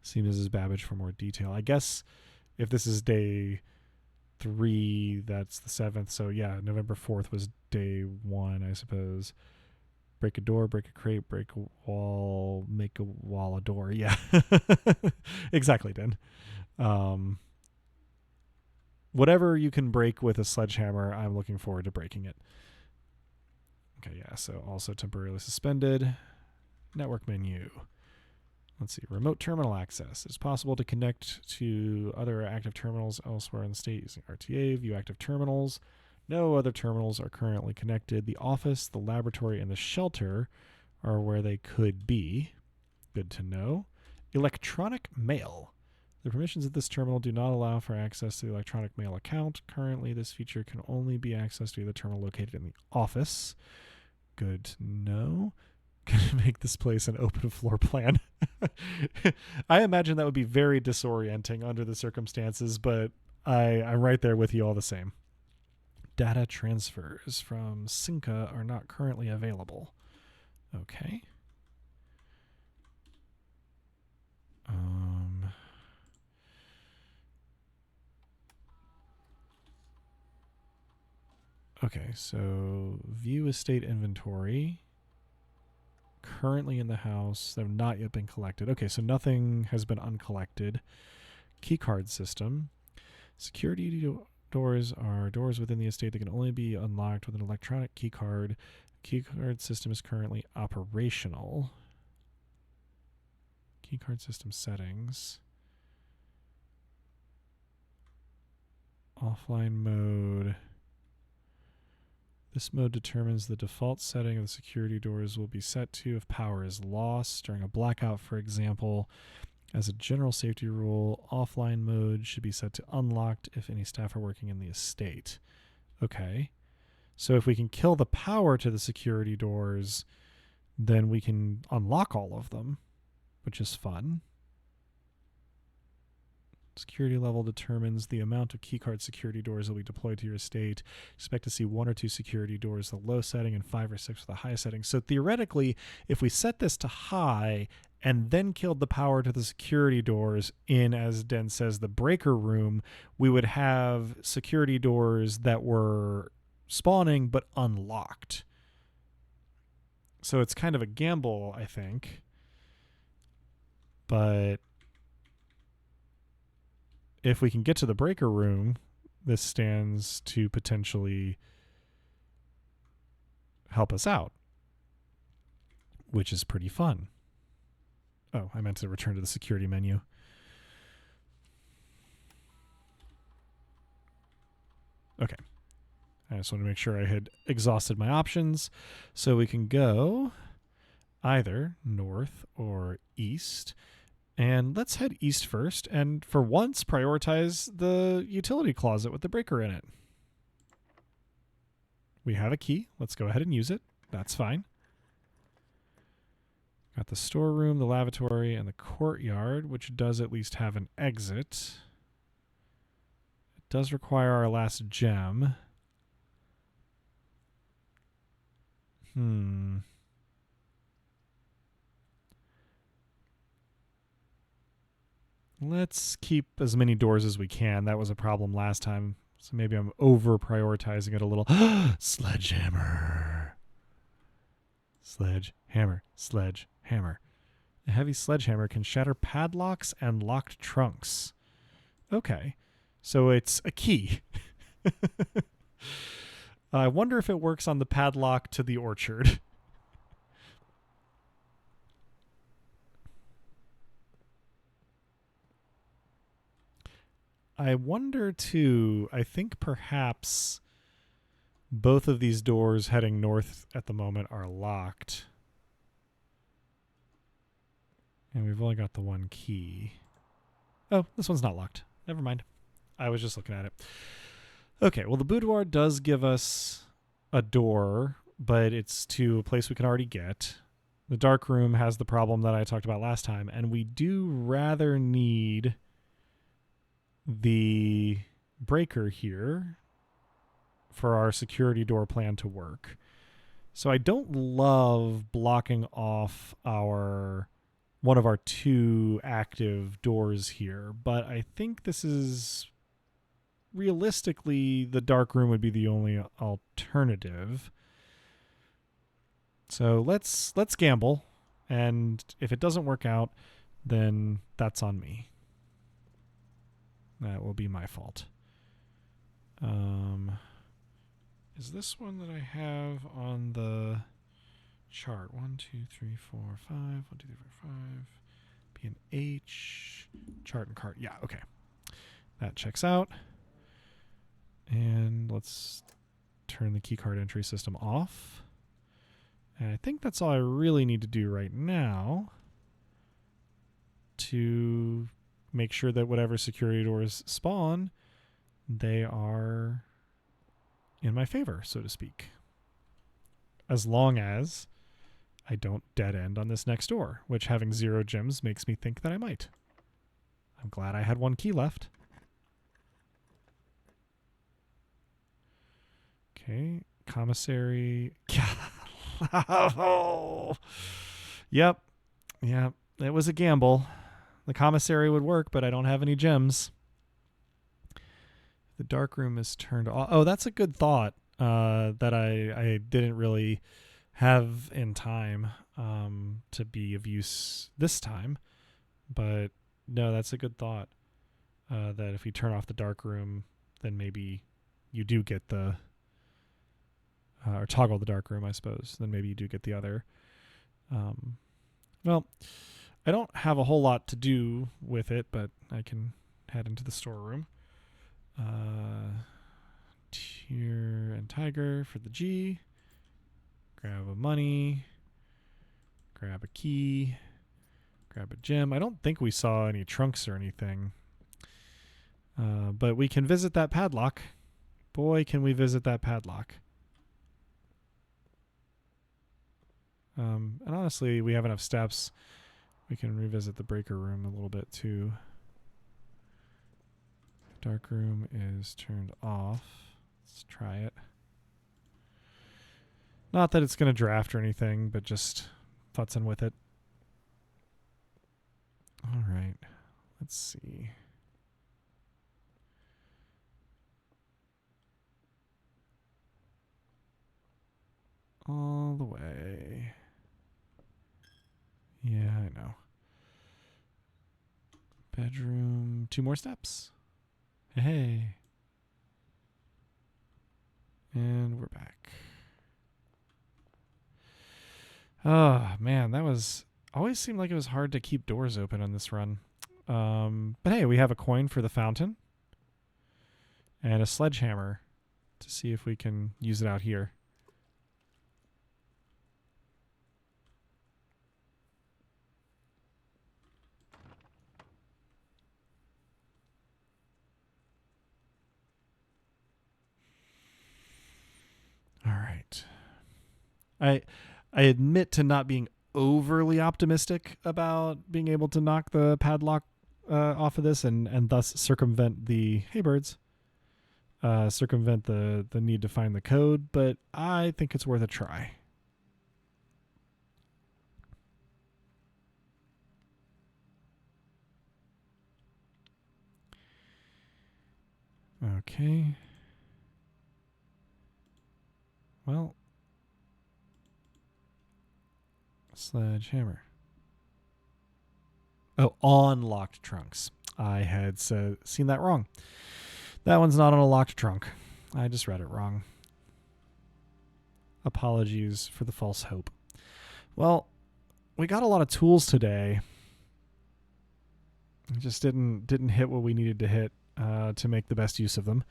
See Mrs. Babbage for more detail. I guess if this is day 3, that's the 7th. So yeah, November 4th was day 1, I suppose. Break a door, break a crate, break a wall, make a wall a door. Yeah, exactly, Den. Whatever you can break with a sledgehammer, I'm looking forward to breaking it. Okay, yeah, so also temporarily suspended. Network menu. Let's see, remote terminal access. It's possible to connect to other active terminals elsewhere in the state using RTA. View active terminals. No other terminals are currently connected. The office, the laboratory, and the shelter are where they could be. Good to know. Electronic mail. The permissions of this terminal do not allow for access to the electronic mail account. Currently, this feature can only be accessed via the terminal located in the office. Good to know. Gonna make this place an open floor plan. I imagine that would be very disorienting under the circumstances, but I'm right there with you all the same. Data transfers from Cinca are not currently available. Okay. Okay, so view estate inventory. Currently in the house, they've not yet been collected. Okay, so nothing has been uncollected. Keycard system. Security doors are doors within the estate that can only be unlocked with an electronic keycard. Keycard system is currently operational. Keycard system settings. Offline mode. This mode determines the default setting of the security doors will be set to if power is lost during a blackout, for example. As a general safety rule, offline mode should be set to unlocked if any staff are working in the estate. Okay. So if we can kill the power to the security doors, then we can unlock all of them, which is fun. Security level determines the amount of keycard security doors that will be deployed to your estate. Expect to see 1 or 2 security doors, the low setting, and 5 or 6 with the high setting. So theoretically, if we set this to high and then killed the power to the security doors in, as Den says, the breaker room, we would have security doors that were spawning but unlocked. So it's kind of a gamble, I think. But if we can get to the breaker room, this stands to potentially help us out, which is pretty fun. Oh, I meant to return to the security menu. Okay. I just want to make sure I had exhausted my options. So we can go either north or east. And let's head east first, and for once, prioritize the utility closet with the breaker in it. We have a key. Let's go ahead and use it. That's fine. Got the storeroom, the lavatory, and the courtyard, which does at least have an exit. It does require our last gem. Let's keep as many doors as we can. That was a problem last time, so maybe I'm over-prioritizing it a little. Sledgehammer. Sledgehammer. Sledgehammer. A heavy sledgehammer can shatter padlocks and locked trunks. Okay, so it's a key. I wonder if it works on the padlock to the orchard. I wonder, too, I think perhaps both of these doors heading north at the moment are locked. And we've only got the one key. Oh, this one's not locked. Never mind. I was just looking at it. Okay, well, the boudoir does give us a door, but it's to a place we can already get. The dark room has the problem that I talked about last time, and we do rather need the breaker here for our security door plan to work. So I don't love blocking off one of our 2 active doors here, but I think this is realistically the dark room would be the only alternative. So let's gamble, and if it doesn't work out, then that's on me. That will be my fault. Is this one that I have on the chart? 1, 2, 3, 4, 5. 1, 2, 3, 4, 5. P and H. Chart and cart. Yeah, okay. That checks out. And let's turn the keycard entry system off. And I think that's all I really need to do right now to make sure that whatever security doors spawn, they are in my favor, so to speak. As long as I don't dead end on this next door, which having 0 gems makes me think that I might. I'm glad I had 1 key left. Okay, commissary. Oh. Yep. It was a gamble. The commissary would work, but I don't have any gems. The dark room is turned off. Oh, that's a good thought that I didn't really have in time to be of use this time. But no, that's a good thought. That if we turn off the dark room, then maybe you do get the or toggle the dark room, I suppose. Then maybe you do get the other. Well, I don't have a whole lot to do with it, but I can head into the storeroom. Tyr and Tiger for the G. Grab a money. Grab a key. Grab a gem. I don't think we saw any trunks or anything. But we can visit that padlock. Boy, can we visit that padlock. And honestly, we have enough steps. We can revisit the breaker room a little bit too. Dark room is turned off. Let's try it. Not that it's going to draft or anything, but just futzing with it. All right. Let's see. All the way. Yeah, I know. Bedroom. 2 more steps. Hey. And we're back. Oh, man, that was... Always seemed like it was hard to keep doors open on this run. But hey, we have a coin for the fountain. And a sledgehammer to see if we can use it out here. All right. I admit to not being overly optimistic about being able to knock the padlock off of this and thus circumvent the circumvent the need to find the code, but I think it's worth a try. Okay. Well, sledgehammer. Oh, on locked trunks. I had seen that wrong. That one's not on a locked trunk. I just read it wrong. Apologies for the false hope. Well, we got a lot of tools today. It just didn't hit what we needed to hit to make the best use of them.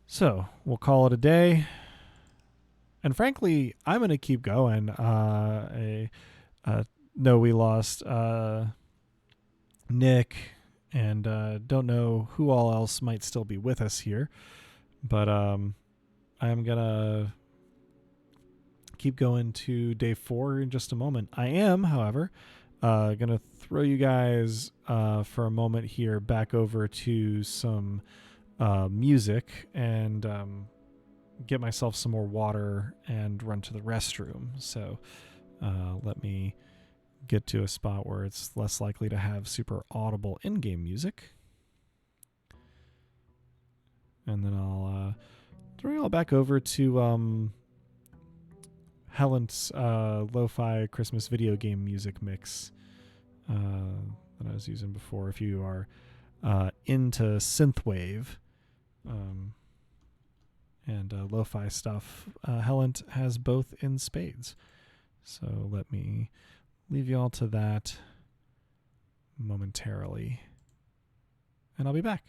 So we'll call it a day. And frankly, I'm going to keep going. No, we lost Nick, and don't know who all else might still be with us here. But I'm going to keep going to day 4 in just a moment. I am, however, going to throw you guys for a moment here back over to some music and get myself some more water and run to the restroom. So let me get to a spot where it's less likely to have super audible in-game music. And then I'll throw you all back over to Helen's lo-fi Christmas video game music mix that I was using before. If you are into synthwave and lo-fi stuff, Helen has both in spades. So let me leave you all to that momentarily, and I'll be back.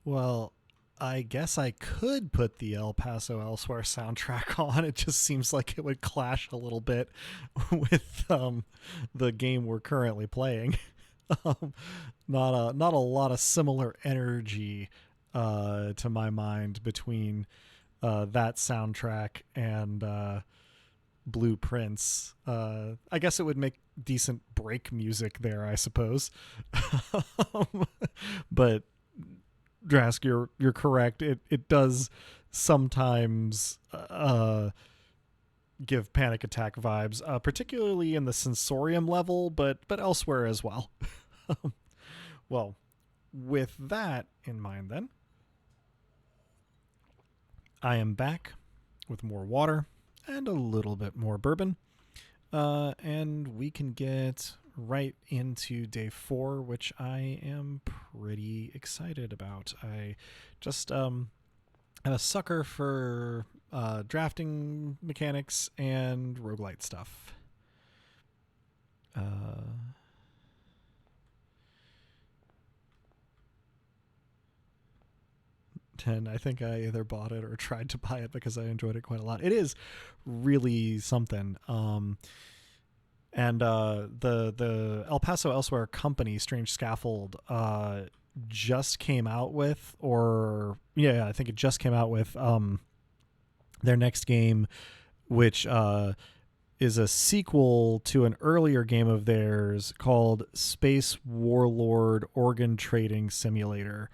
Well, I guess I could put the El Paso Elsewhere soundtrack on. It just seems like it would clash a little bit with the game we're currently playing. um, not a lot of similar energy to my mind between that soundtrack and Blue Prince. I guess it would make decent break music there, I suppose. But Drask, you're correct. It does sometimes give panic attack vibes, particularly in the sensorium level, but elsewhere as well. Well, with that in mind, then I am back with more water and a little bit more bourbon, and we can get right into day 4, which I am pretty excited about. I just am a sucker for drafting mechanics and roguelite stuff. And I think I either bought it or tried to buy it because I enjoyed it quite a lot. It is really something. And the El Paso Elsewhere company, Strange Scaffold, just came out with, I think it just came out with their next game, which is a sequel to an earlier game of theirs called Space Warlord Organ Trading Simulator.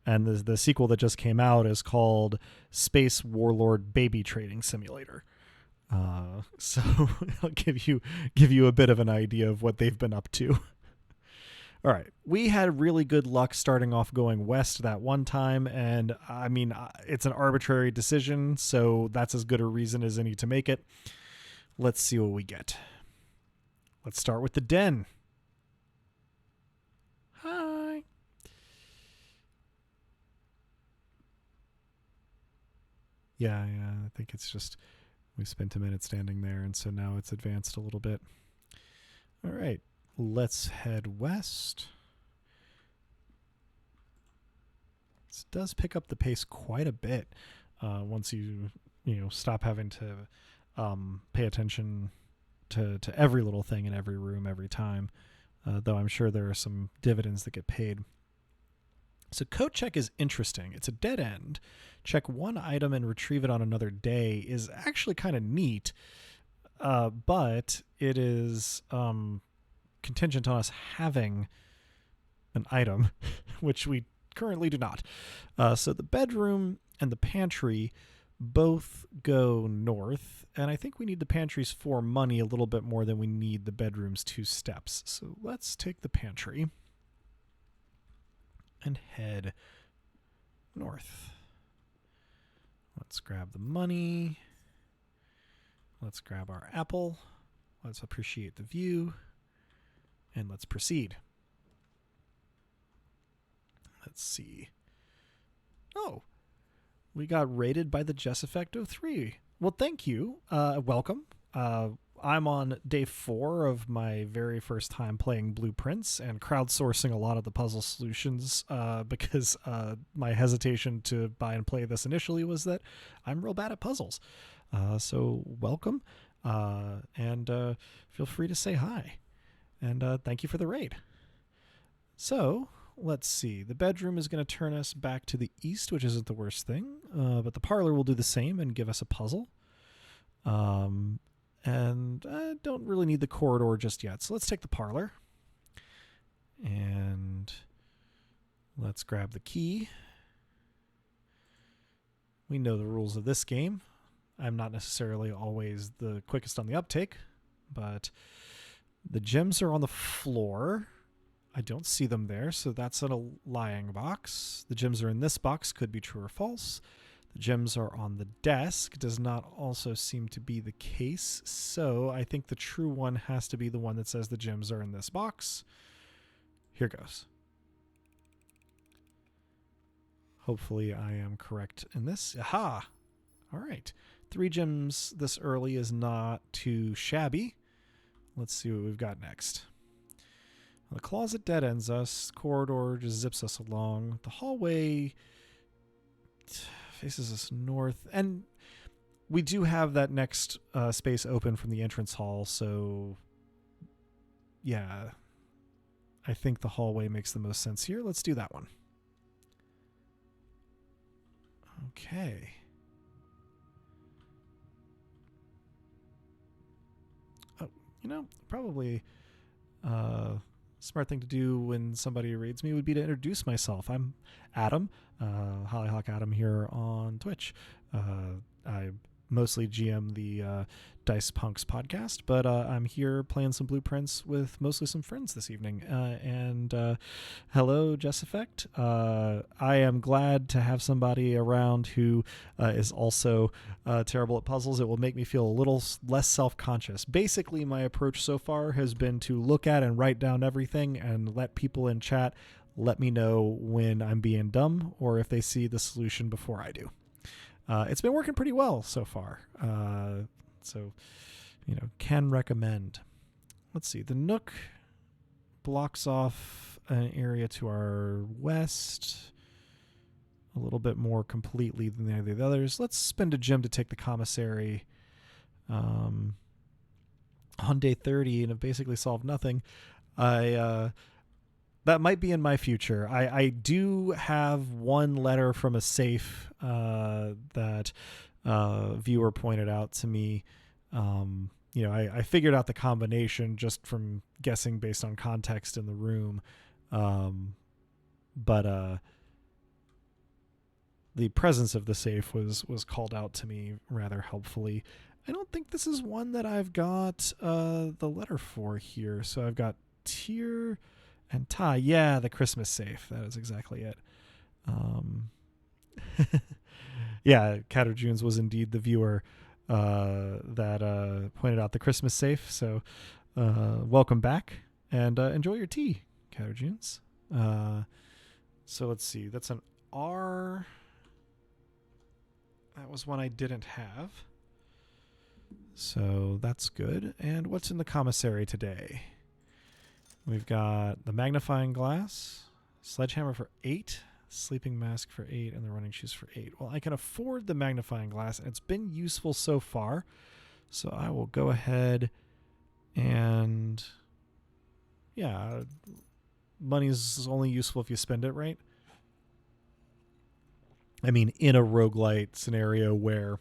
And the sequel that just came out is called Space Warlord Baby Trading Simulator. So I'll give you a bit of an idea of what they've been up to. All right, we had really good luck starting off going west that one time, and I mean, it's an arbitrary decision, so that's as good a reason as any to make it. Let's see what we get. Let's start with the den. Hi. Yeah, I think it's just we spent a minute standing there, and so now it's advanced a little bit. All right, let's head west. This does pick up the pace quite a bit once you stop having to pay attention to every little thing in every room every time, though I'm sure there are some dividends that get paid. So code check is interesting. It's a dead end. Check one item and retrieve it on another day is actually kind of neat, but it is contingent on us having an item, which we currently do not. So the bedroom and the pantry both go north, and I think we need the pantry's 4 money a little bit more than we need the bedroom's 2 steps. So let's take the pantry and head north. Let's grab the money. Let's grab our apple. Let's appreciate the view. And let's proceed. Let's see. Oh, we got rated by the Jess Effect 03. Well, thank you. Welcome. I'm on day 4 of my very first time playing Blue Prince and crowdsourcing a lot of the puzzle solutions because my hesitation to buy and play this initially was that I'm real bad at puzzles. So welcome, and feel free to say hi. And thank you for the raid. So let's see. The bedroom is going to turn us back to the east, which isn't the worst thing, but the parlor will do the same and give us a puzzle. And I don't really need the corridor just yet. So let's take the parlor. And let's grab the key. We know the rules of this game. I'm not necessarily always the quickest on the uptake, but the gems are on the floor. I don't see them there, so that's a lying box. The gems are in this box, could be true or false. The gems are on the desk, does not also seem to be the case, so I think the true one has to be the one that says the gems are in this box. Here goes. Hopefully I am correct in this. Aha! All right. 3 gems this early is not too shabby. Let's see what we've got next. The closet dead ends us. Corridor just zips us along. The hallway faces us north, and we do have that next space open from the entrance hall, so yeah, I think the hallway makes the most sense here. Let's do that one. Okay. Oh, probably smart thing to do when somebody reads me would be to introduce myself. I'm Adam, Hollyhock Adam here on Twitch. I mostly GM the Dice Punks podcast, but I'm here playing some Blueprints with mostly some friends this evening. And hello, Jess Effect. I am glad to have somebody around who is also terrible at puzzles. It will make me feel a little less self-conscious. Basically, my approach so far has been to look at and write down everything and let people in chat let me know when I'm being dumb or if they see the solution before I do. It's been working pretty well so far. So, can recommend. Let's see. The Nook blocks off an area to our west a little bit more completely than the others. Let's spend a gem to take the commissary on day 30 and have basically solved nothing. That might be in my future. I do have one letter from a safe that viewer pointed out to me. I figured out the combination just from guessing based on context in the room. But the presence of the safe was called out to me rather helpfully. I don't think this is one that I've got the letter for here. So I've got Tier and Ty. Yeah, the Christmas safe. That is exactly it. Yeah, Catter Junes was indeed the viewer that pointed out the Christmas safe. So welcome back and enjoy your tea, Catter Junes. So let's see. That's an R. That was one I didn't have. So that's good. And what's in the commissary today? We've got the magnifying glass, sledgehammer for 8, sleeping mask for 8, and the running shoes for 8. Well, I can afford the magnifying glass, and it's been useful so far. So I will go ahead and, yeah, money's only useful if you spend it right. I mean, in a roguelite scenario where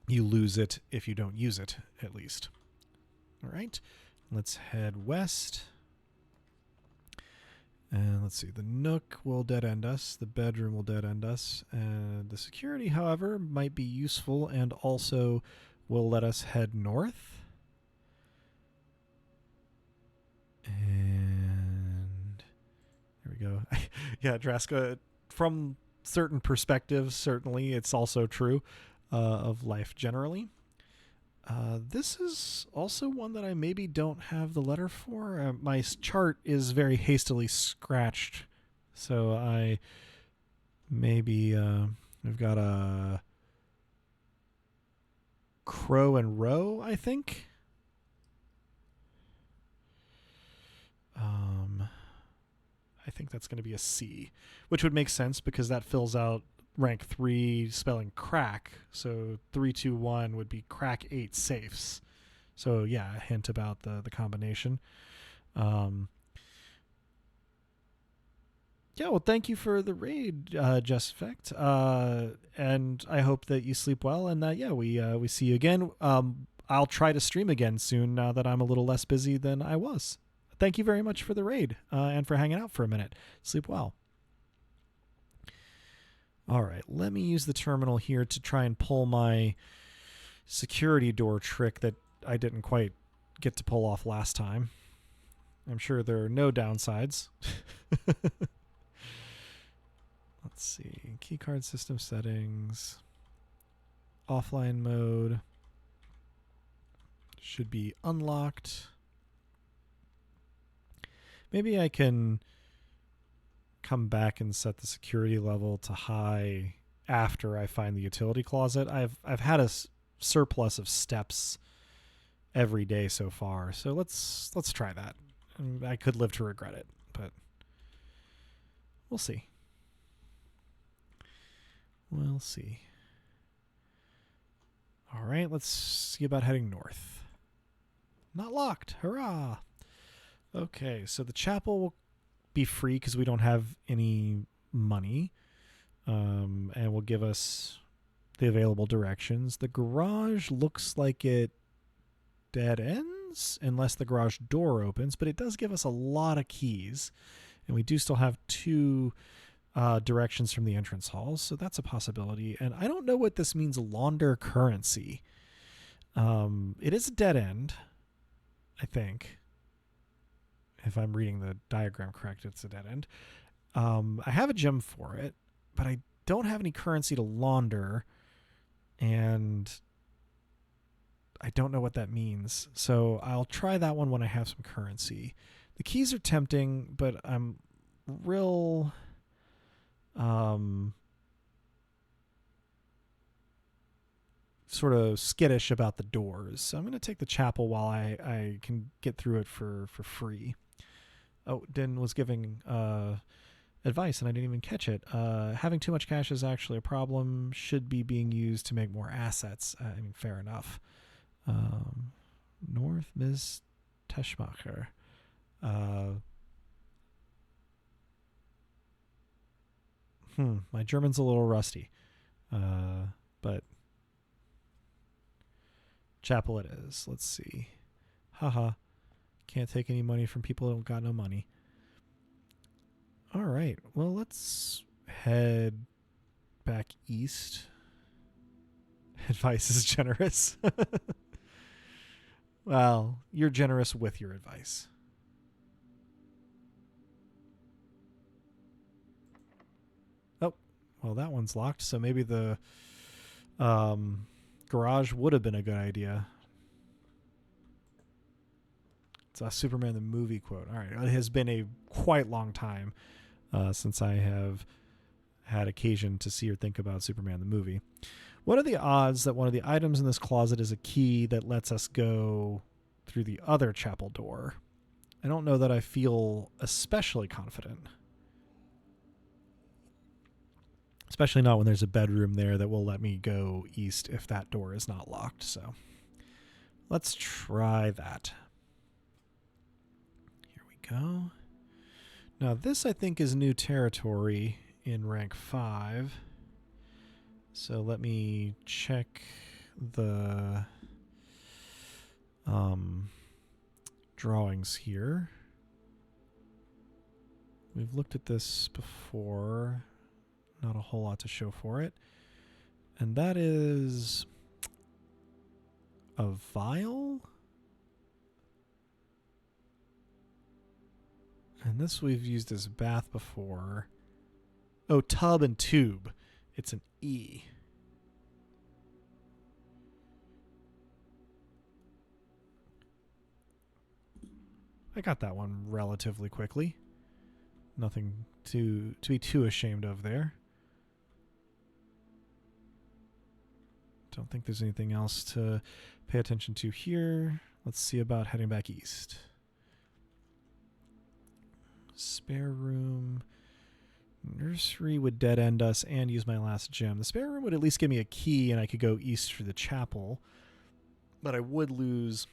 you lose it if you don't use it, at least. All right, let's head west. And let's see, the Nook will dead end us, the bedroom will dead end us, and the security, however, might be useful and also will let us head north. And there we go. Yeah, Draska, from certain perspectives, certainly, it's also true of life generally. This is also one that I maybe don't have the letter for. My chart is very hastily scratched, so I maybe I've got a Crow and Row, I think. I think that's going to be a C, which would make sense because that fills out rank 3 spelling crack. So 321 would be crack 8 safes. So yeah, a hint about the combination. Yeah, well, thank you for the raid, Just Effect. And I hope that you sleep well and that, yeah, we see you again. I'll try to stream again soon now that I'm a little less busy than I was. Thank you very much for the raid and for hanging out for a minute. Sleep well. All right, let me use the terminal here to try and pull my security door trick that I didn't quite get to pull off last time. I'm sure there are no downsides. Let's see. Keycard system settings. Offline mode. Should be unlocked. Maybe I can come back and set the security level to high after I find the utility closet. I've had a surplus of steps every day so far, so let's try that. I could live to regret it, but we'll see. We'll see. All right, let's see about heading north. Not locked. Hurrah! Okay, so the chapel will be free because we don't have any money, and will give us the available directions. The garage looks like it dead ends unless the garage door opens, but it does give us a lot of keys, and we do still have 2 directions from the entrance halls, so that's a possibility. And I don't know what this means, launder currency. It is a dead end, I think. If I'm reading the diagram correct, it's a dead end. I have a gem for it, but I don't have any currency to launder, and I don't know what that means. So I'll try that one when I have some currency. The keys are tempting, but I'm real sort of skittish about the doors. So I'm going to take the chapel while I can get through it for free. Oh, Din was giving advice and I didn't even catch it. Having too much cash is actually a problem. Should be being used to make more assets. I mean, fair enough. North Ms. Teschmacher. My German's a little rusty. But chapel it is. Let's see. Haha. Can't take any money from people who don't got no money. All right. Well, let's head back east. Advice is generous. Well, you're generous with your advice. Oh, well, that one's locked, so maybe the garage would have been a good idea. It's a Superman the movie quote. All right. It has been a quite long time since I have had occasion to see or think about Superman the movie. What are the odds that one of the items in this closet is a key that lets us go through the other chapel door? I don't know that I feel especially confident. Especially not when there's a bedroom there that will let me go east if that door is not locked. So let's try that. Here we go. Now this I think is new territory in rank 5. So let me check the drawings here. We've looked at this before. Not a whole lot to show for it. And that is a vial. And this we've used as bath before. Oh, tub and tube. It's an E. I got that one relatively quickly. Nothing to be too ashamed of there. Don't think there's anything else to pay attention to here. Let's see about heading back east. Spare room. Nursery would dead end us and use my last gem. The spare room would at least give me a key and I could go east for the chapel. But I would lose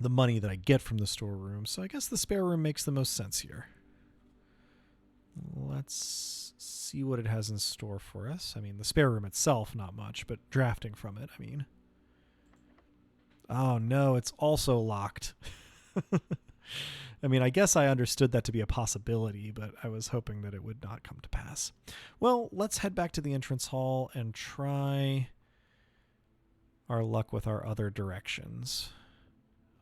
the money that I get from the storeroom. So I guess the spare room makes the most sense here. Let's see what it has in store for us. I mean, the spare room itself, not much, but drafting from it, I mean. Oh no, it's also locked. I mean, I guess I understood that to be a possibility, but I was hoping that it would not come to pass. Well, let's head back to the entrance hall and try our luck with our other directions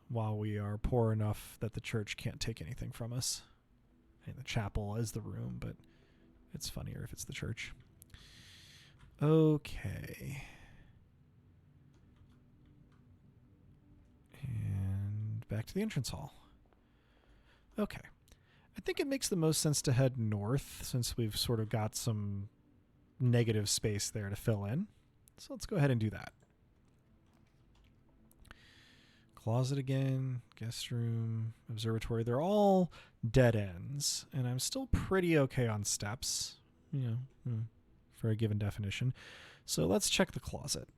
while we are poor enough that the church can't take anything from us. I mean, the chapel is the room, but it's funnier if it's the church. Okay. And back to the entrance hall. Okay. I think it makes the most sense to head north since we've sort of got some negative space there to fill in. So let's go ahead and do that. Closet again, guest room, observatory. They're all dead ends, and I'm still pretty okay on steps. You know, for a given definition. So let's check the closet.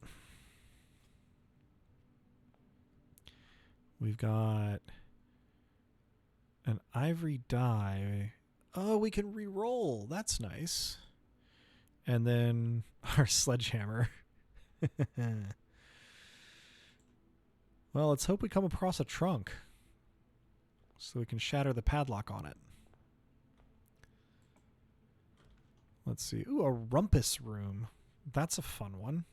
We've got an ivory die. Oh, we can re-roll. That's nice. And then our sledgehammer. Well, let's hope we come across a trunk so we can shatter the padlock on it. Let's see. Ooh, a rumpus room. That's a fun one.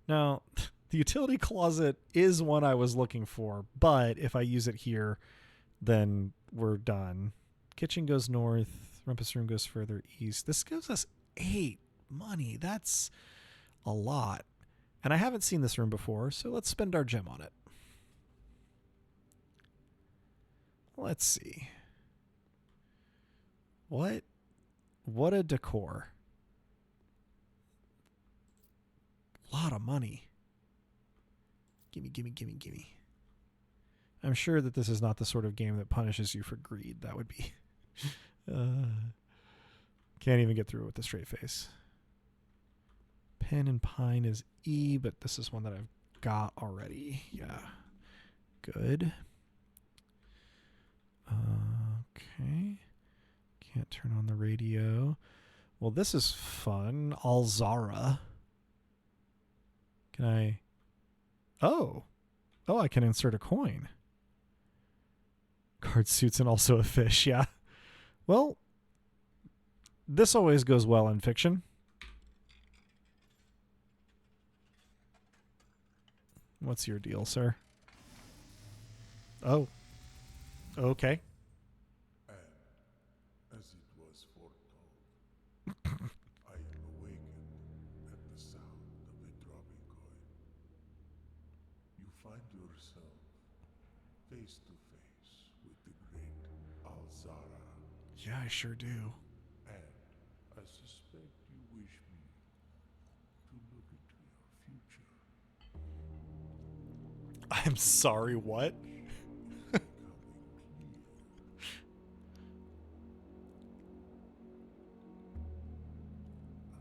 Now, the utility closet is one I was looking for, but if I use it here, then we're done. Kitchen goes north. Rumpus room goes further east. This gives us 8 money. That's a lot. And I haven't seen this room before, so let's spend our gem on it. Let's see. What a decor. Lot of money. Gimme. I'm sure that this is not the sort of game that punishes you for greed. That would be... can't even get through it with a straight face. Pen and pine is E, but this is one that I've got already. Yeah. Good. Okay. Can't turn on the radio. Well, this is fun. Alzara. Can I... Oh, I can insert a coin. Card suits and also a fish, yeah. Well, this always goes well in fiction. What's your deal, sir? Oh. Okay. And as it was foretold, I awakened at the sound of the dropping coin. You find yourself face to face with the great Alzara. Yeah, I sure do. And I suspect you wish me to look into your future. I'm sorry, what?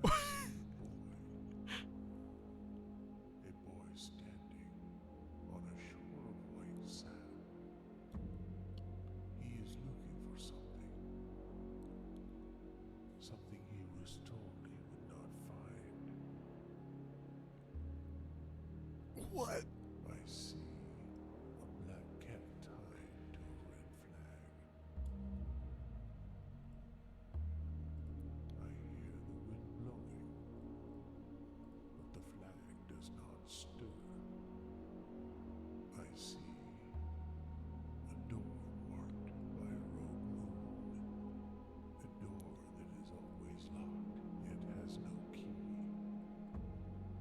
A boy standing on a shore of white sand. He is looking for something. Something he was told he would not find. What? I see a black cat tied to a red flag. I hear the wind blowing, but the flag does not stir. I see a door marked by a rogue moon. A door that is always locked, yet has no key.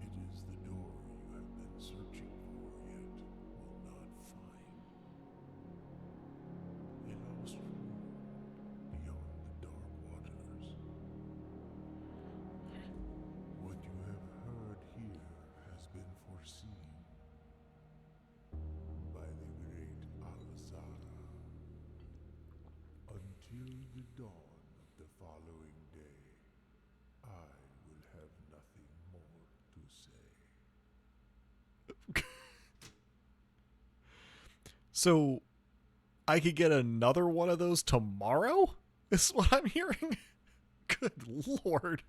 It is the door you have been searching for, yet will not find. A lost room beyond the dark waters. What you have heard here has been foreseen by the great Alzara. Until the dawn of the following day, I will have nothing more to say. So, I could get another one of those tomorrow? Is what I'm hearing? Good Lord.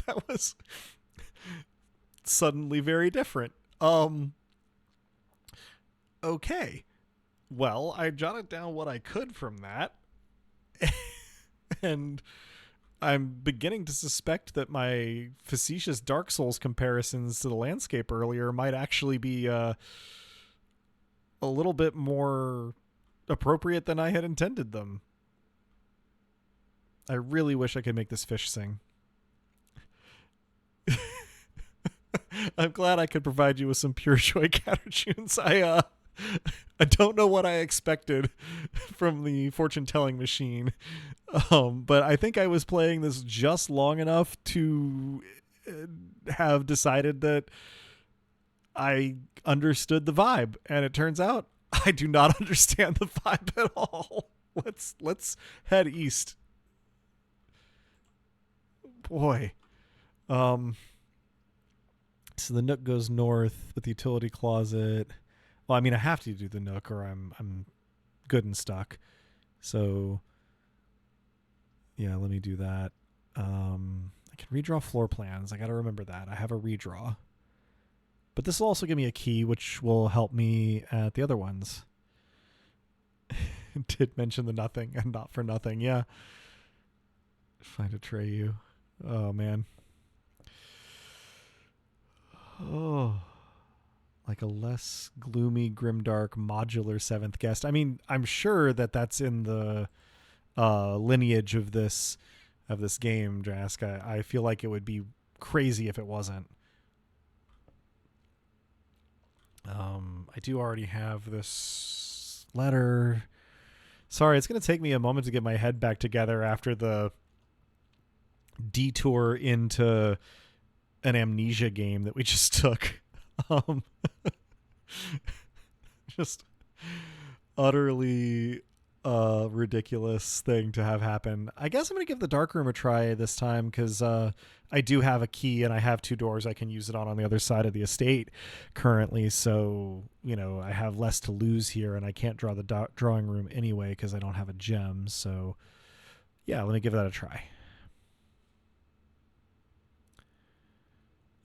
That was suddenly very different. Okay. Well, I jotted down what I could from that. And I'm beginning to suspect that my facetious Dark Souls comparisons to the landscape earlier might actually be a little bit more appropriate than I had intended them. I really wish I could make this fish sing. I'm glad I could provide you with some pure joy countertunes. I don't know what I expected from the fortune-telling machine, but I think I was playing this just long enough to have decided that I understood the vibe, and it turns out I do not understand the vibe at all. Let's head east. boy. So the Nook goes north with the utility closet. Well, I mean, I have to do the Nook or I'm good and stuck. So yeah, let me do that. I can redraw floor plans. I got to remember that. I have a redraw. But this will also give me a key, which will help me at the other ones. Did mention the nothing and not for nothing. Yeah. Find a Treyu. Oh, man. Oh. Like a less gloomy, grimdark, modular seventh guest. I mean, I'm sure that that's in the lineage of this game, Drask. I feel like it would be crazy if it wasn't. I do already have this letter. Sorry, it's going to take me a moment to get my head back together after the detour into an Amnesia game that we just took. Just utterly ridiculous thing to have happen. I guess I'm going to give the dark room a try this time because I do have a key and I have 2 doors I can use it on the other side of the estate currently. So, you know, I have less to lose here and I can't draw the drawing room anyway because I don't have a gem. So, yeah, let me give that a try.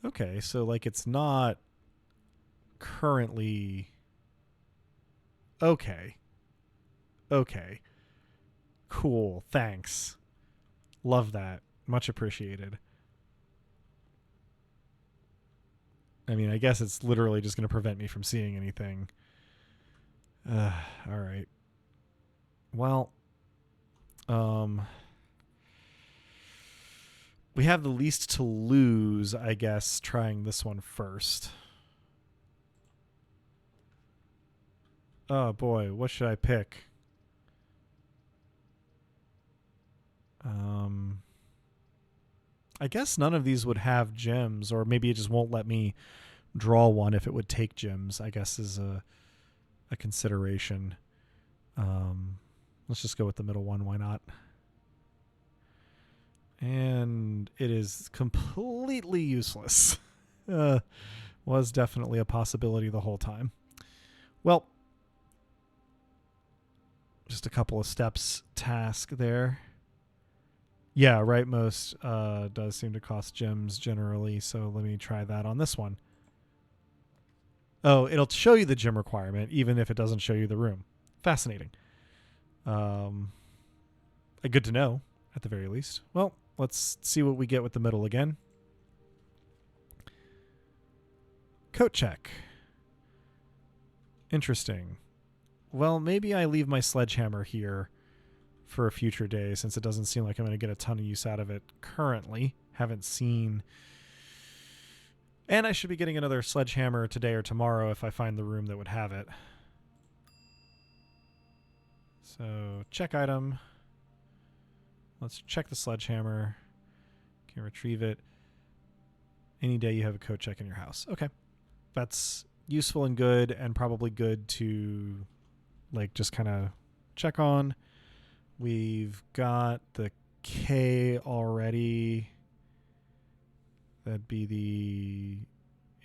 Okay, so like it's not currently... Okay. Cool. Thanks. Love that. Much appreciated. I mean, I guess it's literally just going to prevent me from seeing anything. All right. Well, we have the least to lose, I guess, trying this one first. Oh boy, what should I pick? I guess none of these would have gems, or maybe it just won't let me draw one if it would take gems, I guess is a consideration. Let's just go with the middle one, why not? And it is completely useless. Was definitely a possibility the whole time. Well, just a couple of steps task there. Yeah, rightmost does seem to cost gems generally, so let me try that on this one. Oh, it'll show you the gem requirement, even if it doesn't show you the room. Fascinating. Good to know, at the very least. Well, let's see what we get with the middle again. Coat check. Interesting. Well, maybe I leave my sledgehammer here for a future day since it doesn't seem like I'm going to get a ton of use out of it currently. Haven't seen. And I should be getting another sledgehammer today or tomorrow if I find the room that would have it. So, check item. Let's check the sledgehammer. Can retrieve it. Any day you have a coat check in your house. Okay. That's useful and good, and probably good to like just kind of check on. We've got the K already. That'd be the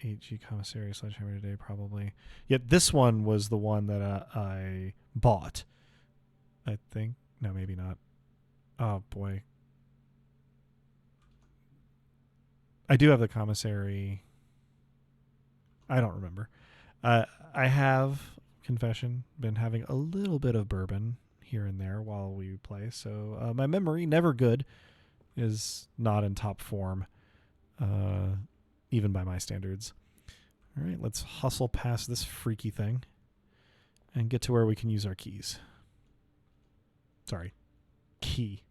HG commissary sledgehammer today, probably. Yet this one was the one that I bought. I think. No, maybe not. Oh, boy. I do have the commissary. I don't remember. I have, confession, been having a little bit of bourbon here and there while we play. So my memory, never good, is not in top form, even by my standards. All right, let's hustle past this freaky thing and get to where we can use our keys. Sorry, key.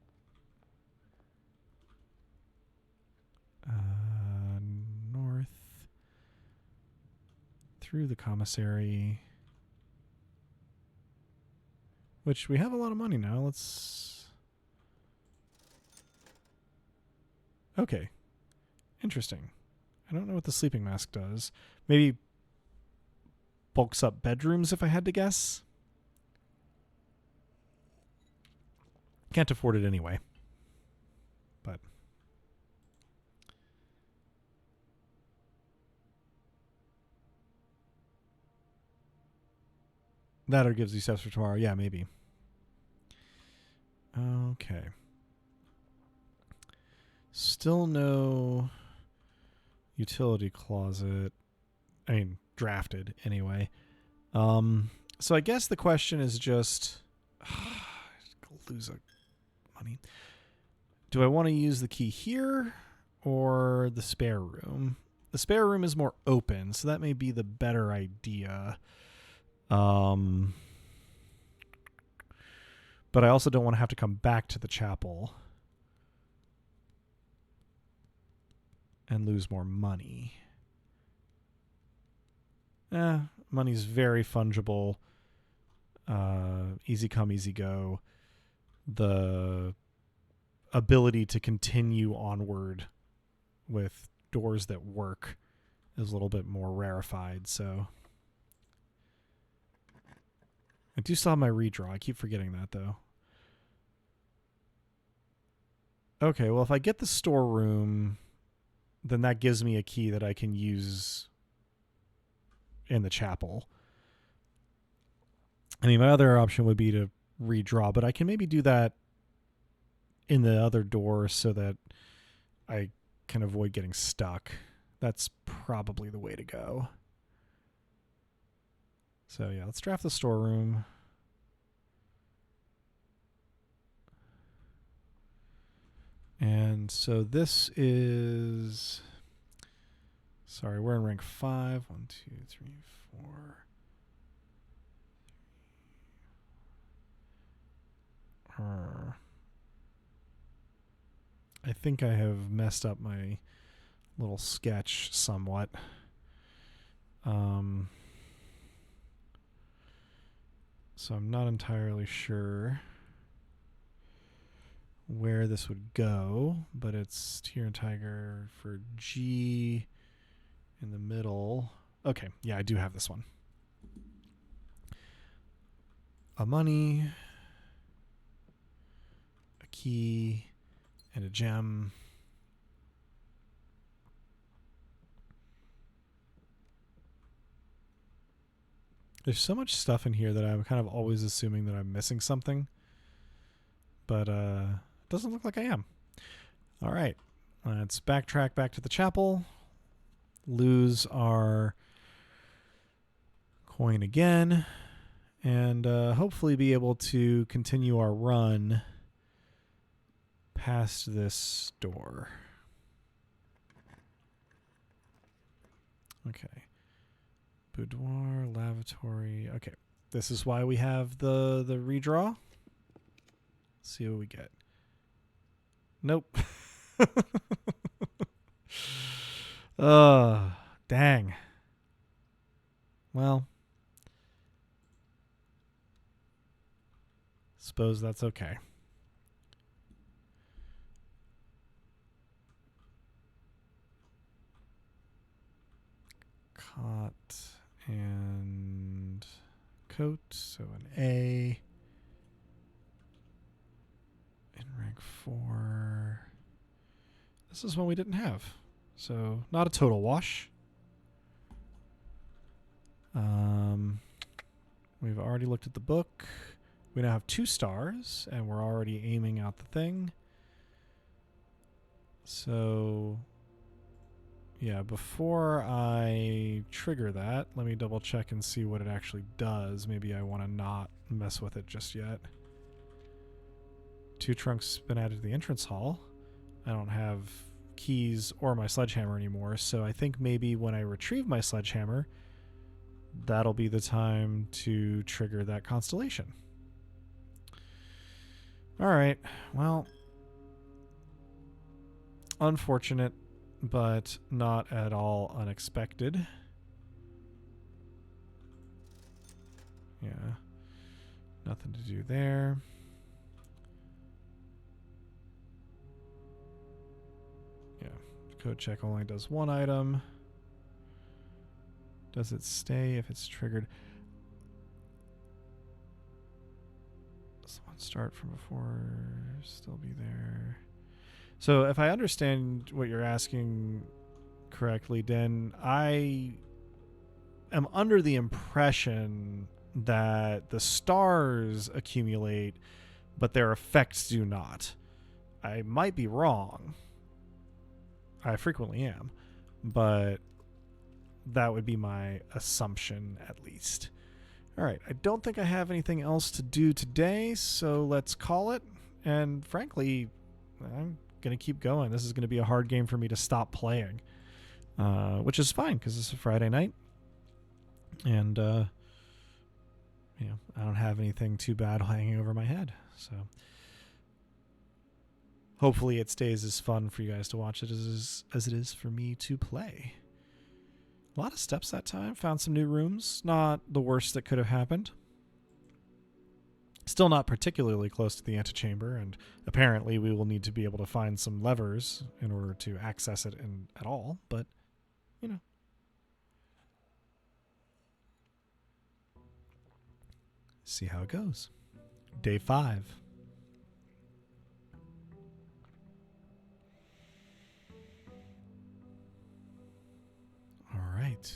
North through the commissary, which we have a lot of money now. Let's... Okay. Interesting. I don't know what the sleeping mask does. Maybe bulks up bedrooms if I had to guess. Can't afford it anyway. But That or gives you steps for tomorrow. Yeah, maybe. Okay. Still no utility closet. I mean, drafted anyway. So I guess the question is just lose money. Do I want to use the key here or the spare room? The spare room is more open, so that may be the better idea. But I also don't want to have to come back to the chapel and lose more money. Money's very fungible. Easy come, easy go. The ability to continue onward with doors that work is a little bit more rarefied, so I do still have my redraw. I keep forgetting that, though. Okay, well, if I get the storeroom, then that gives me a key that I can use in the chapel. I mean, my other option would be to redraw, but I can maybe do that in the other door so that I can avoid getting stuck. That's probably the way to go. So yeah, let's draft the storeroom. And so this is... Sorry, we're in rank 5. 1, 2, 3, 4. I think I have messed up my little sketch somewhat. So I'm not entirely sure where this would go, but it's Tier and Tiger for G in the middle. Okay, yeah, I do have this one. A money, a key, and a gem. There's so much stuff in here that I'm kind of always assuming that I'm missing something. But it doesn't look like I am. All right. Let's backtrack back to the chapel. Lose our coin again. And hopefully be able to continue our run past this door. Okay. Boudoir, lavatory. Okay. This is why we have the redraw. Let's see what we get. Nope. Dang. Well, suppose that's okay. Cot and coat, so an A. In rank 4. This is one we didn't have. So not a total wash. We've already looked at the book. We now have 2 stars, and we're already aiming out the thing. So, yeah, before I trigger that, let me double check and see what it actually does. Maybe I want to not mess with it just yet. 2 trunks been added to the entrance hall. I don't have keys or my sledgehammer anymore, so I think maybe when I retrieve my sledgehammer, that'll be the time to trigger that constellation. All right, well, unfortunate, but not at all unexpected. Yeah, nothing to do there. Yeah, code check only does 1 item. Does it stay if it's triggered? Does the one start from before still be there? So if I understand what you're asking correctly, then I am under the impression that the stars accumulate, but their effects do not. I might be wrong. I frequently am, but that would be my assumption, at least. All right, I don't think I have anything else to do today, so let's call it. And frankly, I'm going to keep going. This is going to be a hard game for me to stop playing, which is fine because it's a Friday night. And, I don't have anything too bad hanging over my head. So hopefully it stays as fun for you guys to watch it as it is for me to play. A lot of steps that time. Found some new rooms. Not the worst that could have happened. Still not particularly close to the antechamber, and apparently we will need to be able to find some levers in order to access it at all, but, see how it goes. Day 5. All right.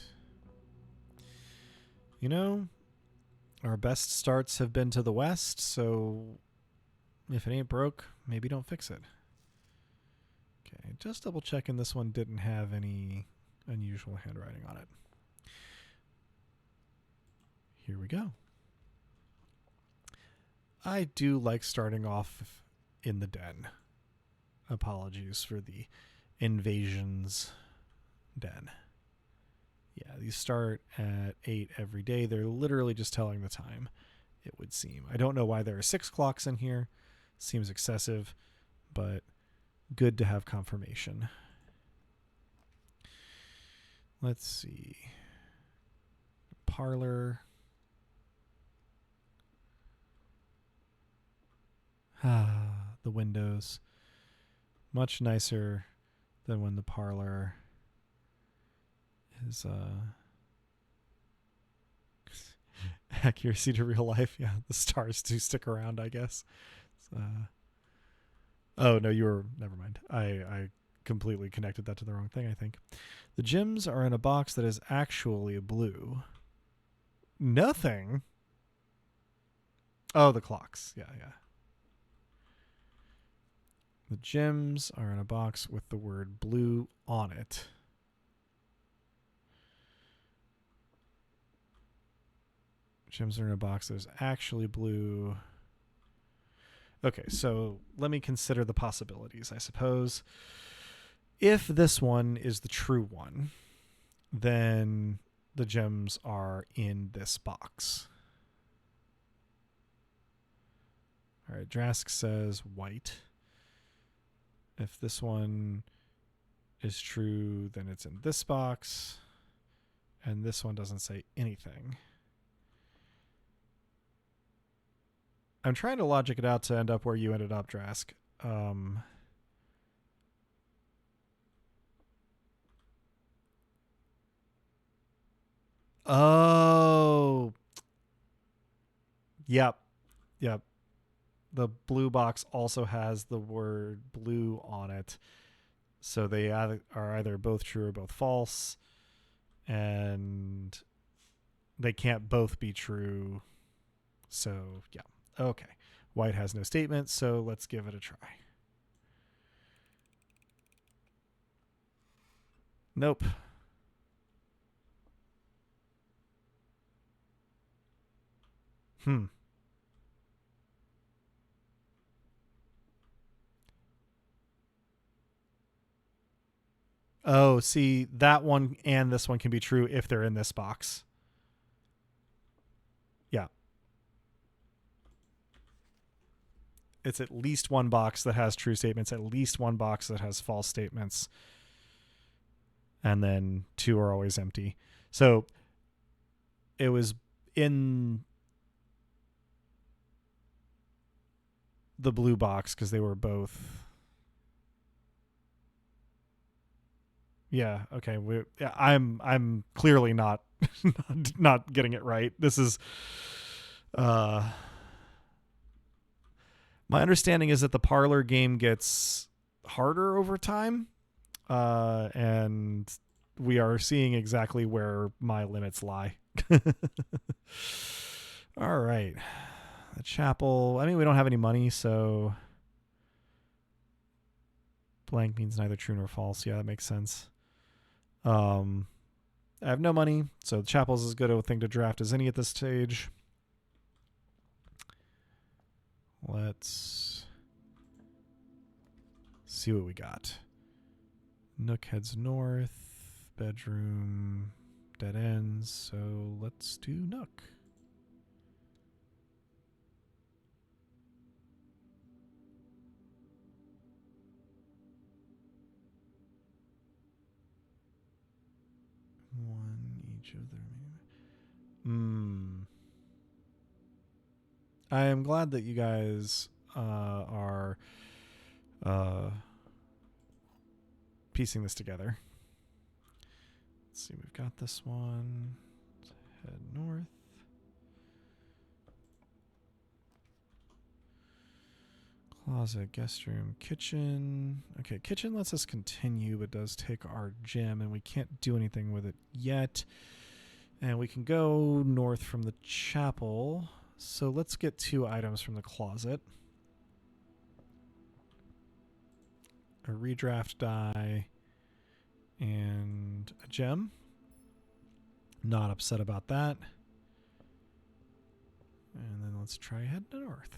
Our best starts have been to the west, so if it ain't broke, maybe don't fix it. Okay, just double checking this one didn't have any unusual handwriting on it. Here we go. I do like starting off in the den. Apologies for the invasions den. Yeah, these start at 8 every day. They're literally just telling the time, it would seem. I don't know why there are 6 clocks in here. Seems excessive, but good to have confirmation. Let's see. Parlor. The windows. Much nicer than when the parlor is accuracy to real life. Yeah, the stars do stick around, I guess. Oh no, never mind. I completely connected that to the wrong thing, I think. The gems are in a box that is actually blue. Nothing. Oh, the clocks. Yeah. The gems are in a box with the word blue on it. Gems are in a box that is actually blue. Okay, so let me consider the possibilities, I suppose. If this one is the true one, then the gems are in this box. All right, Drask says white. If this one is true, then it's in this box. And this one doesn't say anything. I'm trying to logic it out to end up where you ended up, Drask. Oh. Yep. The blue box also has the word blue on it. So they are either both true or both false. And they can't both be true. So, yeah. Okay. White has no statement, so let's give it a try. Nope. Oh, see, that one and this one can be true if they're in this box. Yeah. It's at least one box that has true statements, at least one box that has false statements. And then 2 are always empty. So it was in the blue box because they were both. Yeah, okay. I'm clearly not not getting it right. This is my understanding is that the parlor game gets harder over time. And we are seeing exactly where my limits lie. All right. The chapel. I mean, we don't have any money, so blank means neither true nor false. Yeah, that makes sense. I have no money, so the chapel's as good a thing to draft as any at this stage. Let's see what we got. Nook heads north. Bedroom. Dead ends. So let's do Nook. One each of the remaining. I am glad that you guys are piecing this together. Let's see, we've got this one. Let's head north. Closet, guest room, kitchen. Okay, kitchen lets us continue, but does take our gem, and we can't do anything with it yet. And we can go north from the chapel. So let's get 2 items from the closet. A redraft die and a gem. Not upset about that. And then let's try head north.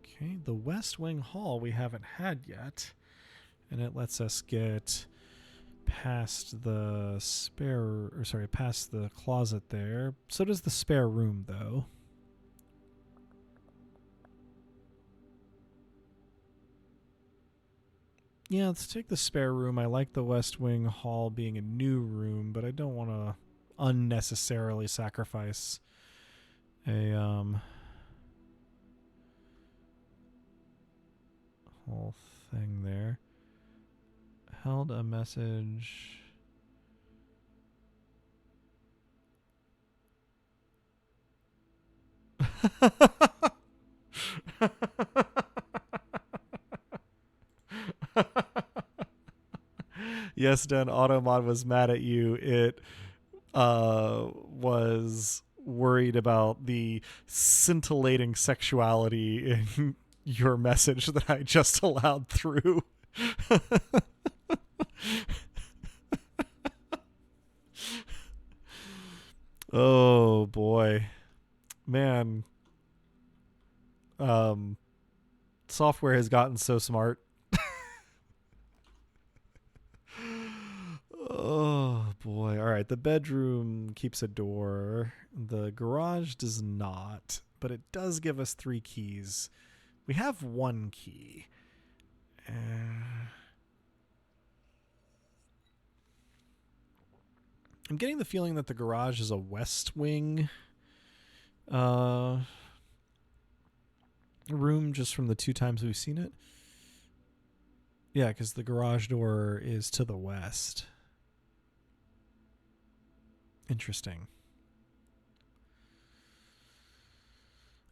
Okay, the West Wing Hall we haven't had yet. And it lets us get past the past the closet there. So does the spare room, though. Yeah, let's take the spare room. I like the West Wing Hall being a new room, but I don't want to unnecessarily sacrifice a whole thing there. Held a message. Yes, Dan, Automod was mad at you. It was worried about the scintillating sexuality in your message that I just allowed through. Oh boy, man. Software has gotten so smart. Oh boy. All right, the bedroom keeps a door. The garage does not, but it does give us 3 keys. We have 1 key. I'm getting the feeling that the garage is a west wing room just from the 2 times we've seen it. Yeah, because the garage door is to the west. Interesting.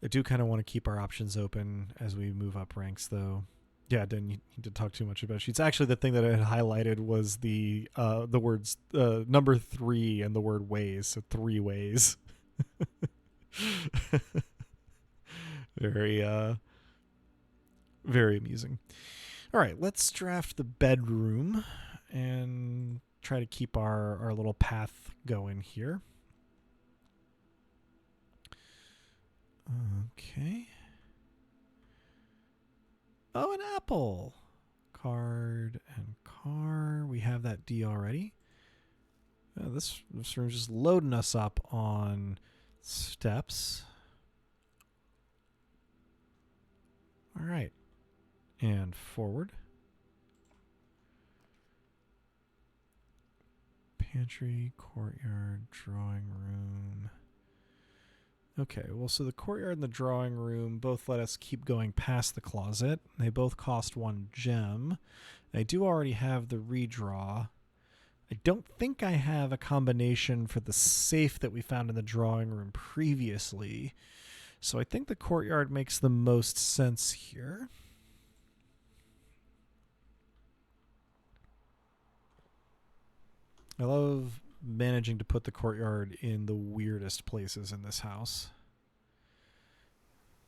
I do kind of want to keep our options open as we move up ranks, though. Yeah, didn't need to talk too much about sheets. Actually, the thing that I had highlighted was the words number 3 and the word ways, so 3 ways. Very very amusing. All right, let's draft the bedroom and try to keep our little path going here. Okay. Oh, an apple. Card and car. We have that D already. This room's just loading us up on steps. All right. And forward. Pantry, courtyard, drawing room. Okay, well, so the courtyard and the drawing room both let us keep going past the closet. They both cost 1 gem. I do already have the redraw. I don't think I have a combination for the safe that we found in the drawing room previously. So I think the courtyard makes the most sense here. I love managing to put the courtyard in the weirdest places in this house.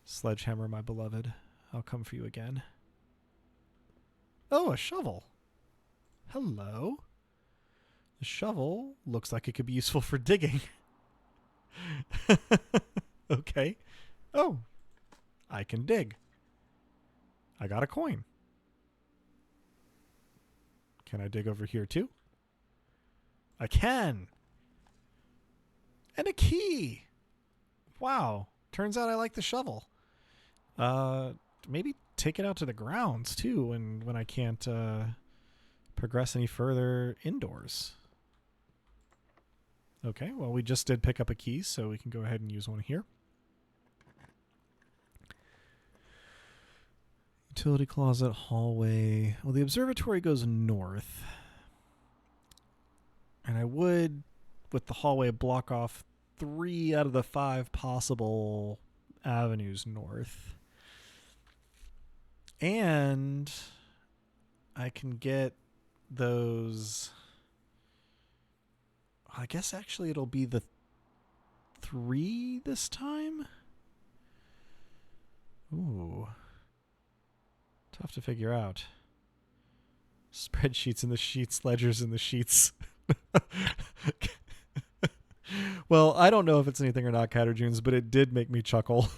Sledgehammer, my beloved. I'll come for you again. Oh, a shovel. Hello. The shovel looks like it could be useful for digging. Okay. Oh, I can dig. I got a coin. Can I dig over here too? I can. And a key. Wow. Turns out I like the shovel. Maybe take it out to the grounds too when I can't progress any further indoors. Okay, well, we just did pick up a key, so we can go ahead and use one here. Utility closet, hallway. Well, the observatory goes north. And I would, with the hallway, block off 3 out of the 5 possible avenues north. And I can get those... I guess actually it'll be the 3 this time? Ooh. Tough to figure out. Spreadsheets in the sheets, ledgers in the sheets. Well, I don't know if it's anything or not, Catterjunes, but it did make me chuckle.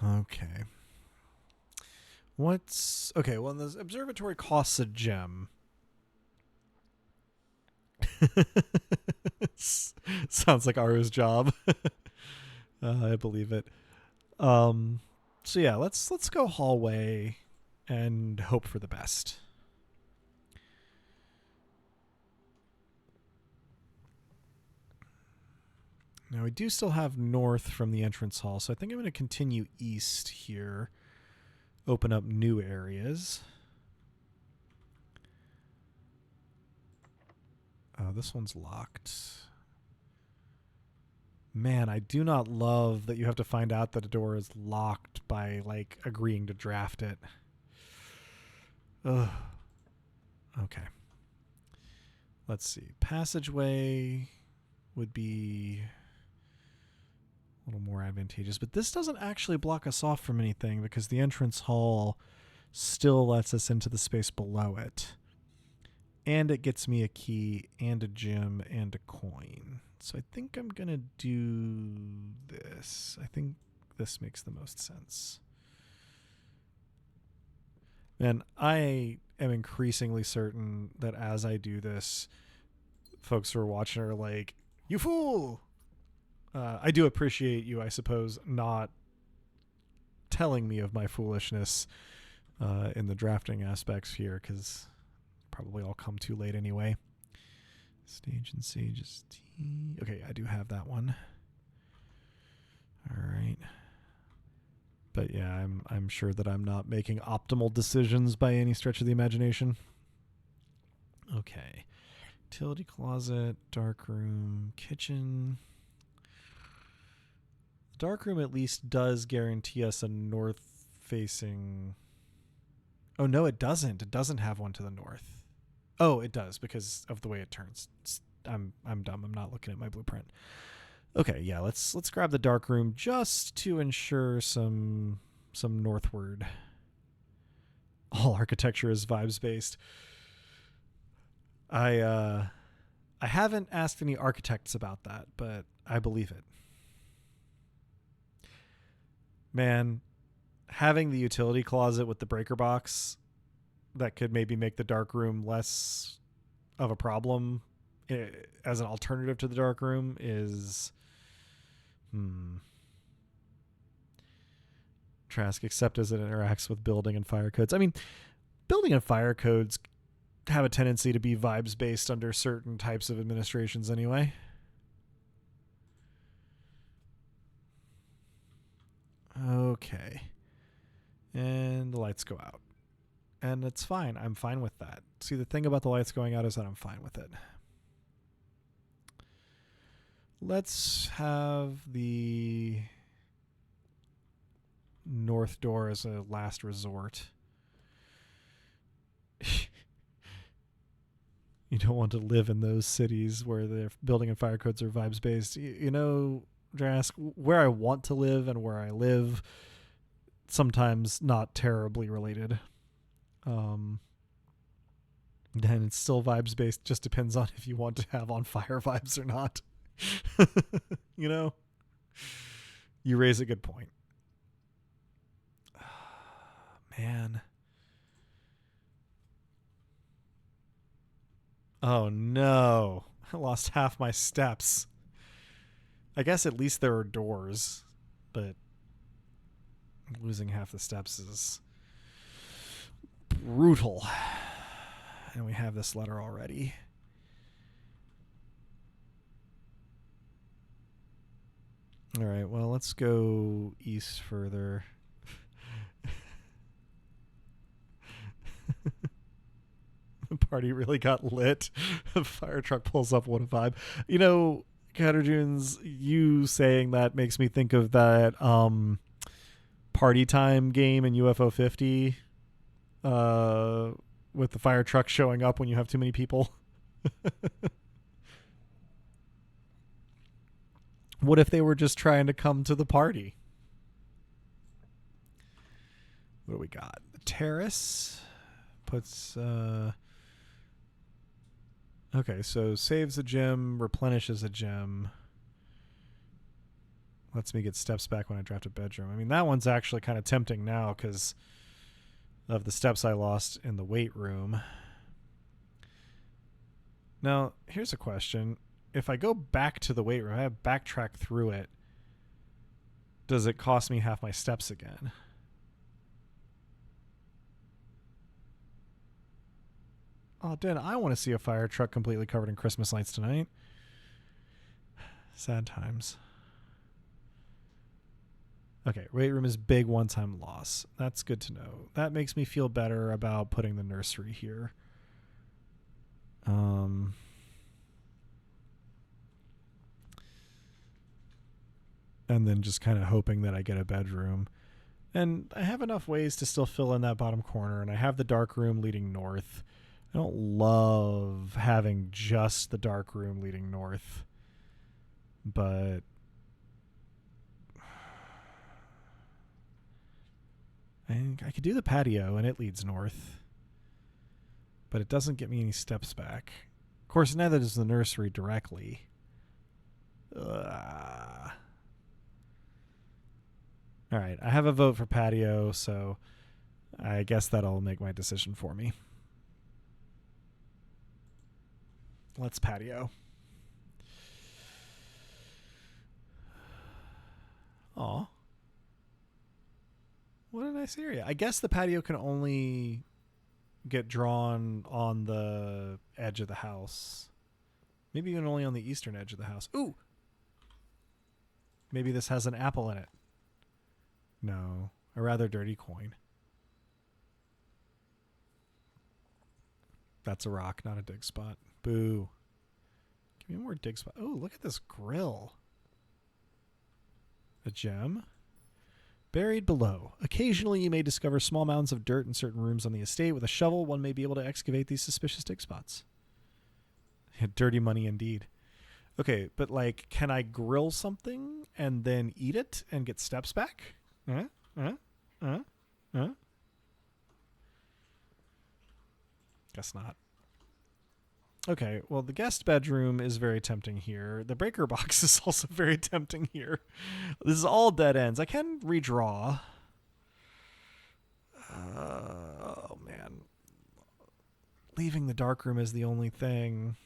Okay. Okay, well, the observatory costs a gem. Sounds like Aru's job. I believe it. So yeah, let's go hallway and hope for the best. Now we do still have north from the entrance hall, so I think I'm going to continue east here. Open up new areas. Oh, this one's locked. Man, I do not love that you have to find out that a door is locked by, like, agreeing to draft it. Ugh. Okay. Let's see. Passageway would be a little more advantageous, but this doesn't actually block us off from anything because the entrance hall still lets us into the space below it. And it gets me a key and a gem and a coin. So I think I'm going to do this. I think this makes the most sense. And I am increasingly certain that as I do this, folks who are watching are like, "You fool!" I do appreciate you, I suppose, not telling me of my foolishness in the drafting aspects here, because probably all come too late anyway. Stage and Sage's T. Okay, I do have that one. All right. But yeah, I'm sure that I'm not making optimal decisions by any stretch of the imagination. Okay. Utility closet, dark room, kitchen. The dark room at least does guarantee us a north-facing... Oh, no, it doesn't. It doesn't have one to the north. Oh, it does because of the way it turns. I'm dumb. I'm not looking at my blueprint. Okay, yeah, let's grab the dark room just to ensure some northward. All architecture is vibes based. I haven't asked any architects about that, but I believe it. Man, having the utility closet with the breaker box that could maybe make the dark room less of a problem as an alternative to the dark room is Trask, except as it interacts with building and fire codes. I mean, building and fire codes have a tendency to be vibes based under certain types of administrations anyway. Okay. And the lights go out. And it's fine. I'm fine with that. See, the thing about the lights going out is that I'm fine with it. Let's have the north door as a last resort. You don't want to live in those cities where the building and fire codes are vibes based. You know, Drask, where I want to live and where I live, sometimes not terribly related. Then it's still vibes based. Just depends on if you want to have on fire vibes or not. You know, you raise a good point. Man. Oh no. I lost half my steps. I guess at least there are doors, but losing half the steps is brutal. And we have this letter already. All right, well, let's go east further. The party really got lit. A fire truck pulls up. What a vibe. You know, Catterjoons, you saying that makes me think of that party time game in UFO 50 with the fire truck showing up when you have too many people. What if they were just trying to come to the party? What do we got? The terrace puts... Okay, so saves a gem, replenishes a gem. Lets me get steps back when I draft a bedroom. I mean, that one's actually kind of tempting now because of the steps I lost in the weight room. Now, here's a question. If I go back to the weight room, I have backtracked through it, does it cost me half my steps again? Oh, Dan, I want to see a fire truck completely covered in Christmas lights tonight. Sad times. Okay, weight room is big one-time loss. That's good to know. That makes me feel better about putting the nursery here. And then just kind of hoping that I get a bedroom. And I have enough ways to still fill in that bottom corner, and I have the dark room leading north. I don't love having just the dark room leading north, but I could do the patio and it leads north, but it doesn't get me any steps back. Of course, neither does the nursery directly. All right, I have a vote for patio, so I guess that'll make my decision for me. Let's patio. Aw. What a nice area. I guess the patio can only get drawn on the edge of the house. Maybe even only on the eastern edge of the house. Ooh! Maybe this has an apple in it. No. A rather dirty coin. That's a rock, not a dig spot. Boo. Give me more dig spot. Oh, look at this grill. A gem. Buried below. Occasionally you may discover small mounds of dirt in certain rooms on the estate. With a shovel, one may be able to excavate these suspicious dig spots. Dirty money indeed. Okay, but like, can I grill something and then eat it and get steps back? Guess not. Okay, well, the guest bedroom is very tempting here. The breaker box is also very tempting here. This is all dead ends. I can redraw. Oh, man. Leaving the dark room is the only thing.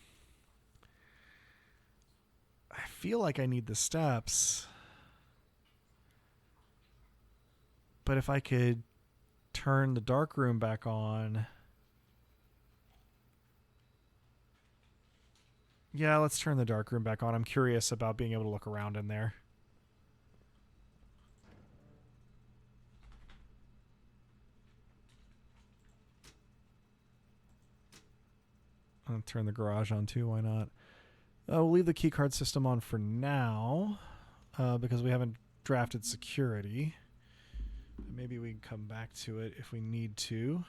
I feel like I need the steps. But if I could turn the dark room back on... Yeah, let's turn the dark room back on. I'm curious about being able to look around in there. I'll turn the garage on too. Why not? We'll leave the keycard system on for now because we haven't drafted security. Maybe we can come back to it if we need to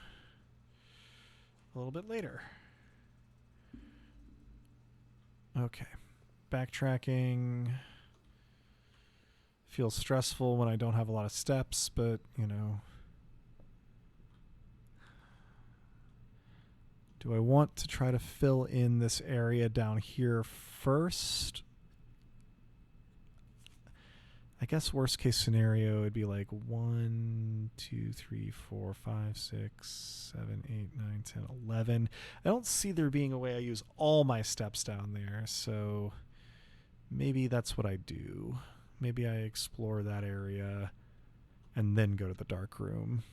a little bit later. Okay. Backtracking feels stressful when I don't have a lot of steps, but, you know. Do I want to try to fill in this area down here first? I guess worst case scenario would be like 1, 2, 3, 4, 5, 6, 7, 8, 9, 10, 11. I don't see there being a way I use all my steps down there, so maybe that's what I do. Maybe I explore that area and then go to the dark room.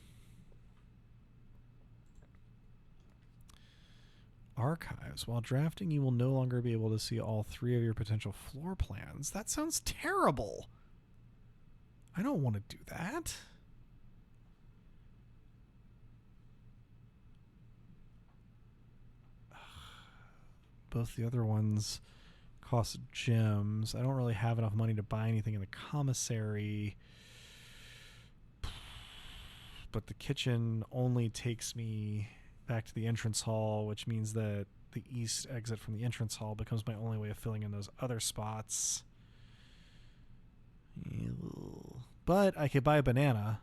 Archives. While drafting, you will no longer be able to see all 3 of your potential floor plans. That sounds terrible. I don't want to do that. Both the other ones cost gems. I don't really have enough money to buy anything in the commissary. But the kitchen only takes me back to the entrance hall, which means that the east exit from the entrance hall becomes my only way of filling in those other spots. But I could buy a banana.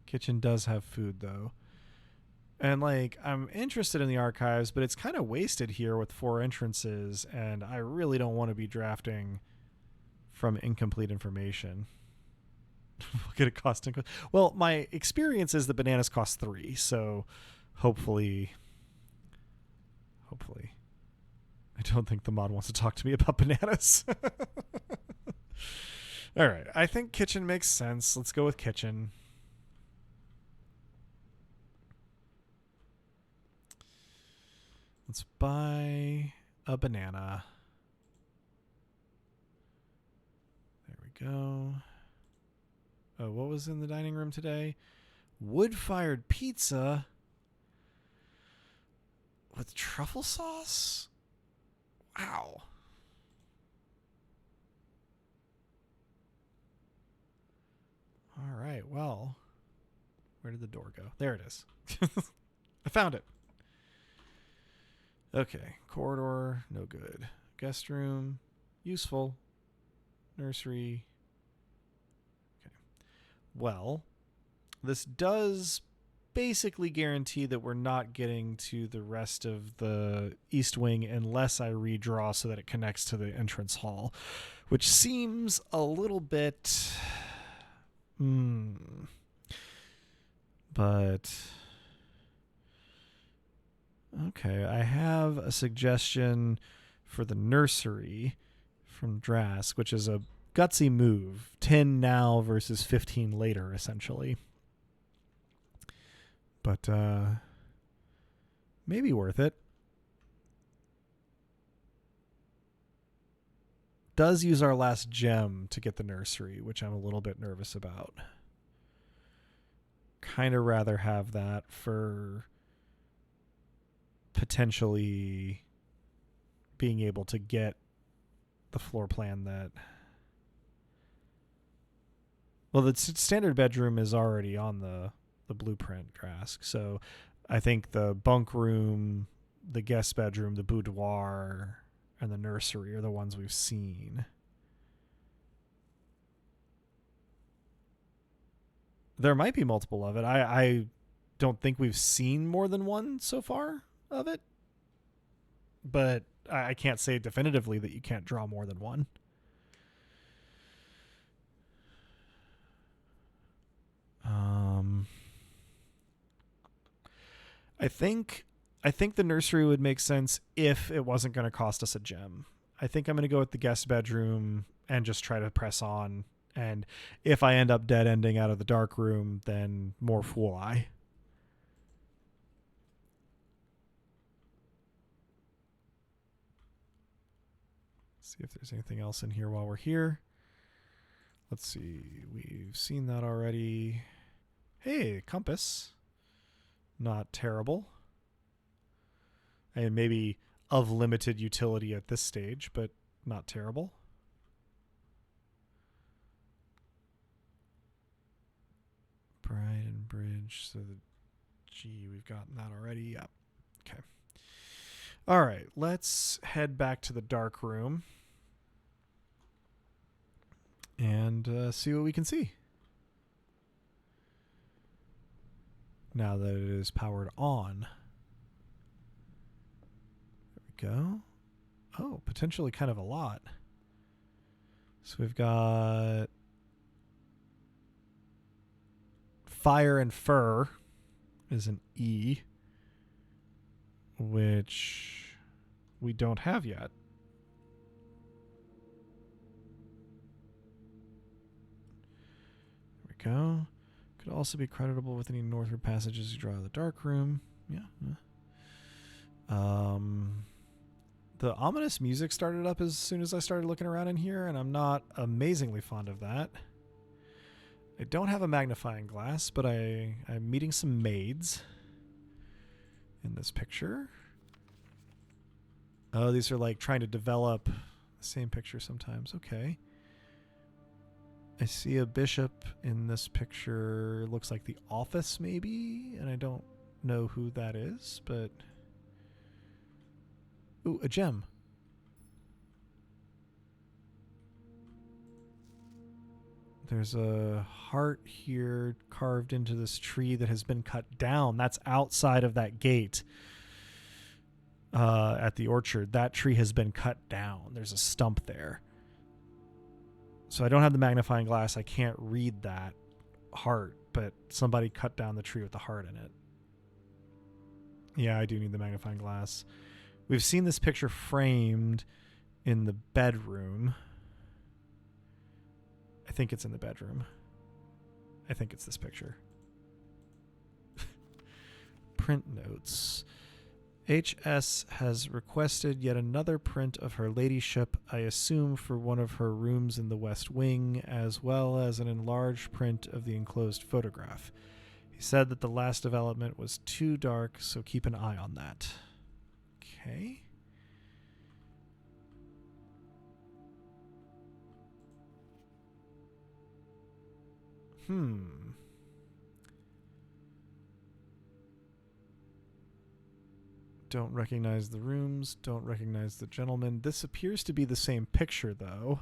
Kitchen does have food, though. And, like, I'm interested in the archives, but it's kind of wasted here with 4 entrances, and I really don't want to be drafting from incomplete information. What could it cost? Well, my experience is that bananas cost 3, so hopefully... I don't think the mod wants to talk to me about bananas. All right. I think kitchen makes sense. Let's go with kitchen. Let's buy a banana. There we go. Oh, what was in the dining room today? Wood-fired pizza with truffle sauce? Wow. All right, well, where did the door go? There it is. I found it. Okay, corridor, no good. Guest room, useful. Nursery. Okay. Well, this does basically guarantee that we're not getting to the rest of the east wing unless I redraw so that it connects to the entrance hall, which seems a little bit but okay, I have a suggestion for the nursery from Drask, which is a gutsy move. 10 now versus 15 later, essentially. But maybe worth it. Does use our last gem to get the nursery, which I'm a little bit nervous about. Kind of rather have that for potentially being able to get the floor plan that... Well, the standard bedroom is already on the blueprint, Drask. So I think the bunk room, the guest bedroom, the boudoir, and the nursery are the ones we've seen. There might be multiple of it. I don't think we've seen more than one so far of it. But I can't say definitively that you can't draw more than one. I think the nursery would make sense if it wasn't going to cost us a gem. I think I'm going to go with the guest bedroom and just try to press on. And if I end up dead ending out of the dark room, then more fool I. See if there's anything else in here while we're here. Let's see. We've seen that already. Hey, compass. Not terrible. And maybe of limited utility at this stage, but not terrible. Bride and bridge. So the G, we've gotten that already. Yep. Okay. All right. Let's head back to the dark room and see what we can see. Now that it is powered on. There we go. Oh, potentially kind of a lot. So we've got fire and fur is an E, which we don't have yet. There we go. Could also be creditable with any northward passages you draw out of the dark room. Yeah. The ominous music started up as soon as I started looking around in here, and I'm not amazingly fond of that. I don't have a magnifying glass, but I'm meeting some maids in this picture. Oh, these are like trying to develop the same picture sometimes. Okay. I see a bishop in this picture. Looks like the office maybe, and I don't know who that is, but... Ooh, a gem. There's a heart here carved into this tree that has been cut down. That's outside of that gate at the orchard. That tree has been cut down. There's a stump there. So I don't have the magnifying glass. I can't read that heart, but somebody cut down the tree with the heart in it. Yeah, I do need the magnifying glass. We've seen this picture framed in the bedroom. I think it's in the bedroom. I think it's this picture. Print notes. HS has requested yet another print of her ladyship, I assume for one of her rooms in the West Wing, as well as an enlarged print of the enclosed photograph. He said that the last development was too dark, so keep an eye on that. Okay. Don't recognize the rooms. Don't recognize the gentleman. This appears to be the same picture, though.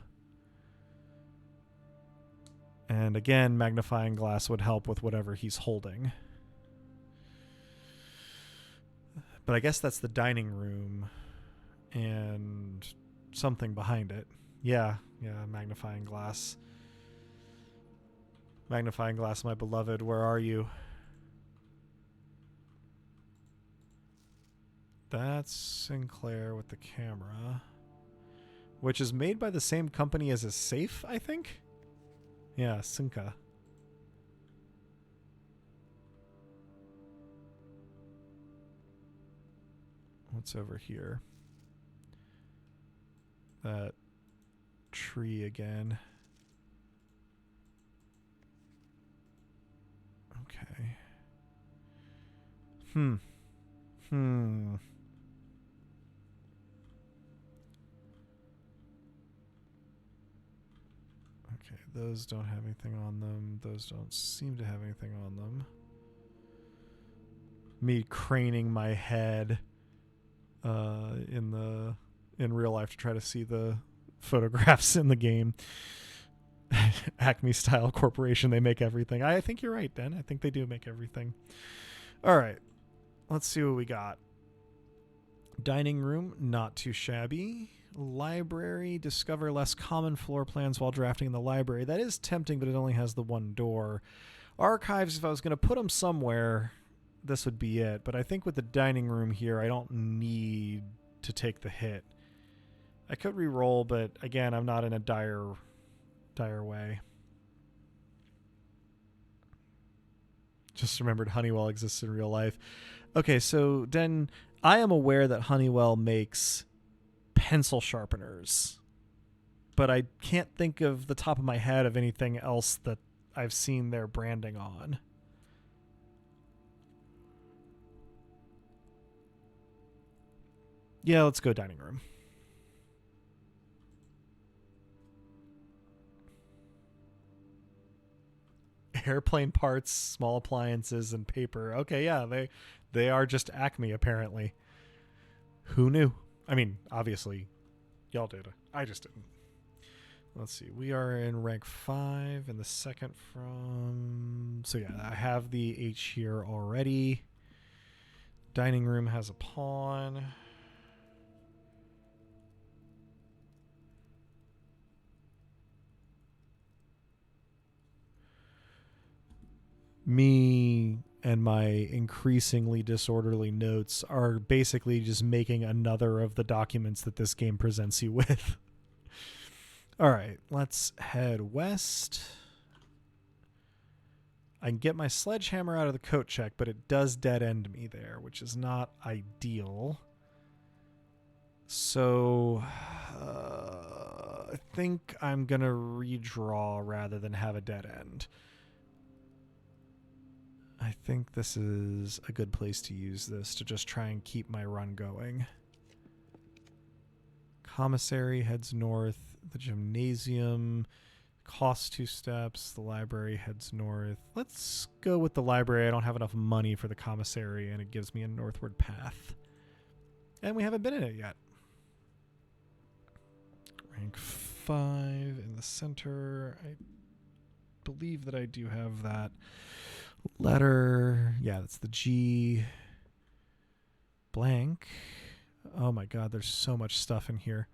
And again, magnifying glass would help with whatever he's holding. But I guess that's the dining room and something behind it. Yeah, magnifying glass. Magnifying glass, my beloved, where are you? That's Sinclair with the camera, which is made by the same company as his safe, I think? Yeah, Sinca. What's over here? That tree again. Okay. Okay, those don't have anything on them. Those don't seem to have anything on them. Me craning my head in real life to try to see the photographs in the game. Acme Style Corporation, they make everything. I think you're right, Ben. I think they do make everything. All right. Let's see what we got. Dining room, not too shabby. Library, discover less common floor plans while drafting in the library. That is tempting, but it only has the one door. Archives, if I was going to put them somewhere, this would be it. But I think with the dining room here, I don't need to take the hit. I could re-roll, but again, I'm not in a dire way. Just remembered Honeywell exists in real life. Okay, so then I am aware that Honeywell makes pencil sharpeners, but I can't think of the top of my head of anything else that I've seen their branding on. Yeah, let's go dining room. Airplane parts, small appliances, and paper. Okay, yeah, they are just Acme apparently. Who knew? I mean, obviously, y'all did. I just didn't. Let's see. We are in rank 5 and the second from... So yeah, I have the H here already. Dining room has a pawn. Me and my increasingly disorderly notes are basically just making another of the documents that this game presents you with. All right, let's head west. I can get my sledgehammer out of the coat check, but it does dead end me there, which is not ideal. So I think I'm going to redraw rather than have a dead end. I think this is a good place to use this to just try and keep my run going. Commissary heads north. The gymnasium costs 2 steps. The library heads north. Let's go with the library. I don't have enough money for the commissary, and it gives me a northward path. And we haven't been in it yet. Rank 5 in the center. I believe that I do have that letter. Yeah, that's the G. Blank. Oh my god, there's so much stuff in here.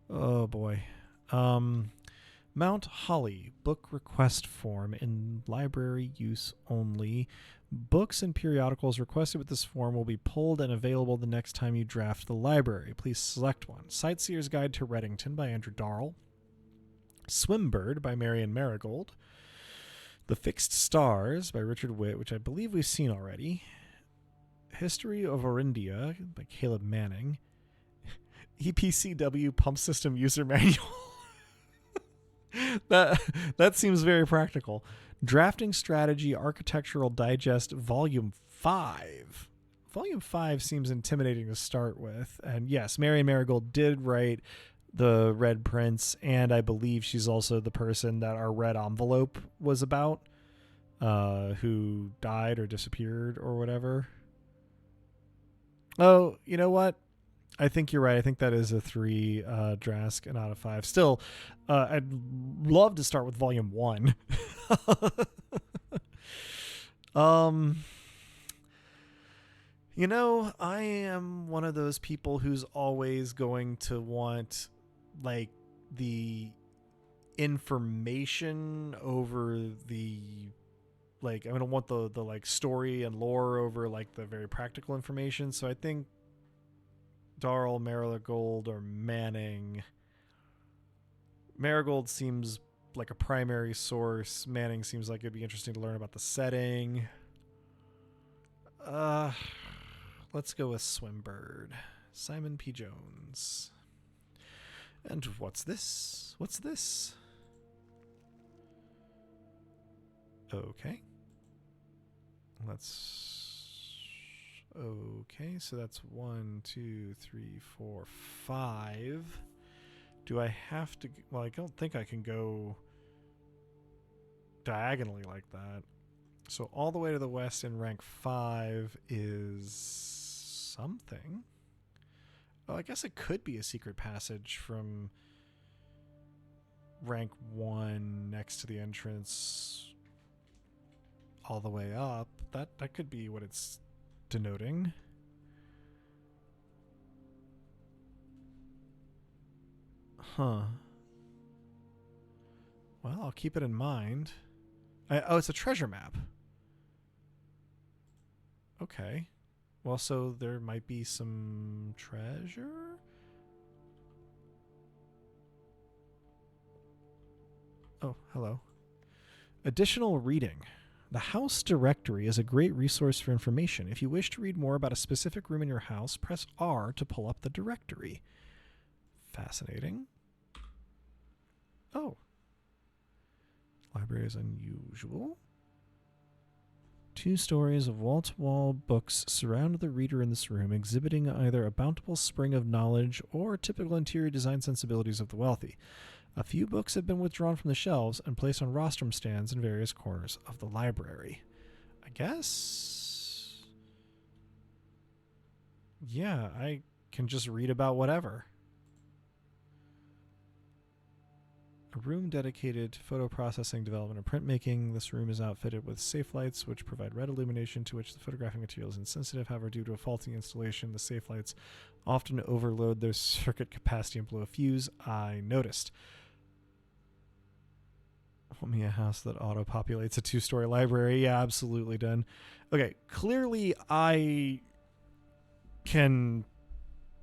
Oh boy. Mount Holly, book request form in library use only. Books and periodicals requested with this form will be pulled and available the next time you draft the library. Please select one. Sightseer's Guide to Reddington by Andrew Darrell. Swimbird by Marion Marigold. The Fixed Stars by Richard Witt, which I believe we've seen already. History of Orindia by Caleb Manning. EPCW Pump System User Manual. that seems very practical. Drafting Strategy Architectural Digest Volume 5. Volume 5 seems intimidating to start with. And yes, Marion Marigold did write The Red Prince, and I believe she's also the person that our red envelope was about, who died or disappeared or whatever. Oh, you know what? I think you're right. I think that is a 3 Drask and out of 5. Still, I'd love to start with Volume 1. You know, I am one of those people who's always going to want, like, the information over the, like, I don't want the like story and lore over like the very practical information. So I think Darrell, Marigold, or Manning. Marigold seems like a primary source. Manning seems like it'd be interesting to learn about the setting. Let's go with Swimbird. Simon P. Jones. And what's this? What's this? Okay. Okay, so that's 1, 2, 3, 4, 5. Do I have to... Well, I don't think I can go diagonally like that. So all the way to the west in rank 5 is something. Oh, I guess it could be a secret passage from rank 1 next to the entrance all the way up. That could be what it's denoting. Huh. Well, I'll keep it in mind. Oh, it's a treasure map. Okay. Well, so there might be some treasure? Oh, hello. Additional reading. The house directory is a great resource for information. If you wish to read more about a specific room in your house, press R to pull up the directory. Fascinating. Oh. Library is unusual. 2 stories of wall-to-wall books surround the reader in this room, exhibiting either a bountiful spring of knowledge or typical interior design sensibilities of the wealthy. A few books have been withdrawn from the shelves and placed on rostrum stands in various corners of the library. I guess. Yeah, I can just read about whatever. A room dedicated to photo processing, development, and printmaking. This room is outfitted with safe lights, which provide red illumination to which the photographic material is insensitive. However, due to a faulty installation, the safe lights often overload their circuit capacity and blow a fuse. I noticed. Want me a house that auto-populates a 2-story library? Yeah, absolutely done. Okay, clearly I can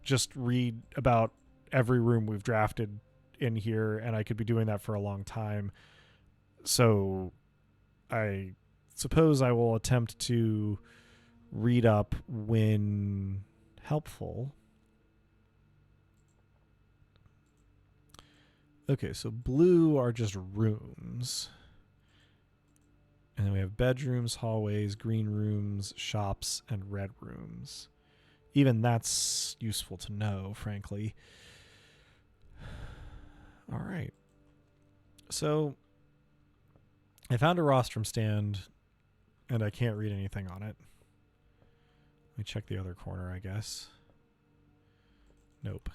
just read about every room we've drafted in here, and I could be doing that for a long time. So I suppose I will attempt to read up when helpful. Okay, so blue are just rooms. And then we have bedrooms, hallways, green rooms, shops, and red rooms. Even that's useful to know, frankly. All right. So I found a rostrum stand, and I can't read anything on it. Let me check the other corner, I guess. Nope.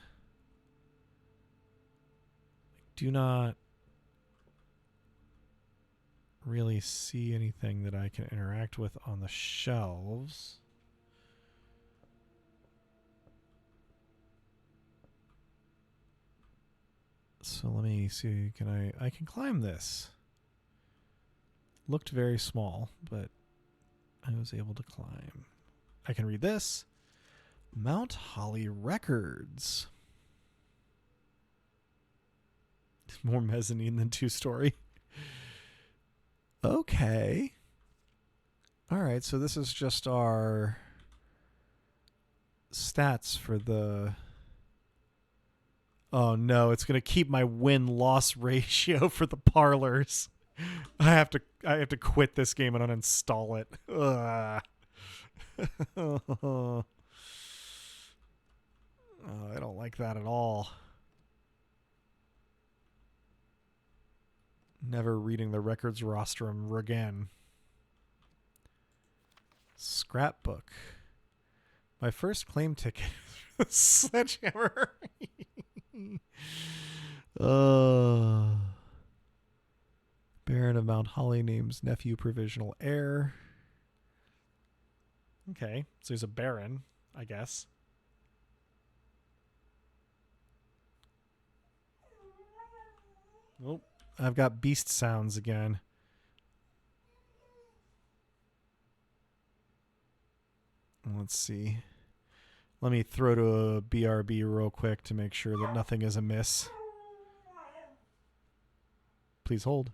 Do not really see anything that I can interact with on the shelves. So let me see, I can climb this. Looked very small, but I was able to climb. I can read this. Mount Holly Records. More mezzanine than 2-story. Okay. All right, so this is just our stats for the... Oh no, it's going to keep my win-loss ratio for the parlors. I have to quit this game and uninstall it. Ugh. Oh, I don't like that at all. Never reading the records rostrum again. Scrapbook. My first claim ticket. Sledgehammer. Baron of Mount Holly names nephew provisional heir. Okay, so he's a baron, I guess. Oh, I've got beast sounds again. Let's see. Let me throw to a BRB real quick to make sure that nothing is amiss. Please hold.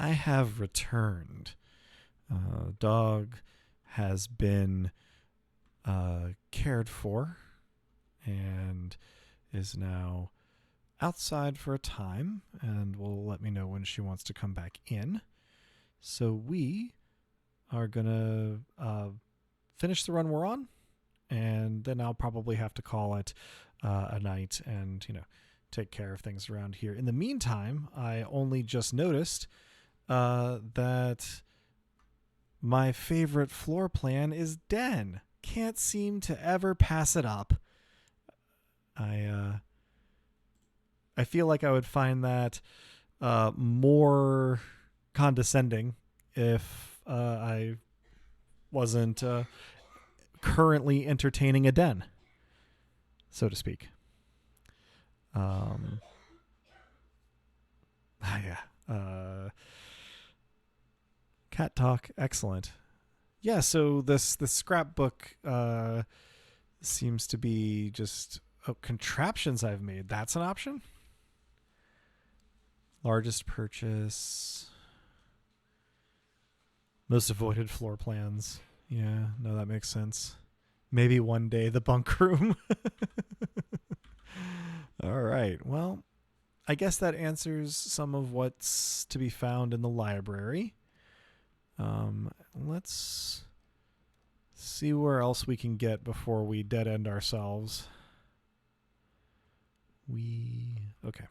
I have returned. Dog has been cared for and is now outside for a time and will let me know when she wants to come back in. So we are going to finish the run we're on, and then I'll probably have to call it a night and, take care of things around here. In the meantime, I only just noticed that my favorite floor plan is Den. Can't seem to ever pass it up. I feel like I would find that more condescending if I wasn't currently entertaining a Den, so to speak. Cat talk, excellent. Yeah, so this scrapbook seems to be just contraptions I've made. That's an option. Largest purchase. Most avoided floor plans. Yeah, no, that makes sense. Maybe one day the bunk room. All right. Well, I guess that answers some of what's to be found in the library. Let's see where else we can get before we dead end ourselves. Okay.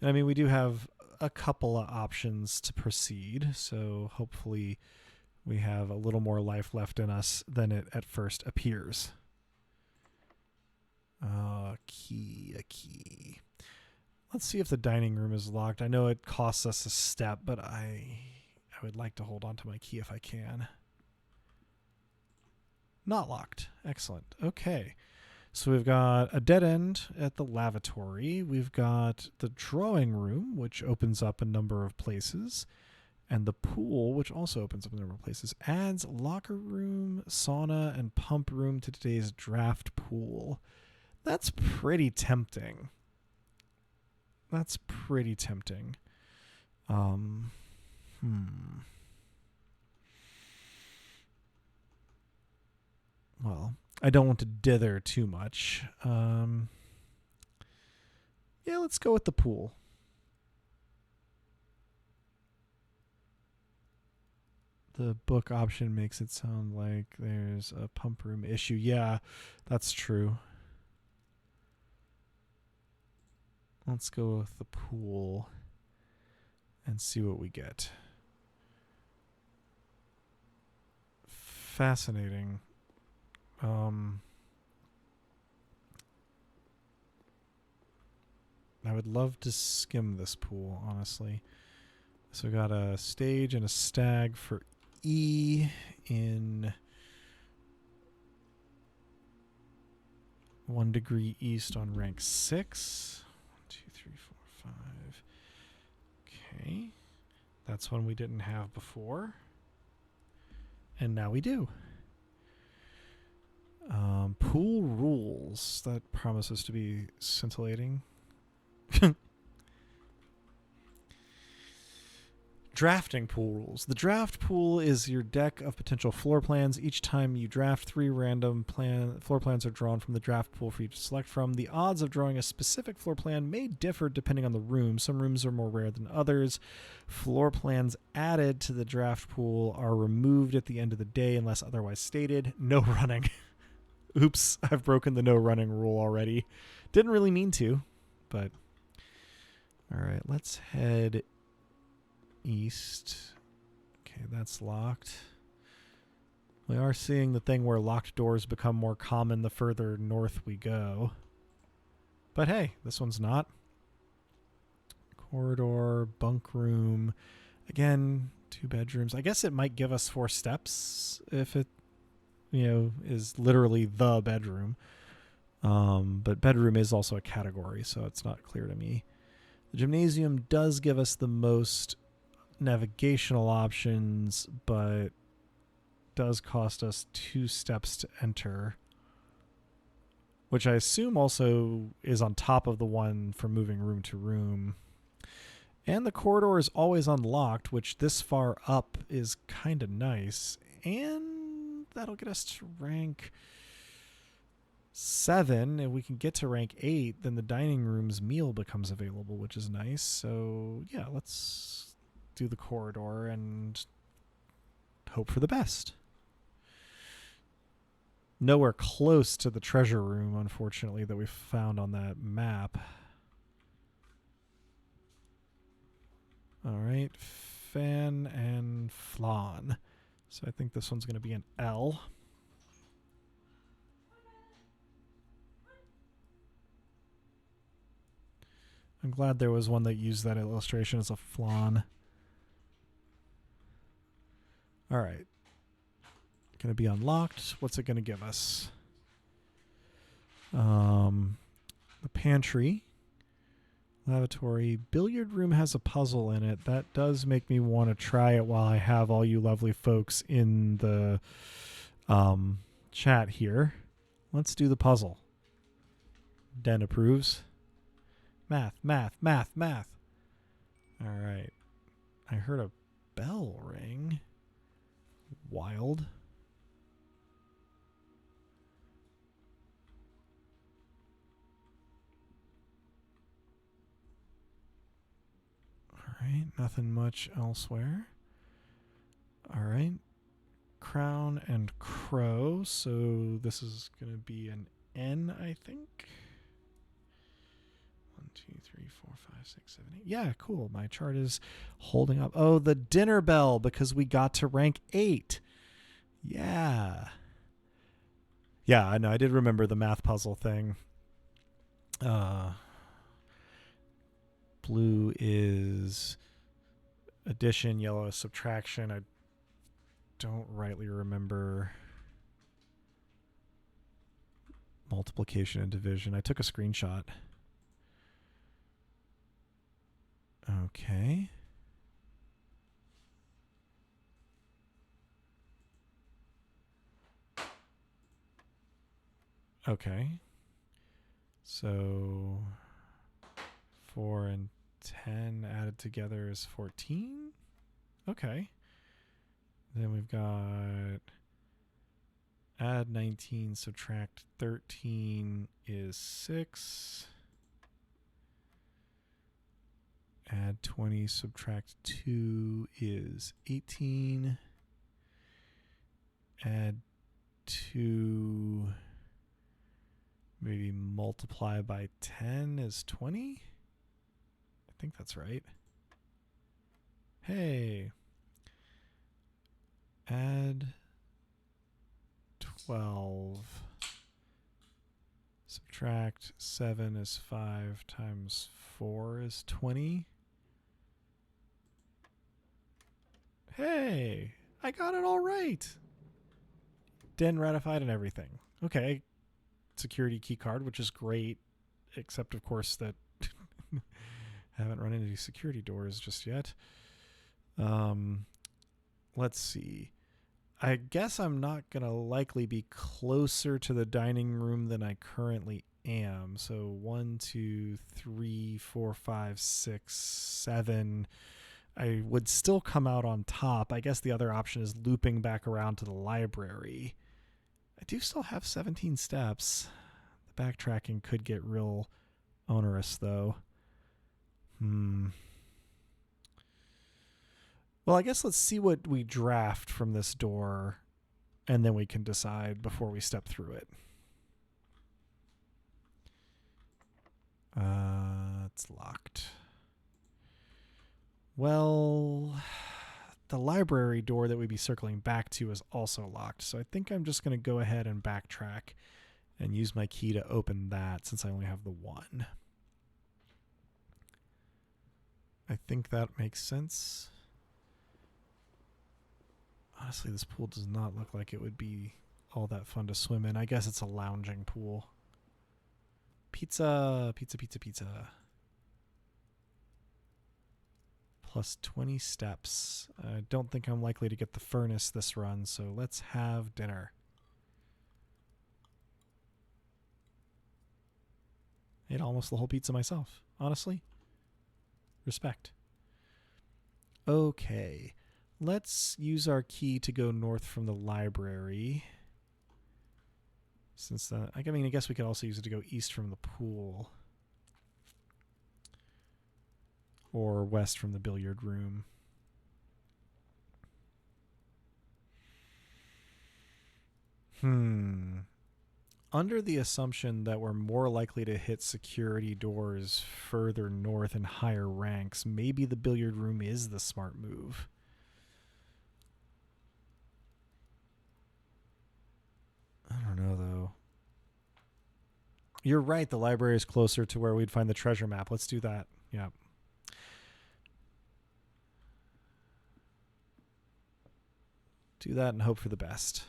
And I mean, we do have a couple of options to proceed, so hopefully we have a little more life left in us than it at first appears. A key. Let's see if the dining room is locked. I know it costs us a step, but I would like to hold on to my key if I can. Not locked. Excellent. Okay. So we've got a dead end at the lavatory. We've got the drawing room, which opens up a number of places. And the pool, which also opens up a number of places, adds locker room, sauna, and pump room to today's draft pool. That's pretty tempting. Well, I don't want to dither too much. Yeah, let's go with the pool. The book option makes it sound like there's a pump room issue. Yeah, that's true. Let's go with the pool and see what we get. Fascinating. I would love to skim this pool, honestly. So we got a stage and a stag for E in 1 degree east on rank 6. 1, 2, 3, 4, 5. Okay. That's one we didn't have before. And now we do. Pool rules. That promises to be scintillating. Drafting pool rules. The draft pool is your deck of potential floor plans. Each time you draft, 3 random floor plans are drawn from the draft pool for you to select from. The odds of drawing a specific floor plan may differ depending on the room. Some rooms are more rare than others. Floor plans added to the draft pool are removed at the end of the day unless otherwise stated. No running. Oops, I've broken the no running rule already. Didn't really mean to, but all right, let's head east. Okay, that's locked. We are seeing the thing where locked doors become more common the further north we go. But hey, this one's not. Corridor, bunk room. Again, 2 bedrooms. I guess it might give us 4 steps if it, is literally the bedroom. But bedroom is also a category, so it's not clear to me. The gymnasium does give us the most navigational options, but does cost us 2 steps to enter, which I assume also is on top of the one for moving room to room. And the corridor is always unlocked, which this far up is kind of nice. And that'll get us to rank 7. If we can get to rank 8, then the dining room's meal becomes available, which is nice. So, yeah, let's do the corridor and hope for the best. Nowhere close to the treasure room, unfortunately, that we found on that map. All right, Fan and Flan. So I think this one's going to be an L. I'm glad there was one that used that illustration as a Flan. All right. Going to be unlocked. What's it going to give us? The pantry. Lavatory. Billiard room has a puzzle in it. That does make me want to try it while I have all you lovely folks in the chat here. Let's do the puzzle. Den approves. Math, math, math, math. All right. I heard a bell ring. Wild. Alright, nothing much elsewhere. Alright. Crown and Crow. So this is going to be an N, I think. 1, 2, 3, 4, 5, 6, 7, 8. Yeah, cool. My chart is holding up. Oh, the dinner bell, because we got to rank 8. Yeah. Yeah, I know. I did remember the math puzzle thing. Blue is addition, yellow is subtraction. I don't rightly remember multiplication and division. I took a screenshot. Okay. Okay. So 4 and 10 added together is 14. Okay. Then we've got add 19, subtract 13 is 6. Add 20, subtract 2 is 18. Add 2, maybe multiply by 10 is 20. I think that's right. Hey. Add 12. Subtract 7 is 5 times 4 is 20. Hey, I got it all right. Den ratified and everything. Okay. Security key card, which is great, except of course that haven't run into security doors just yet. Let's see. I guess I'm not going to likely be closer to the dining room than I currently am. So 1, 2, 3, 4, 5, 6, 7. I would still come out on top. I guess the other option is looping back around to the library. I do still have 17 steps. The backtracking could get real onerous, though. Well, I guess let's see what we draft from this door, and then we can decide before we step through it. It's locked. Well, the library door that we'd be circling back to is also locked, so I think I'm just going to go ahead and backtrack and use my key to open that since I only have the one. I think that makes sense. Honestly, this pool does not look like it would be all that fun to swim in. I guess it's a lounging pool. Pizza, pizza, pizza, pizza. Plus 20 steps. I don't think I'm likely to get the furnace this run, so let's have dinner. Ate almost the whole pizza myself, honestly. Respect. Okay. Let's use our key to go north from the library. Since I guess we could also use it to go east from the pool. Or west from the billiard room. Under the assumption that we're more likely to hit security doors further north in higher ranks, maybe the billiard room is the smart move. I don't know, though. You're right, the library is closer to where we'd find the treasure map. Let's do that. Yeah. Do that and hope for the best.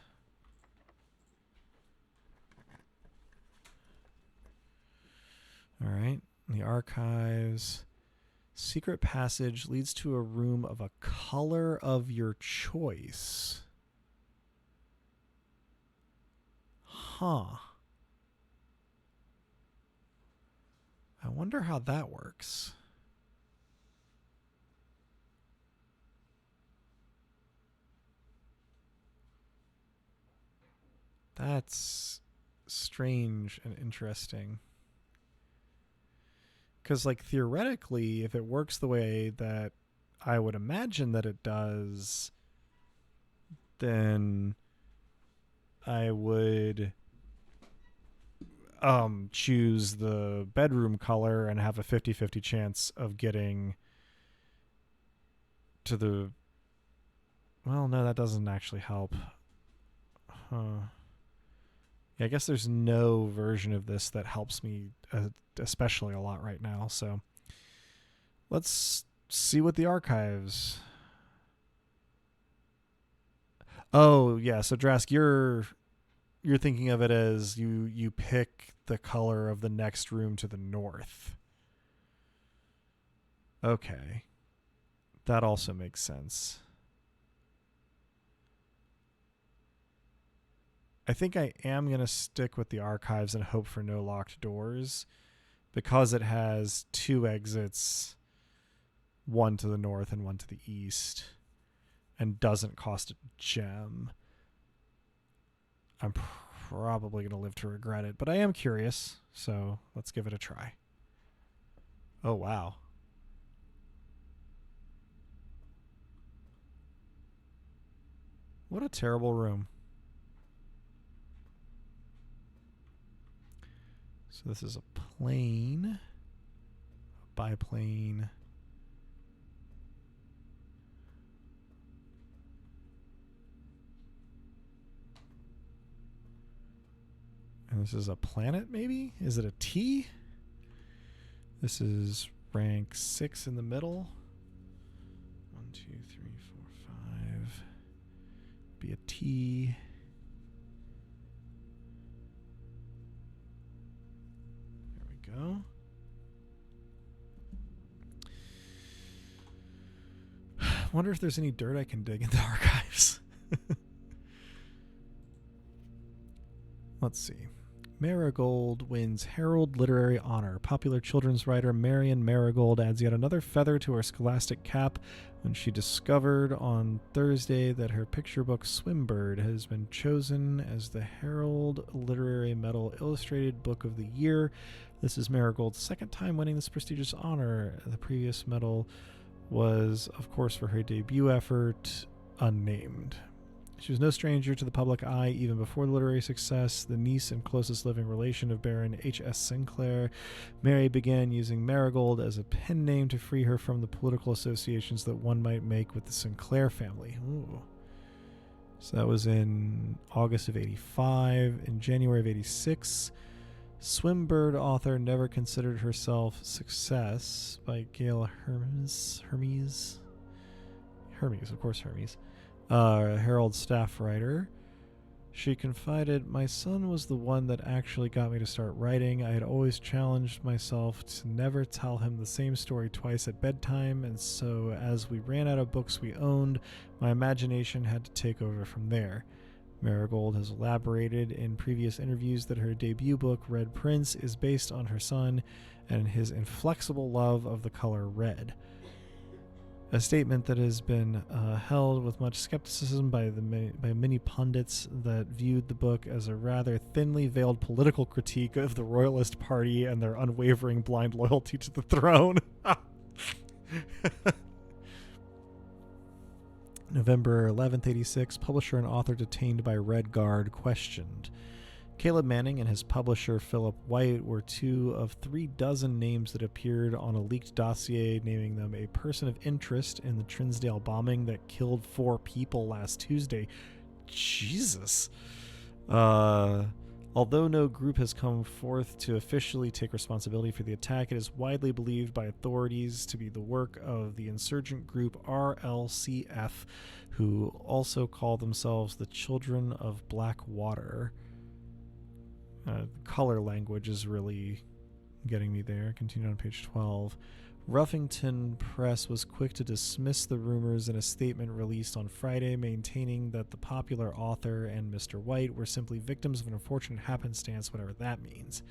All right. The archives. Secret passage leads to a room of a color of your choice. Huh. I wonder how that works. That's strange and interesting. Because, like, theoretically, if it works the way that I would imagine that it does, then I would choose the bedroom color and have a 50-50 chance of getting to the... Well, no, that doesn't actually help. Huh. Yeah, I guess there's no version of this that helps me especially a lot right now. So let's see what the archives... Oh, yeah. So Drask, you're thinking of it as you pick the color of the next room to the north. Okay. That also makes sense. I think I am going to stick with the archives and hope for no locked doors because it has 2 exits, one to the north and one to the east, and doesn't cost a gem. I'm probably going to live to regret it, but I am curious, so let's give it a try. Oh, wow. What a terrible room. So this is a plane, a biplane. And this is a planet, maybe? Is it a T? This is rank 6 in the middle. 1, 2, 3, 4, 5. Be a T. There we go. Wonder if there's any dirt I can dig in the archives. Let's see. Marigold wins Herald Literary Honor. Popular children's writer Marion Marigold adds yet another feather to her scholastic cap when she discovered on Thursday that her picture book Swimbird has been chosen as the Herald Literary Medal Illustrated Book of the Year. This is Marigold's second time winning this prestigious honor. The previous medal was, of course, for her debut effort, Unnamed. She was no stranger to the public eye even before the literary success. The niece and closest living relation of Baron H.S. Sinclair, Mary began using Marigold as a pen name to free her from the political associations that one might make with the Sinclair family. Ooh. So that was in August of 85. In January of 86, Swimbird author Never Considered Herself Success by Gail Hermes, of course Hermes. Herald staff writer. She confided, "My son was the one that actually got me to start writing. I had always challenged myself to never tell him the same story twice at bedtime, and so as we ran out of books we owned, my imagination had to take over from there." Marigold has elaborated in previous interviews that her debut book, Red Prince, is based on her son and his inflexible love of the color red. A statement that has been held with much skepticism by many pundits that viewed the book as a rather thinly veiled political critique of the Royalist Party and their unwavering blind loyalty to the throne. November 11th, 86, publisher and author detained by Red Guard questioned. Caleb Manning and his publisher Philip White were 2 of 3 dozen names that appeared on a leaked dossier naming them a person of interest in the Trinsdale bombing that killed 4 people last Tuesday. Jesus. Although no group has come forth to officially take responsibility for the attack, it is widely believed by authorities to be the work of the insurgent group RLCF, who also call themselves the Children of Blackwater. Color language is really getting me there. Continue on page 12. Ruffington Press was quick to dismiss the rumors in a statement released on Friday, maintaining that the popular author and Mr. White were simply victims of an unfortunate happenstance, whatever that means.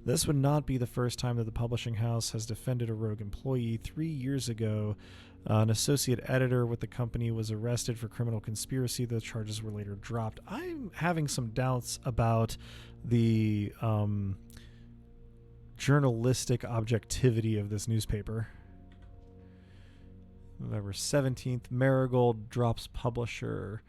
This would not be the first time that the publishing house has defended a rogue employee. 3 years ago, an associate editor with the company was arrested for criminal conspiracy. The charges were later dropped. I'm having some doubts about the journalistic objectivity of this newspaper. November 17th, Marigold drops publisher.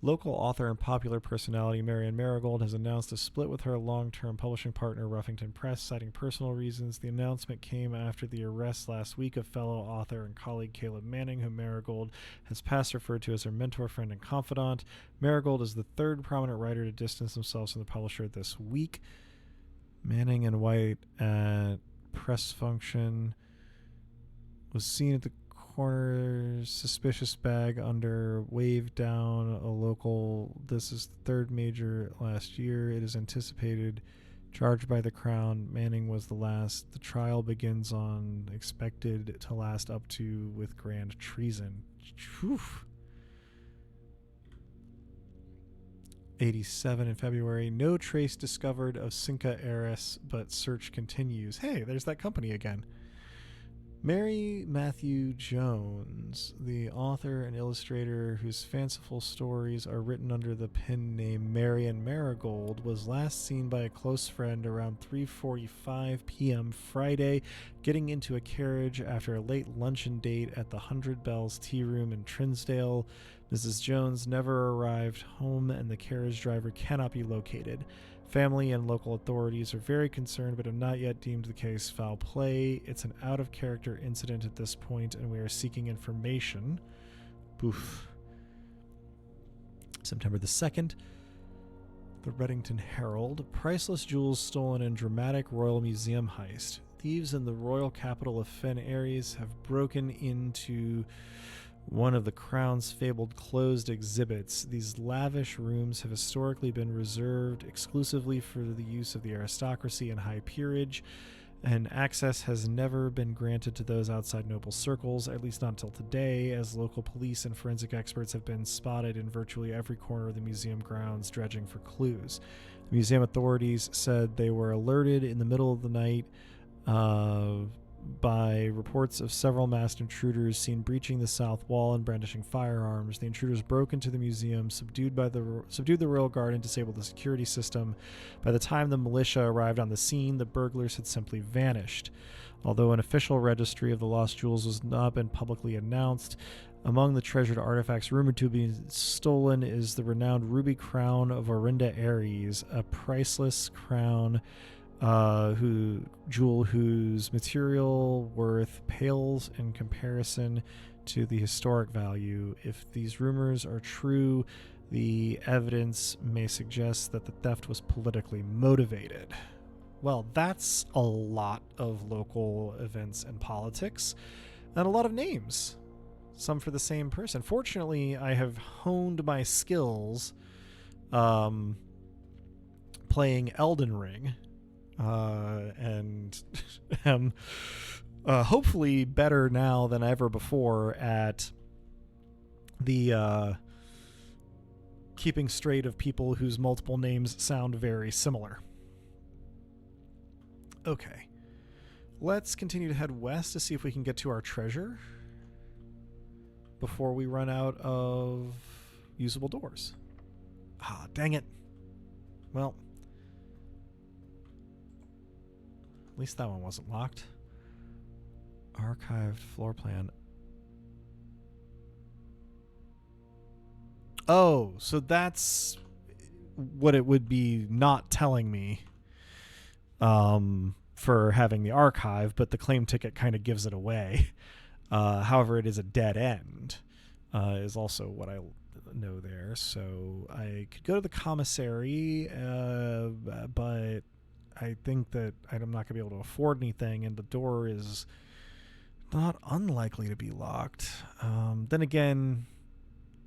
Local author and popular personality Marianne Marigold has announced a split with her long-term publishing partner Ruffington Press, citing personal reasons. The announcement came after the arrest last week of fellow author and colleague Caleb Manning, whom Marigold has past referred to as her mentor, friend, and confidant. Marigold is the 3rd prominent writer to distance themselves from the publisher this week. Manning and White at press function was seen at the corner, suspicious bag under, waved down a local. This is the 3rd major last year. It is anticipated charged by the Crown. Manning was the last. The trial begins on, expected to last up to with grand treason. Whew. 87 in February. No trace discovered of Cinca heiress, but search continues. Hey, there's that company again. Mary Matthew Jones, the author and illustrator whose fanciful stories are written under the pen name Marianne Marigold, was last seen by a close friend around 3:45 p.m. Friday, getting into a carriage after a late luncheon date at the 100 Bells Tea Room in Trinsdale. Mrs. Jones never arrived home and the carriage driver cannot be located. Family and local authorities are very concerned but have not yet deemed the case foul play. It's an out-of-character incident at this point, and we are seeking information. Boof. September the 2nd, the Reddington Herald. Priceless jewels stolen in dramatic Royal Museum heist. Thieves in the royal capital of Fen Aries have broken into one of the Crown's fabled closed exhibits. These lavish rooms have historically been reserved exclusively for the use of the aristocracy and high peerage, and access has never been granted to those outside noble circles, at least not until today, as local police and forensic experts have been spotted in virtually every corner of the museum grounds dredging for clues. The museum authorities said they were alerted in the middle of the night by reports of several masked intruders seen breaching the south wall and brandishing firearms. The intruders broke into the museum, subdued the royal guard, and disabled the security system. By the time the militia arrived on the scene, the burglars had simply vanished. Although an official registry of the lost jewels has not been publicly announced, among the treasured artifacts rumored to be stolen is the renowned ruby crown of Orinda Aries, a priceless crown whose material worth pales in comparison to the historic value. If these rumors are true, the evidence may suggest that the theft was politically motivated. Well, that's a lot of local events and politics, and a lot of names, some for the same person. Fortunately, I have honed my skills playing Elden Ring, and am hopefully better now than ever before at the keeping straight of people whose multiple names sound very similar. Okay, let's continue to head west to see if we can get to our treasure. before we run out of usable doors. Ah, dang it. Well, at least that one wasn't locked. Archived floor plan. Oh, so that's what it would be not telling me for having the archive, but the claim ticket kind of gives it away. However, it is a dead end, is also what I know there. So I could go to the commissary, but I think that I'm not going to be able to afford anything, and the door is not unlikely to be locked. Then again,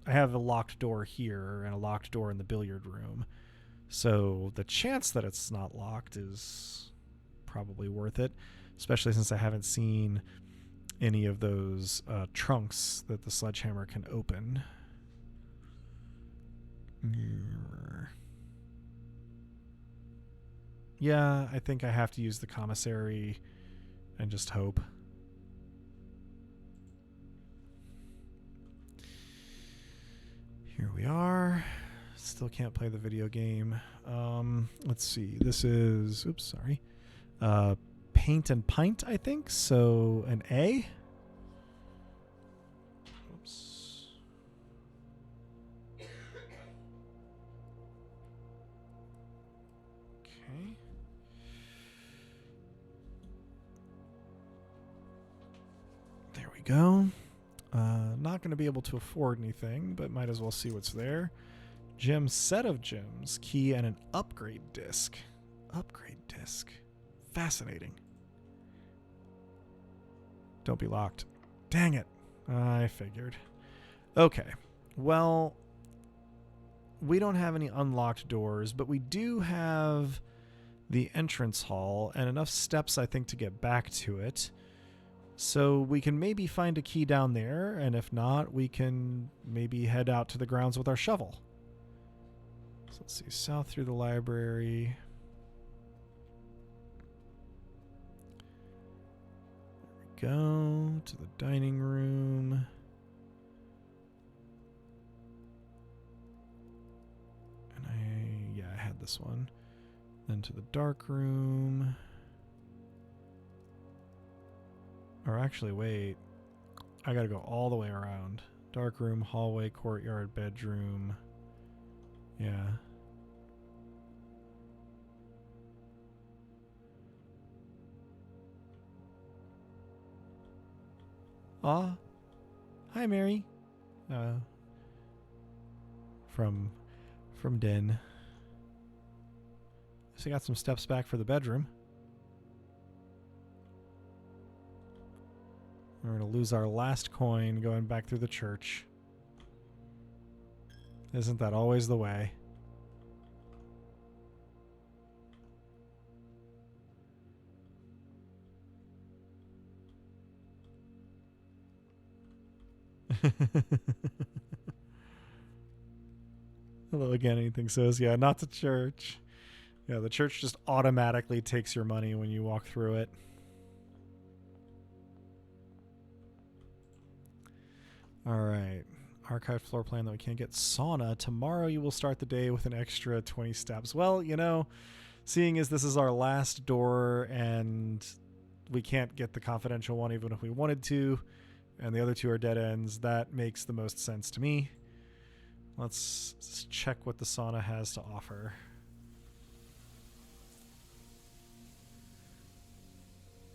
I have a locked door here and a locked door in the billiard room. So the chance that it's not locked is probably worth it, especially since I haven't seen any of those trunks that the sledgehammer can open. Yeah, I think I have to use the commissary and just hope. Here we are. Still can't play the video game. Let's see. This is, oops, sorry. Paint and Pint, I think. So an A. Oops. Okay. There we go. Not going to be able to afford anything, but might as well see what's there. Gem set of gems, key, and an upgrade disc. Upgrade disc. Fascinating. Don't be locked. Dang it. I figured. Okay. Well, we don't have any unlocked doors, but we do have the entrance hall and enough steps, I think, to get back to it. So we can maybe find a key down there, and if not, we can maybe head out to the grounds with our shovel. So let's see, south through the library. There we go, to the dining room. And I had this one. Then to the dark room. Or actually, wait. I gotta go all the way around. Dark room, hallway, courtyard, bedroom. Yeah. Aw. Hi, Mary. From Den. So got some steps back for the bedroom. We're going to lose our last coin going back through the church. Isn't that always the way? Hello again, anything says. Yeah, not the church. Yeah, the church just automatically takes your money when you walk through it. All right. Archived floor plan that we can't get. Sauna. Tomorrow you will start the day with an extra 20 steps. Well, you know, seeing as this is our last door and we can't get the confidential one even if we wanted to, and the other two are dead ends, that makes the most sense to me. Let's check what the sauna has to offer.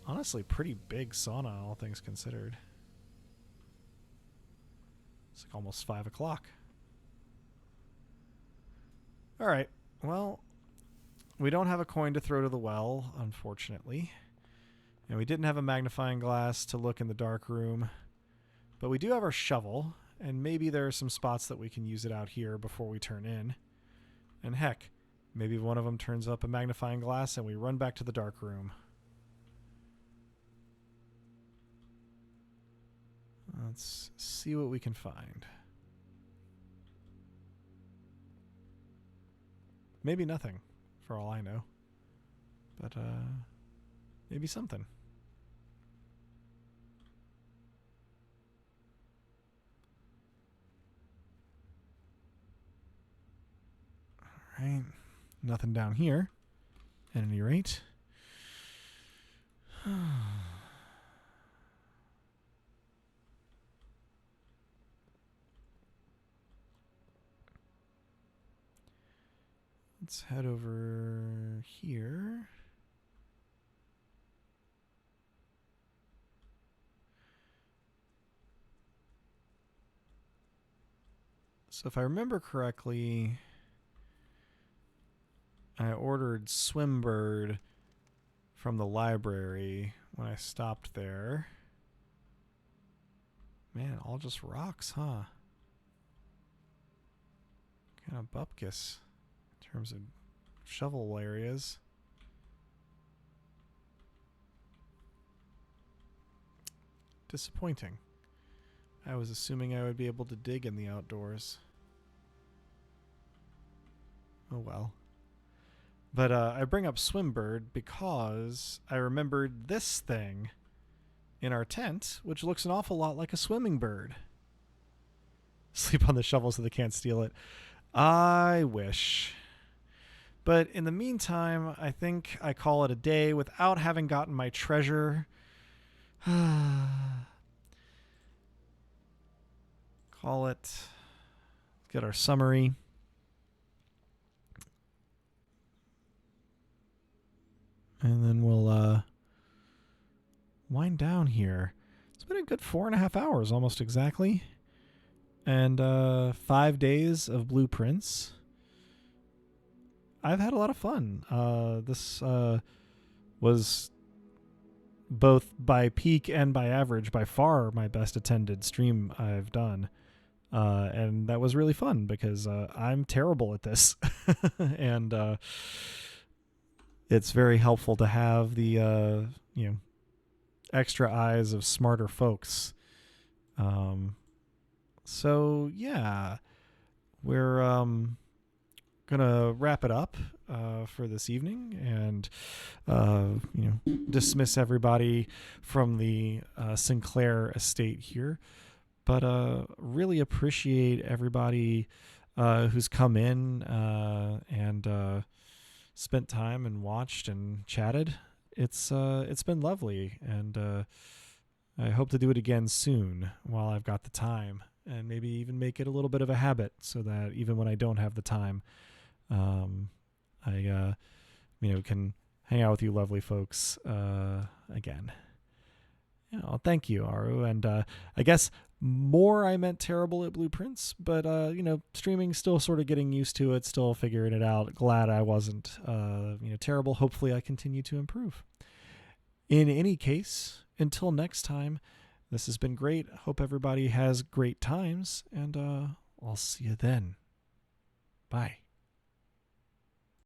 Honestly, pretty big sauna, all things considered. It's like almost 5 o'clock. All right. Well, we don't have a coin to throw to the well, unfortunately. And we didn't have a magnifying glass to look in the dark room. But we do have our shovel, and maybe there are some spots that we can use it out here before we turn in. And heck, maybe one of them turns up a magnifying glass and we run back to the dark room. Let's see what we can find. Maybe nothing, for all I know. But, maybe something. Alright. Nothing down here, at any rate. Let's head over here. So if I remember correctly, I ordered Swimbird from the library when I stopped there. Man, all just rocks, huh? Kind of bupkis in terms of shovel areas. Disappointing. I was assuming I would be able to dig in the outdoors. Oh well. But I bring up Swimbird because I remembered this thing in our tent, which looks an awful lot like a swimming bird. Sleep on the shovel so they can't steal it. I wish. But in the meantime, I think I call it a day without having gotten my treasure. Call it. Let's get our summary. And then we'll wind down here. It's been a good 4.5 hours, almost exactly. And 5 days of blueprints. I've had a lot of fun. This was both by peak and by average, by far my best attended stream I've done. And that was really fun because I'm terrible at this. And it's very helpful to have the extra eyes of smarter folks. So yeah, we're gonna wrap it up for this evening and dismiss everybody from the Sinclair estate here. But really appreciate everybody who's come in and spent time and watched and chatted. It's been lovely, and I hope to do it again soon while I've got the time, and maybe even make it a little bit of a habit so that even when I don't have the time, I can hang out with you lovely folks again. Yeah, well, thank you, Aru, and I guess I meant terrible at blueprints, but streaming, still sort of getting used to it, still figuring it out. Glad I wasn't terrible. Hopefully I continue to improve. In any case, until next time, this has been great. Hope everybody has great times, and I'll see you then. Bye.